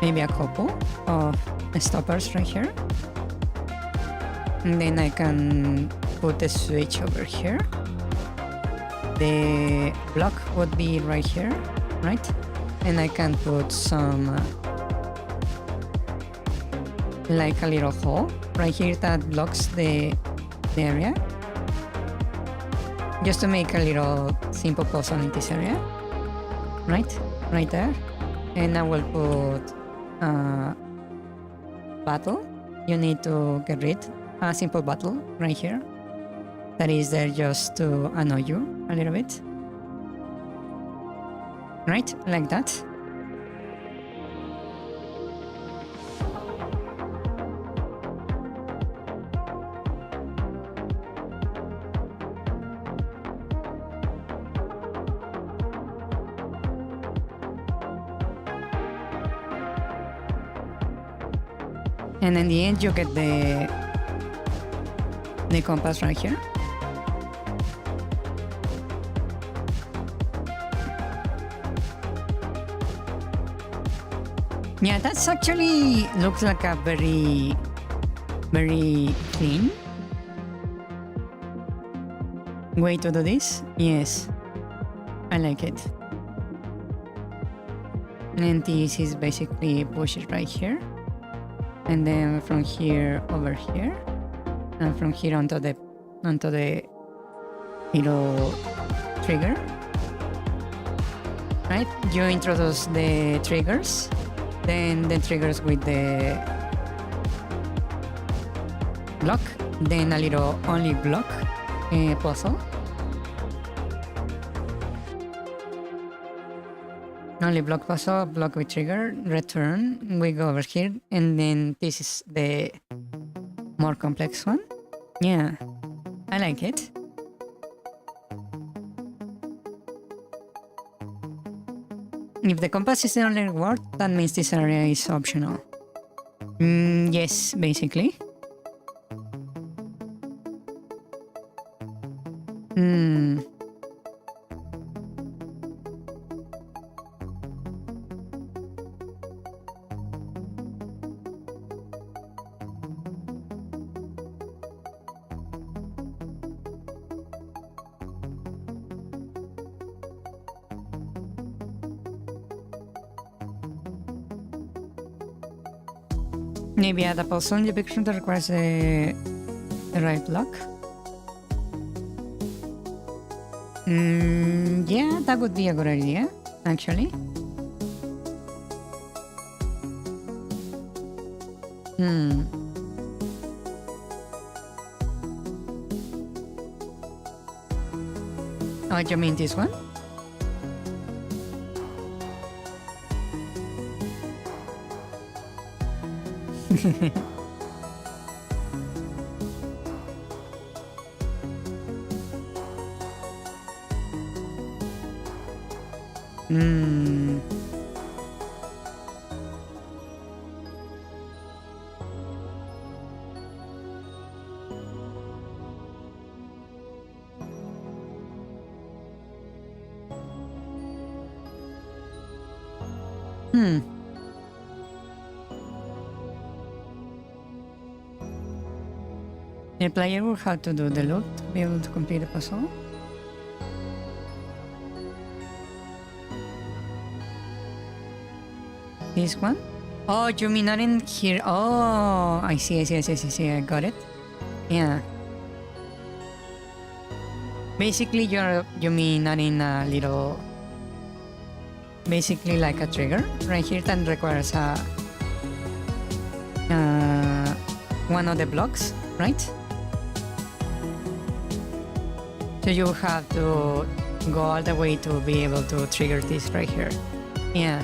maybe a couple of stoppers right here. And then I can put the switch over here. The block would be right here, right? And I can put some like a little hole right here that blocks the area, just to make a little simple puzzle in this area, right there. And I will put battle. You need to get rid a simple battle right here that is there just to annoy you a little bit, right, like that. And in the end you get the compass right here. Yeah, that's actually looks like a very clean way to do this. Yes, I like it. And this is basically pushes right here, and then from here over here, and from here onto the little trigger. Right, you introduce the triggers, then the triggers with the block, then a little only block puzzle. Only block puzzle, block with trigger, return, we go over here, and then this is the more complex one. Yeah, I like it. If the compass is the only reward, that means this area is optional. Yes, basically. Maybe add a puzzle in the picture that requires the right block. Yeah, that would be a good idea, actually. Oh, you mean this one? The player will have to do the loop to be able to complete the puzzle. This one? Oh, you mean not in here? Oh, I see. I got it. Yeah. Basically, you mean not in a little, basically like a trigger right here that requires one of the blocks, right? So you have to go all the way to be able to trigger this right here. Yeah.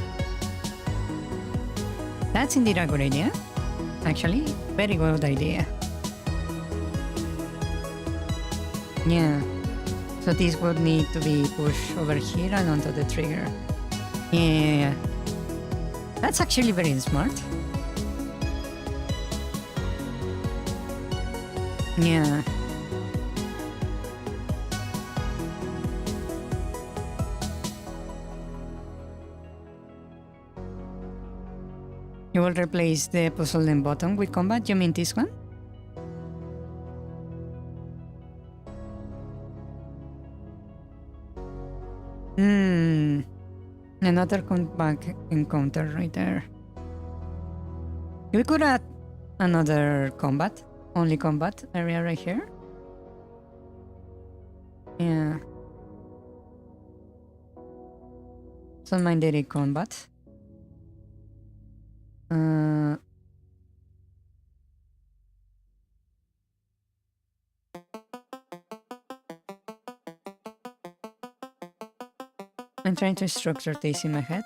That's indeed a good idea. Actually, very good idea. Yeah. So this would need to be pushed over here and onto the trigger. Yeah. That's actually very smart. Yeah. You will replace the puzzle and button with combat? You mean this one? Another combat encounter right there. We could add another only combat area right here. Yeah. Some mandated combat. I'm trying to structure this in my head.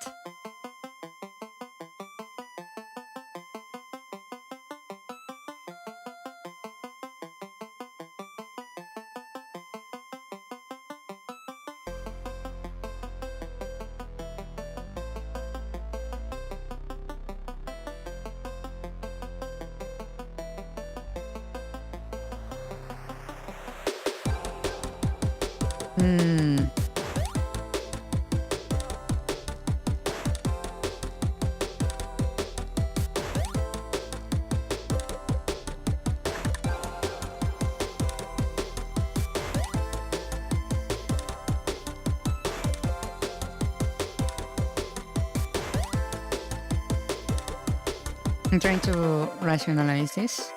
I'm trying to rationalize this.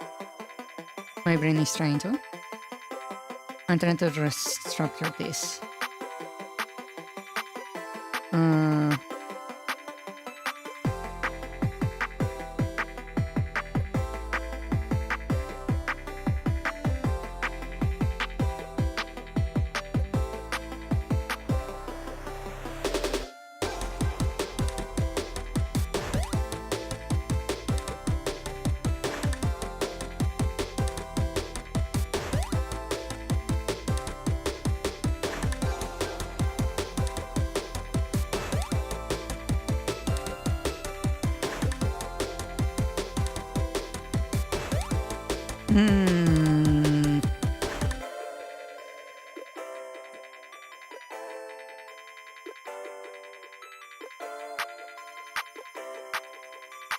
My brain is trying to. I'm trying to restructure this.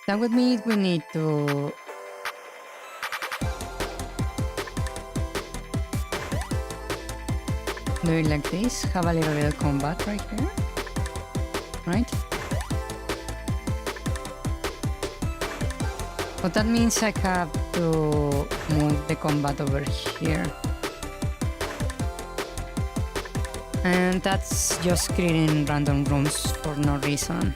That would mean we need to do it like this, have a little bit of combat right here, right? But that means I have to move the combat over here. And that's just creating random rooms for no reason.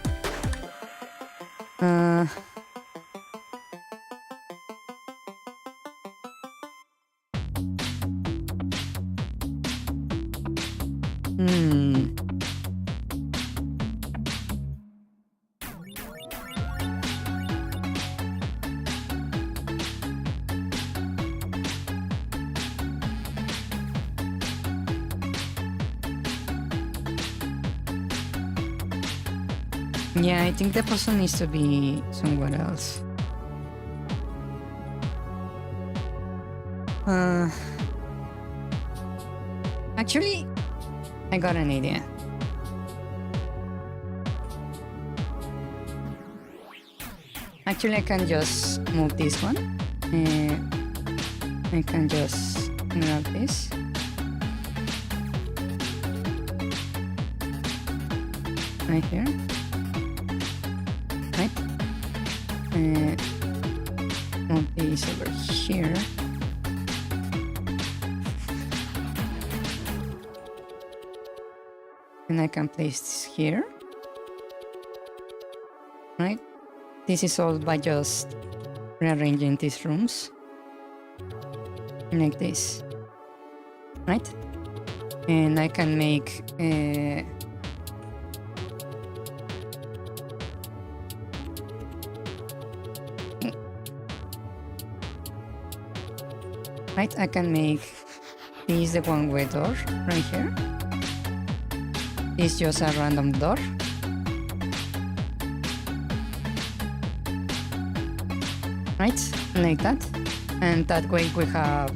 Yeah, I think the puzzle needs to be somewhere else. Actually, I got an idea. Actually, I can just move this one. I can just grab this. Right here. Right? move these over here. And I can place this here. Right? This is all by just rearranging these rooms. Like this. Right? And I can make right, I can make this the one-way door right here. It's just a random door. Right, like that. And that way we have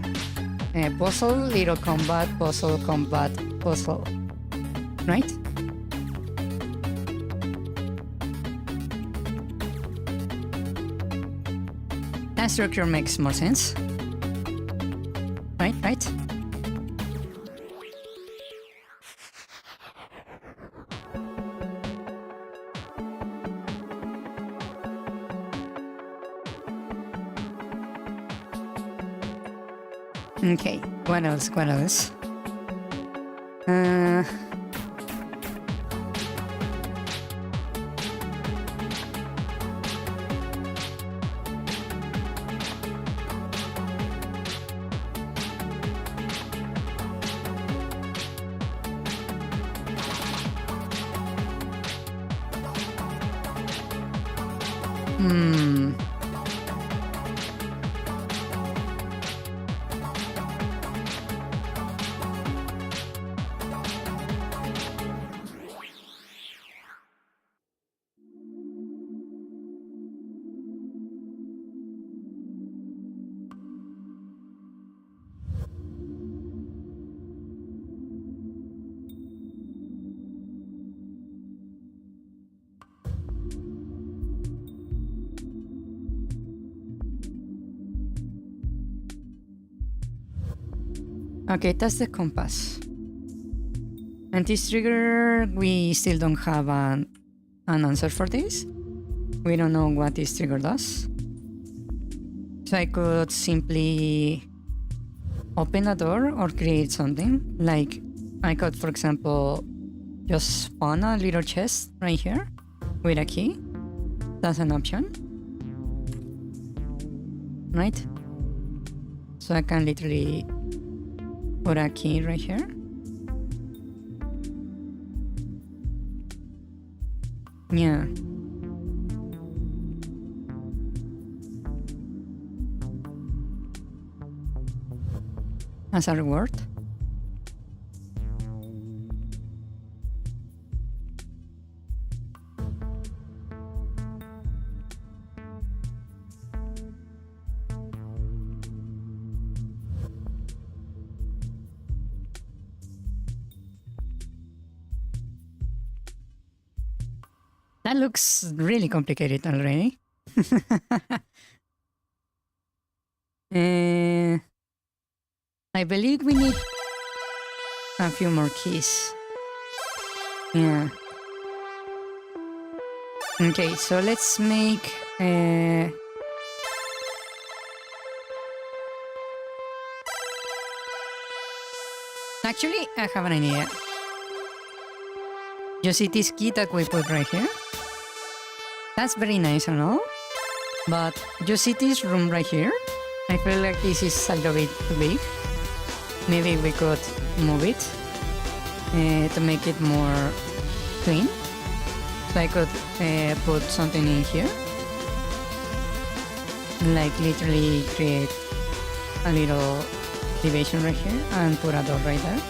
a puzzle, little combat, puzzle, combat, puzzle. Right? That structure makes more sense. Right, right. Okay, what else? What else? Okay, that's the compass. And this trigger, we still don't have an answer for this. We don't know what this trigger does. So I could simply open a door or create something. Like I could, for example, just spawn a little chest right here with a key. That's an option. Right? So I can literally put a key right here. Yeah. As a reward. That looks really complicated already. I believe we need a few more keys. Yeah. Okay, so let's make Actually, I have an idea. You see this key that we put right here? That's very nice and all. But you see this room right here? I feel like this is a little bit too big. Maybe we could move it to make it more clean. So I could put something in here. Like literally create a little division right here and put a door right there.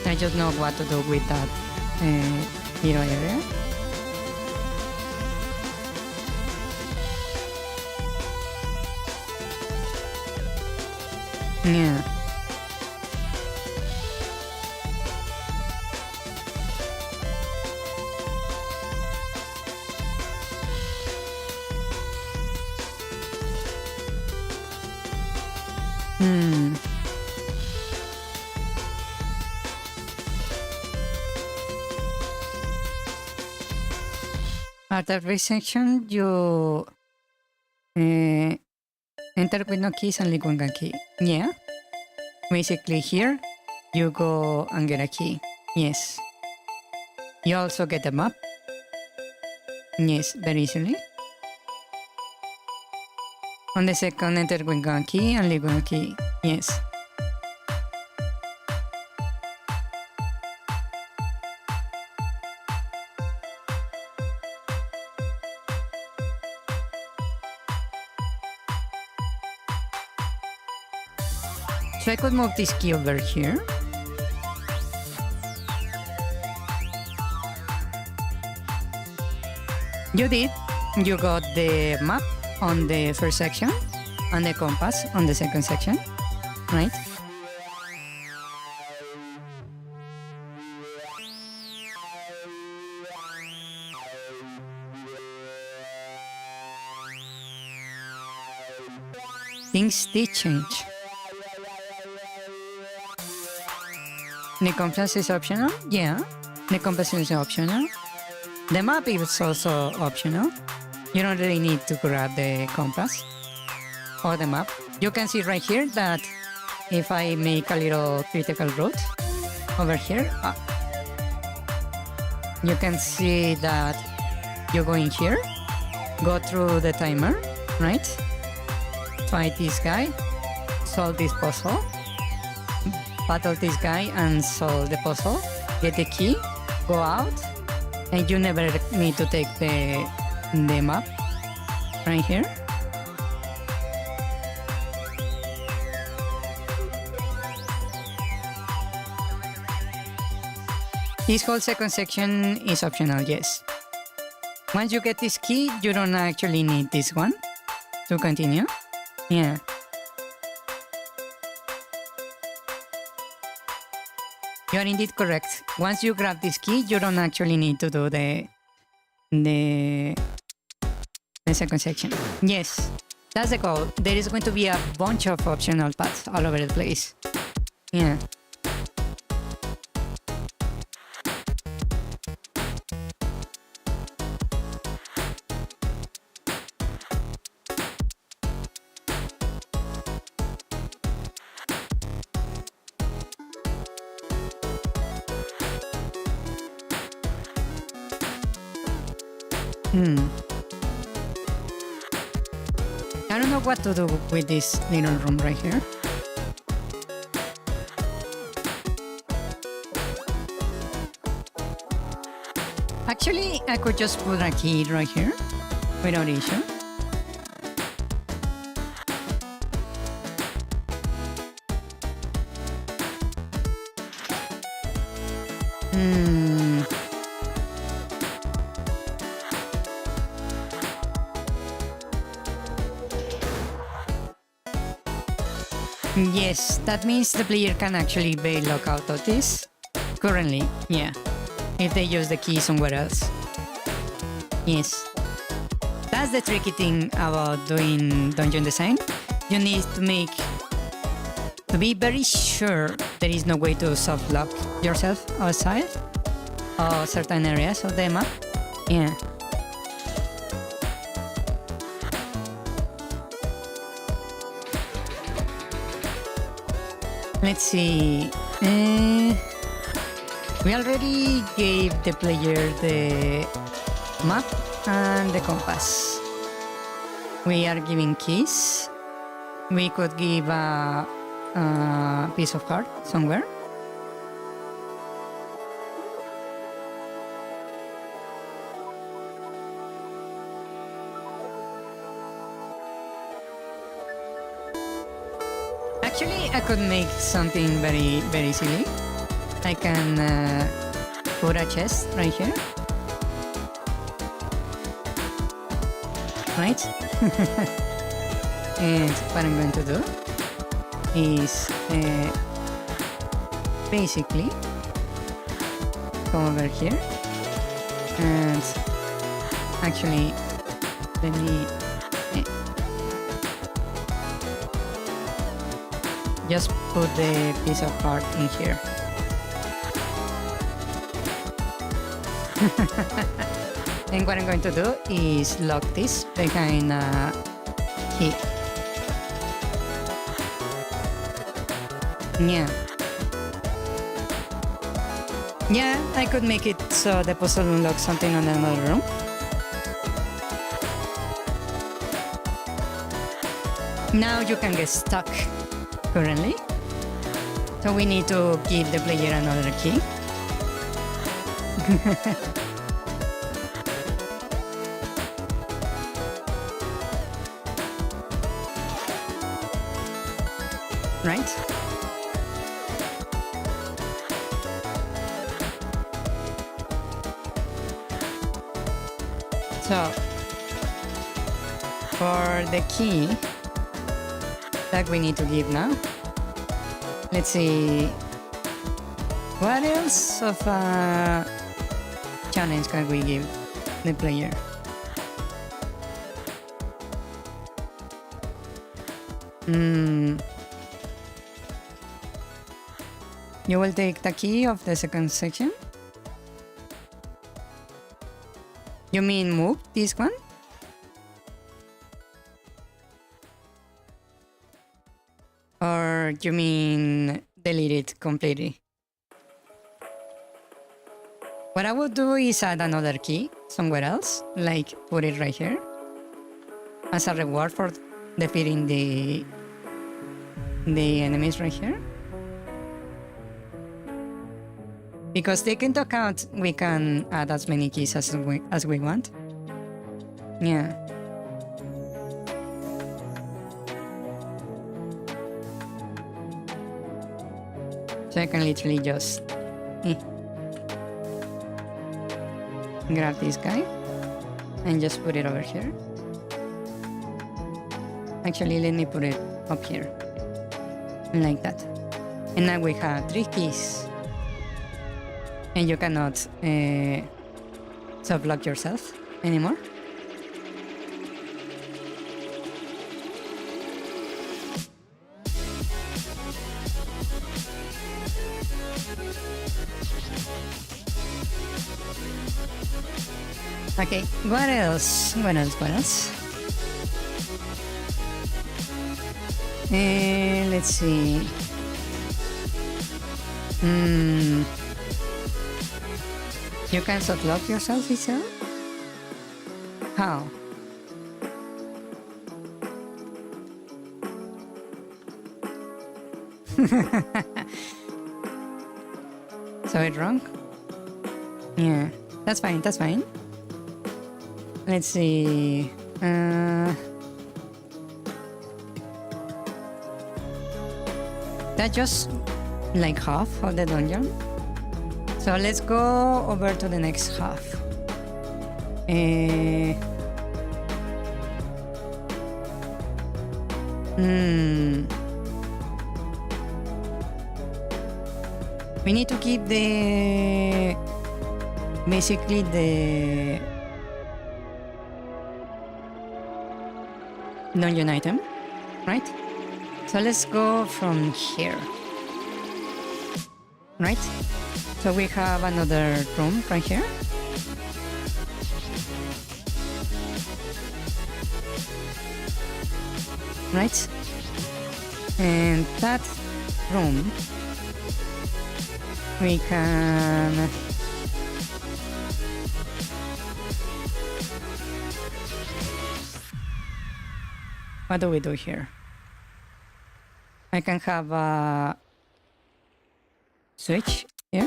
I just know what to do with that little area. Yeah. At every section, you enter with no keys and leave one key. Yeah. Basically here, you go and get a key. Yes. You also get a map. Yes, very easily. On the second, enter with one key and leave one key. Yes. So I could move this key over here. You did. You got the map on the first section and the compass on the second section, right? Things did change. The compass is optional? Yeah, the compass is optional. The map is also optional. You don't really need to grab the compass or the map. You can see right here that if I make a little critical route over here, you can see that you go in here, go through the timer, right? Fight this guy, solve this puzzle, battle this guy and solve the puzzle, get the key, go out, and you never need to take the map right here. This whole second section is optional, yes. Once you get this key, you don't actually need this one to continue. Yeah. You are indeed correct. Once you grab this key, you don't actually need to do the second section. Yes, that's the goal. There is going to be a bunch of optional paths all over the place. Yeah. I don't know what to do with this little room right here. Actually, I could just put a key right here without issue. Yes, that means the player can actually bail lock out of this. Currently, yeah. If they use the key somewhere else. Yes. That's the tricky thing about doing dungeon design. You need to be very sure there is no way to soft lock yourself outside of certain areas of the map. Yeah. Let's see. We already gave the player the map and the compass. We are giving keys. We could give a piece of card somewhere. Actually, I could make something very, very silly. I can put a chest right here. Right? And what I'm going to do is basically come over here and actually let me just put the piece of card in here. And what I'm going to do is lock this behind a key. Yeah. Yeah, I could make it so the puzzle unlocks something on another room. Now you can get stuck currently. So we need to give the player another key. Right? So, for the key that we need to give now, let's see, what else of a challenge can we give the player? You will take the key of the second section? You mean move this one? Or you mean delete it completely? What I would do is add another key somewhere else, like put it right here, as a reward for defeating the enemies right here. Because taking into account, we can add as many keys as we want. Yeah. So I can literally just grab this guy and just put it over here. Actually, let me put it up here, like that. And now we have 3 keys. And you cannot soft lock yourself anymore. Okay, what else? What else? Let's see. You can soft lock yourself, Isabel? How? So it's wrong? Yeah, that's fine, that's fine. Let's see. That's just like half of the dungeon. So let's go over to the next half. We need to keep basically the dungeon item, right? So let's go from here, right? So we have another room right here. Right? And that room we can what do we do here? I can have a switch here.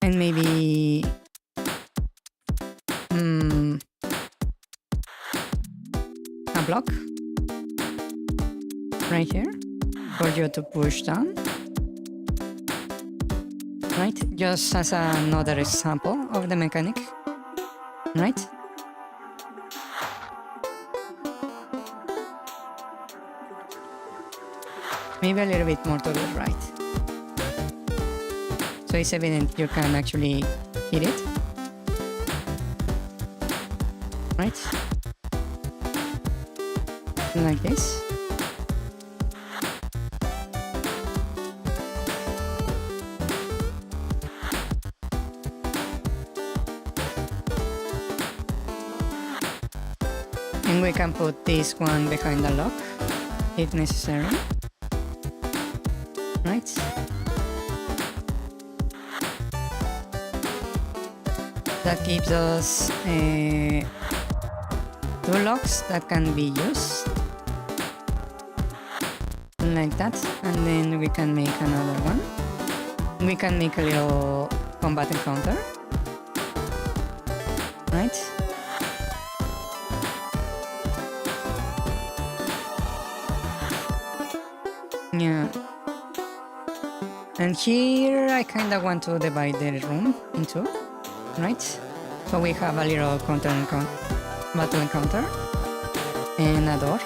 And maybe a block right here for you to push down. Right? Just as another example of the mechanic. Right? Maybe a little bit more to the right. So it's evident you can actually hit it. Right? Like this. And we can put this one behind the lock if necessary. Right? That gives us 2 locks that can be used. Like that. And then we can make another one. We can make a little combat encounter. Right? Yeah. And here I kinda want to divide the room in 2, right? So we have a little battle encounter and a door.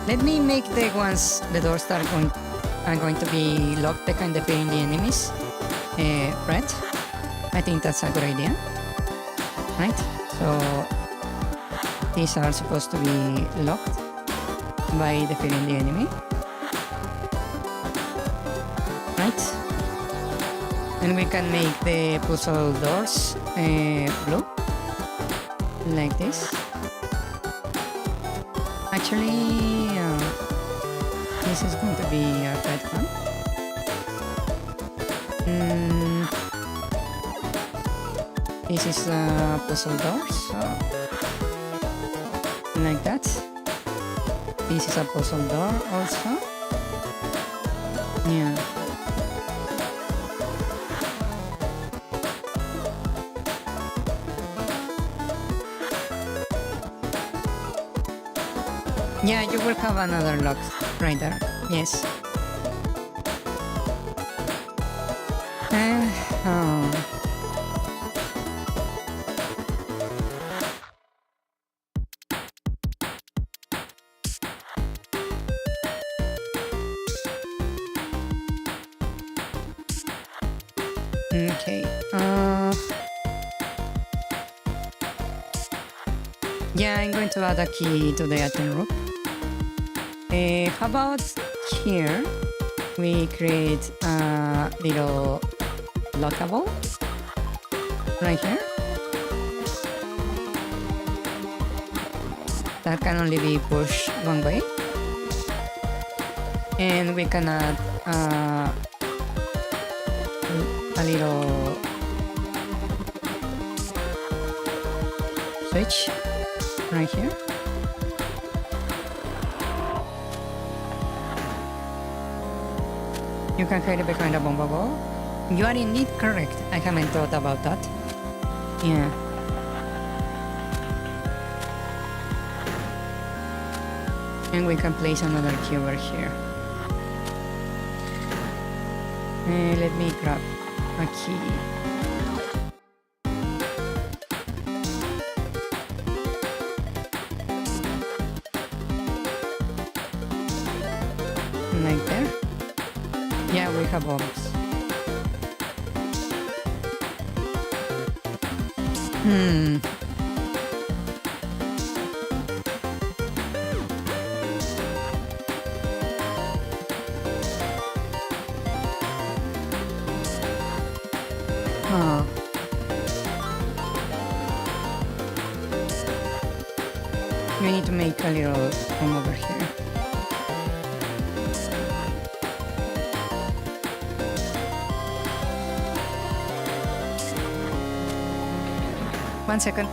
Let me make the doors that are going to be locked behind the enemies red. I think that's a good idea, right? So these are supposed to be locked by defeating the enemy, right? And we can make the puzzle doors blue, like this. Actually, this is going to be a red one. This is a puzzle door, so like that. This is a puzzle door also. Yeah. Yeah, you will have another lock right there. Yes. Oh. Okay. Yeah, I'm going to add a key to the item room. How about here? We create a little lockable right here. That can only be pushed one way. And we can add a little switch right here. You can hide it behind a bomb ball. You are indeed correct. I haven't thought about that. Yeah. And we can place another key over here. Let me grab a key. Like there. Yeah, we have bombs. Oh. We need to make a little room over here. One second.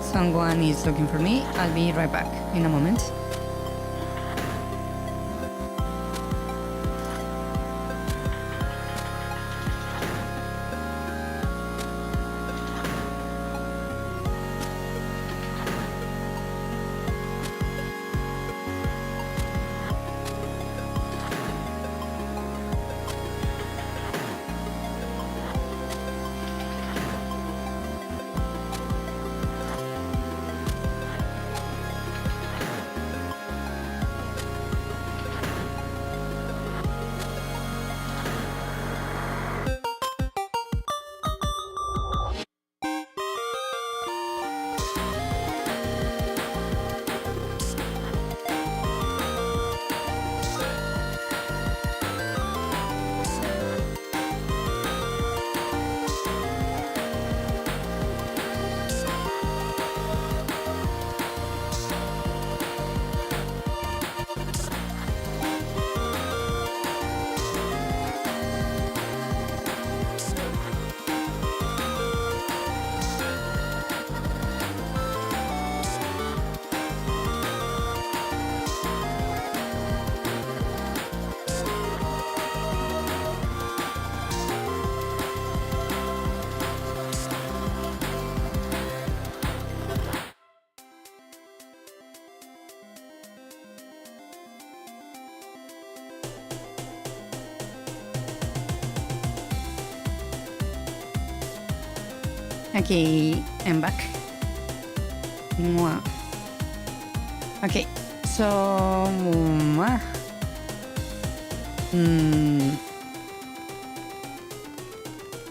Someone is looking for me. I'll be right back in a moment. Okay, I'm back. Mwah. Okay, so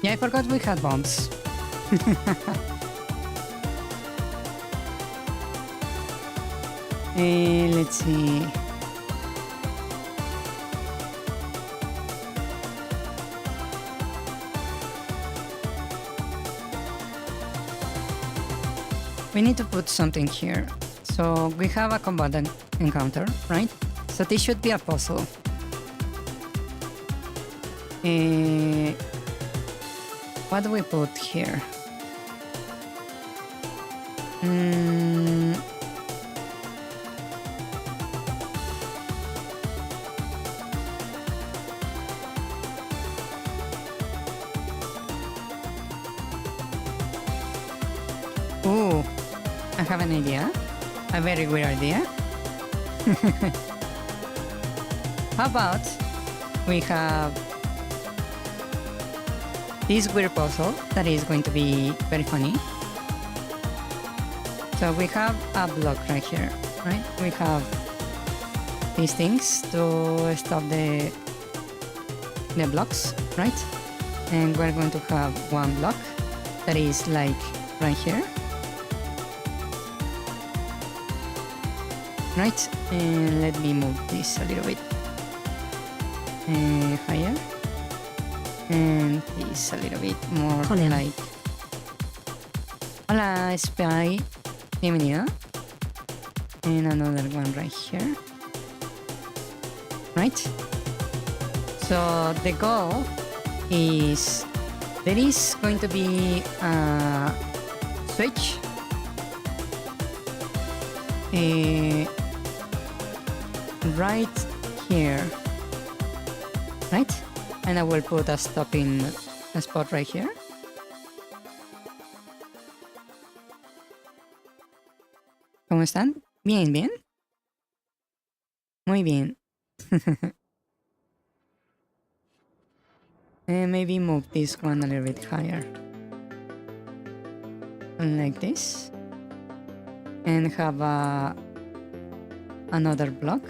yeah, I forgot we had bombs. Let's see. We need to put something here. So we have a combatant encounter, right? So this should be a puzzle. What do we put here? Ooh, I have an idea. A very weird idea. How about we have this weird puzzle that is going to be very funny. So we have a block right here, right? We have these things to stop the blocks, right? And we're going to have one block that is like right here. Right, and let me move this a little bit higher, and this a little bit more like. Hola, Spy, bienvenida. And another one right here. Right. So the goal is there is going to be a switch. Right here, right? And I will put a stopping spot right here. ¿Cómo están? Bien, bien. Muy bien. And maybe move this one a little bit higher. Like this. And have another block.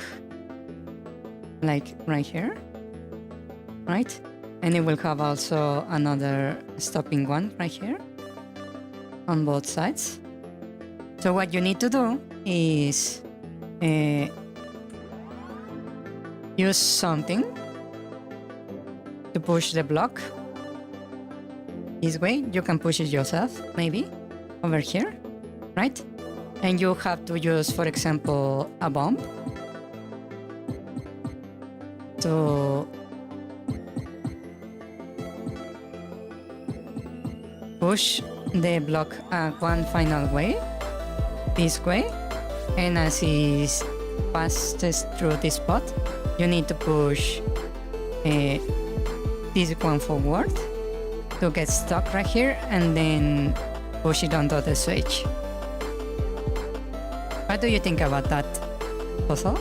Like right here, right? And it will have also another stopping one right here on both sides. So what you need to do is use something to push the block this way. You can push it yourself, maybe, over here, right? And you have to use, for example, a bomb to push the block one final way, this way, and as it passes through this spot, you need to push this one forward to get stuck right here and then push it onto the switch. What do you think about that puzzle?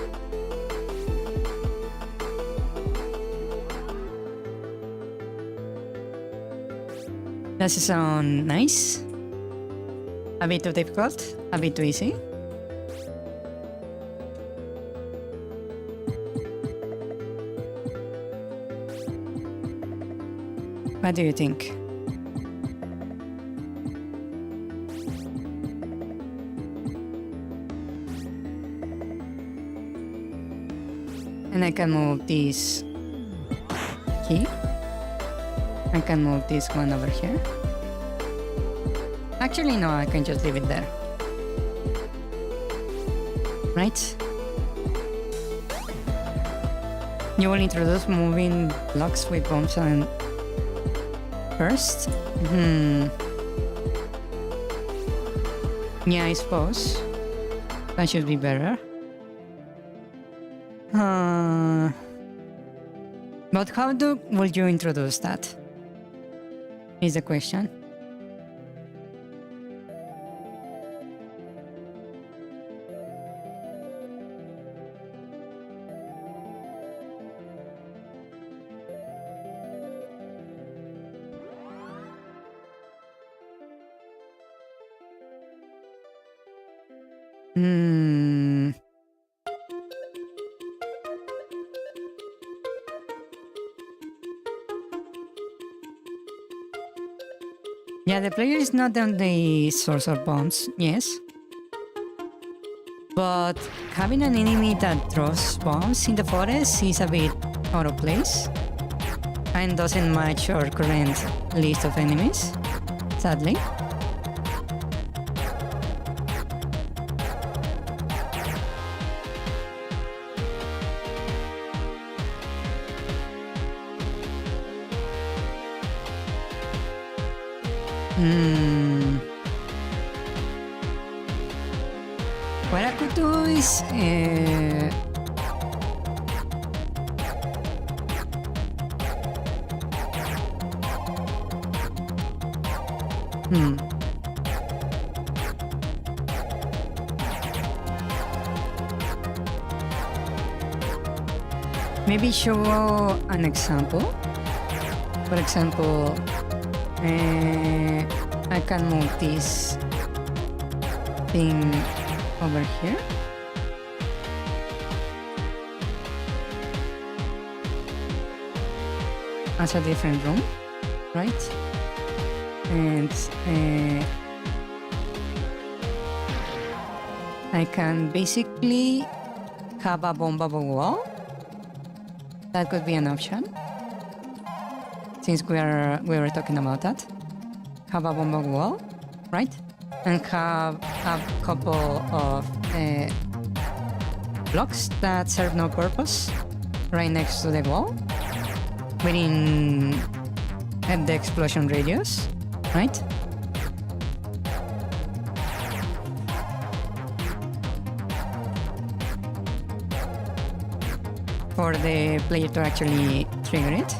Does it sound nice? A bit too difficult? A bit too easy? What do you think? And I can move this key. I can move this one over here. Actually, no, I can just leave it there. Right? You will introduce moving blocks with bombs and first? Yeah, I suppose. That should be better. But how would you introduce that? Is the question. Hmm. Yeah, the player is not the only source of bombs, yes. But having an enemy that throws bombs in the forest is a bit out of place and doesn't match our current list of enemies, sadly. What I could do is maybe show an example. For example, I can move this thing over here. As a different room, right? And I can basically have a bombable wall. That could be an option. Since we were talking about that. Have a bombable wall, right? And have a couple of blocks that serve no purpose right next to the wall within the explosion radius, right? For the player to actually trigger it.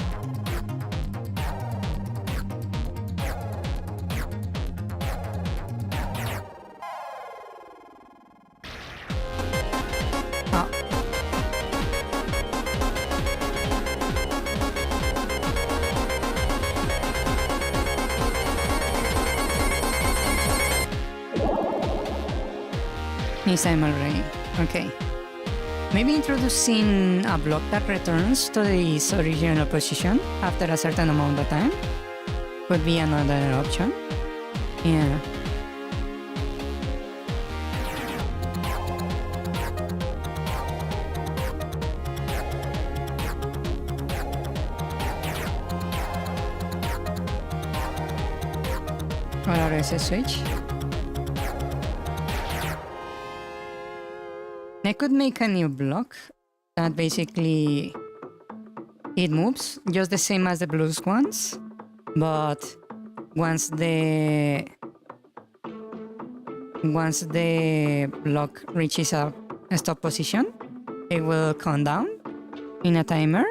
Missile array. Okay. Maybe introducing a block that returns to its original position after a certain amount of time could be another option. Yeah. Or a reset switch. I could make a new block that basically it moves just the same as the blues ones, but once the block reaches a stop position, it will count down in a timer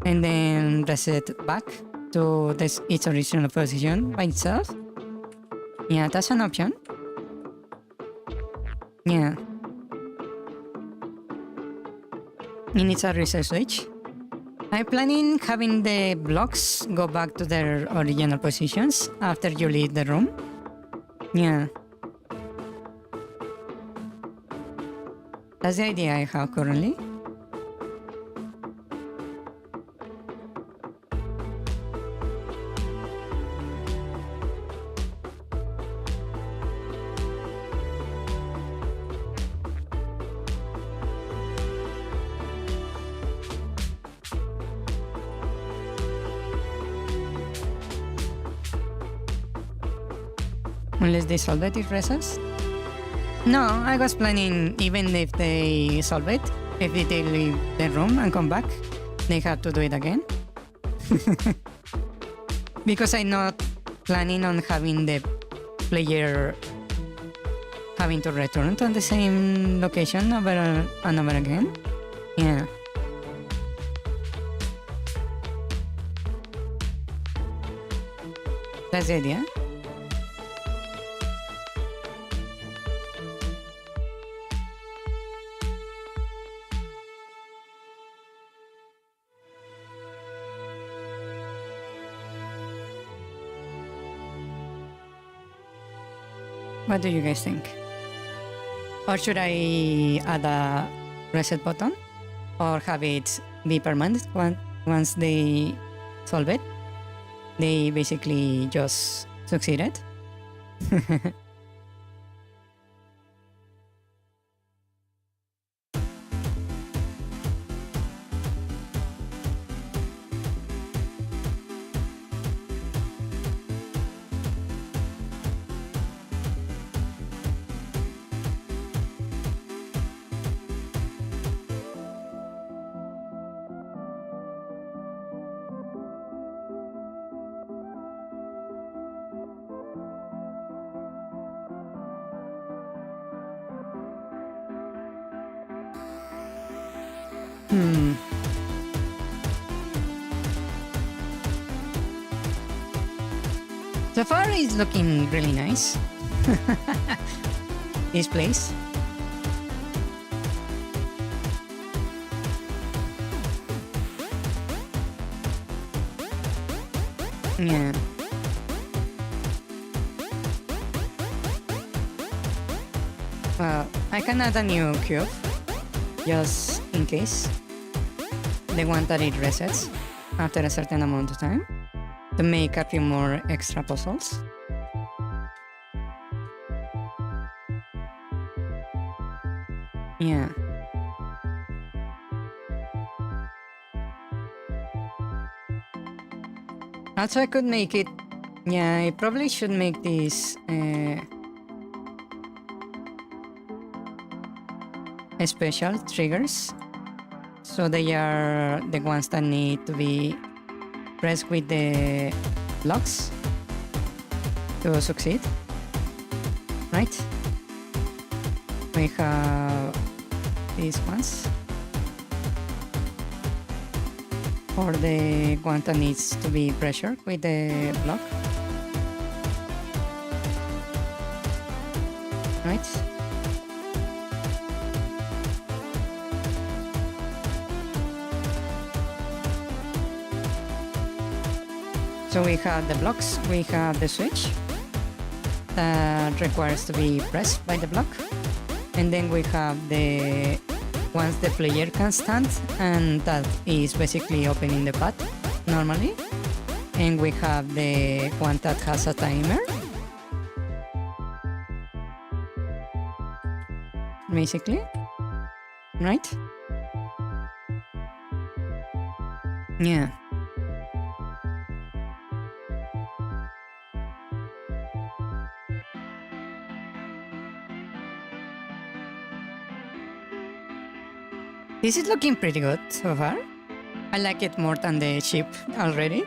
and then reset back to its original position by itself. Yeah, that's an option. Yeah. And it's a reset switch. I'm planning having the blocks go back to their original positions after you leave the room. Yeah. That's the idea I have currently. Unless they solve it, it resets? No, I was planning even if they solve it, if they leave the room and come back, they have to do it again. Because I'm not planning on having the player having to return to the same location over and over again. Yeah. That's the idea. What do you guys think? Or should I add a reset button? Or have it be permanent once they solve it? They basically just succeeded. So far it's looking really nice. This place. Yeah. Well, I can add a new cube, just in case. The one that it resets after a certain amount of time, to make a few more extra puzzles. Yeah. Also, I could make it... Yeah, I probably should make these... special triggers. So they are the ones that need to be pressed with the blocks to succeed. Right? We have these ones. Or the one that needs to be pressured with the block. Right? So we have the blocks, we have the switch that requires to be pressed by the block. And then we have the ones the player can stand, and that is basically opening the path normally. And we have the one that has a timer. Basically, right? Yeah. This is looking pretty good so far. I like it more than the ship already.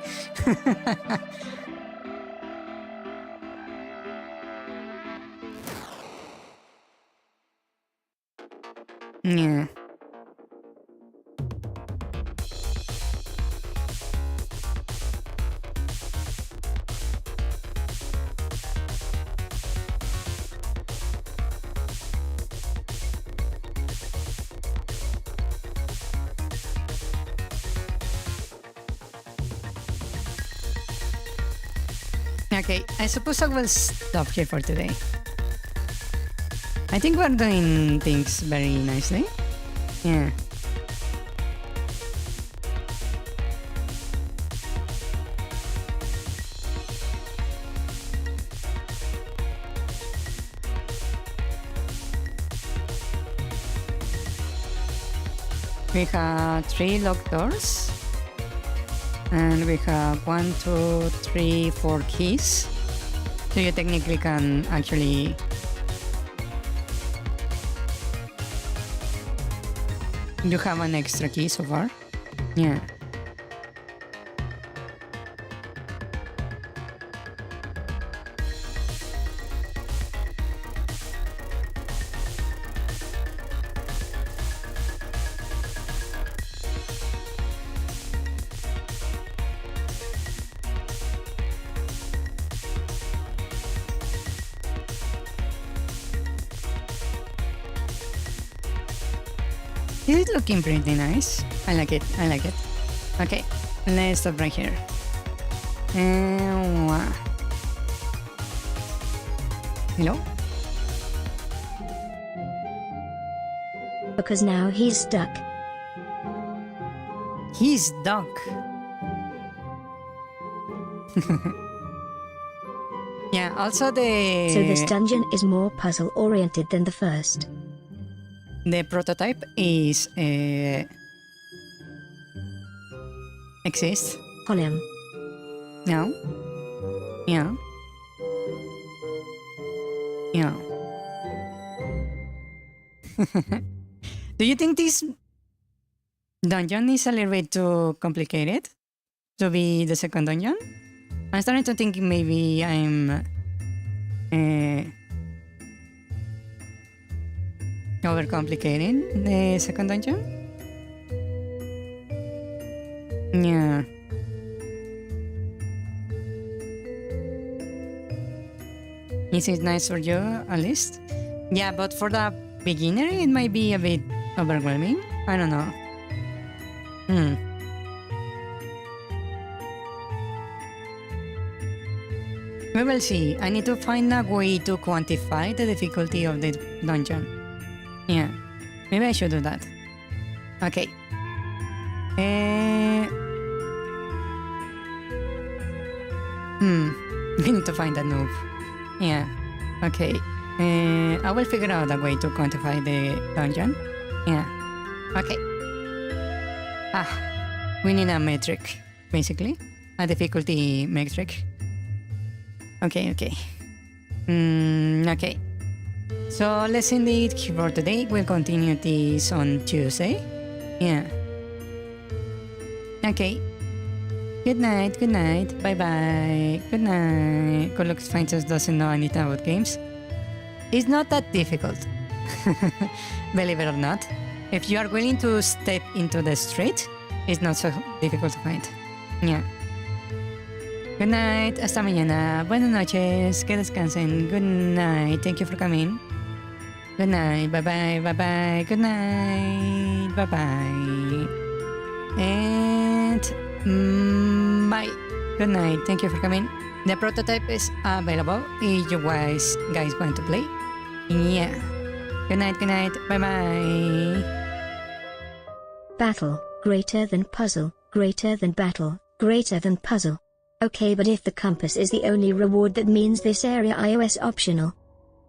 Yeah. Okay, I suppose I will stop here for today. I think we're doing things very nicely. Yeah. We have 3 locked doors. And we have 1, 2, 3, 4 keys. So you technically can actually you have an extra key so far. Yeah. This is looking pretty nice. I like it. I like it. Okay, let's stop right here. Hello? because now he's stuck. He's stuck. Yeah, also So this dungeon is more puzzle-oriented than the first. the prototype is exists Column. now. Yeah. Yeah. Do you think this dungeon is a little bit too complicated to be the second dungeon? I'm starting to think maybe I'm overcomplicating the second dungeon. Yeah. Is it nice for you, at least? Yeah, but for the beginner, it might be a bit overwhelming. I don't know. We will see. I need to find a way to quantify the difficulty of the dungeon. Yeah, maybe I should do that. Okay. We need to find a noob. Yeah. Okay. I will figure out a way to quantify the dungeon. Yeah. Okay. We need a metric, basically. A difficulty metric. Okay. Okay. So let's end it for today. We'll continue this on Tuesday. Yeah. Okay. Good night. Bye-bye. Good night. Colux Finches doesn't know anything about games. It's not that difficult. Believe it or not. If you are willing to step into the street, it's not so difficult to find. Yeah. Good night. Hasta mañana. Buenas noches. Que descansen. Good night. Thank you for coming. Good night. Bye-bye. Good night. Bye-bye. And bye. Good night. Thank you for coming. The prototype is available if you guys want to play. Yeah. Good night. Bye-bye. Battle, greater than puzzle, greater than battle, greater than puzzle. Okay, but if the compass is the only reward, that means this area iOS optional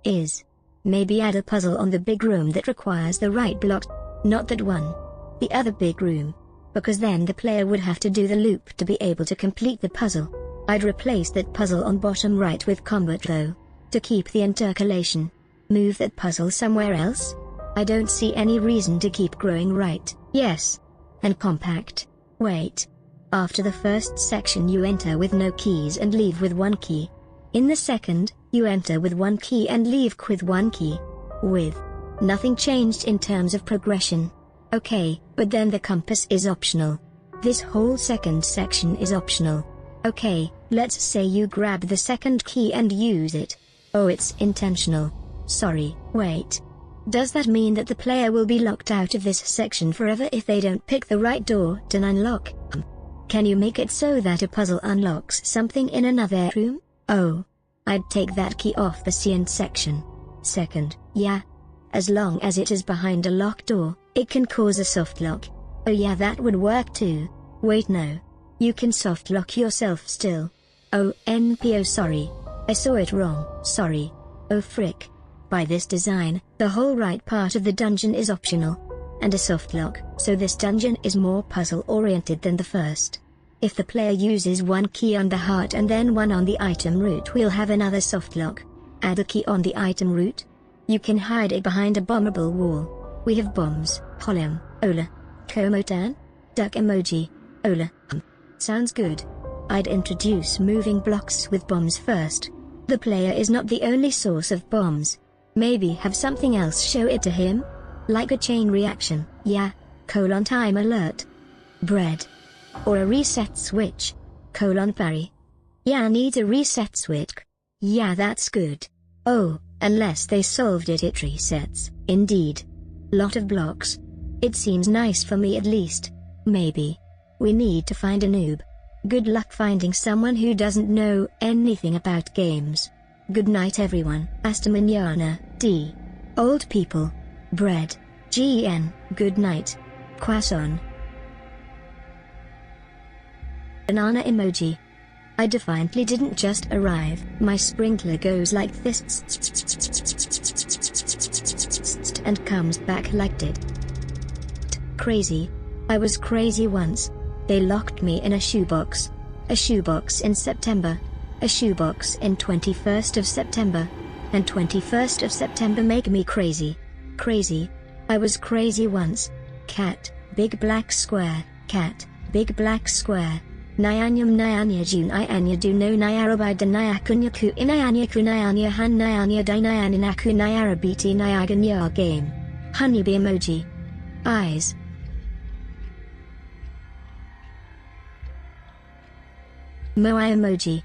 is. Maybe add a puzzle on the big room that requires the right blocks, not that one. The other big room. Because then the player would have to do the loop to be able to complete the puzzle. I'd replace that puzzle on bottom right with combat though, to keep the intercalation. Move that puzzle somewhere else? I don't see any reason to keep growing right. Yes. And compact. Wait. After the first section you enter with no keys and leave with one key. In the second, you enter with one key and leave with one key. With nothing changed in terms of progression. Okay, but then the compass is optional. This whole second section is optional. Okay, let's say you grab the second key and use it. Oh, it's intentional. Sorry, wait. Does that mean that the player will be locked out of this section forever if they don't pick the right door to unlock? Can you make it so that a puzzle unlocks something in another room? Oh. I'd take that key off the second section. Second, yeah. As long as it is behind a locked door, it can cause a soft lock. Oh yeah, that would work too. Wait, no. You can soft lock yourself still. Oh, NPO, sorry. I saw it wrong, sorry. Oh frick. By this design, the whole right part of the dungeon is optional. And a soft lock, so this dungeon is more puzzle-oriented than the first. If the player uses one key on the heart and then one on the item root, we'll have another soft lock. Add a key on the item root. You can hide it behind a bombable wall. We have bombs, Holem, Ola, Komotan, duck emoji, Ola. Sounds good. I'd introduce moving blocks with bombs first. The player is not the only source of bombs. Maybe have something else show it to him? Like a chain reaction, yeah, time alert. Bread. Or a reset switch. Parry. Yeah, needs a reset switch. Yeah, that's good. Oh, unless they solved it resets, indeed. Lot of blocks. It seems nice for me at least. Maybe. We need to find a noob. Good luck finding someone who doesn't know anything about games. Good night everyone. Hasta mañana, D. Old people. Bread. GN, good night. Croissant. Banana emoji. I defiantly didn't just arrive. My sprinkler goes like this and comes back like did. Crazy. I was crazy once. They locked me in a shoebox. A shoebox in September. A shoebox in 21st of September. And 21st of September make me crazy. Crazy. I was crazy once. Cat, big black square, cat, big black square. Nyanyam nyanya jun ianya do no nyarabida nyakunyaku inayanyaku nyanya han nyanya di nyaninaku nyarabiti nyaganya game. Honeybee emoji. Eyes. Moai emoji.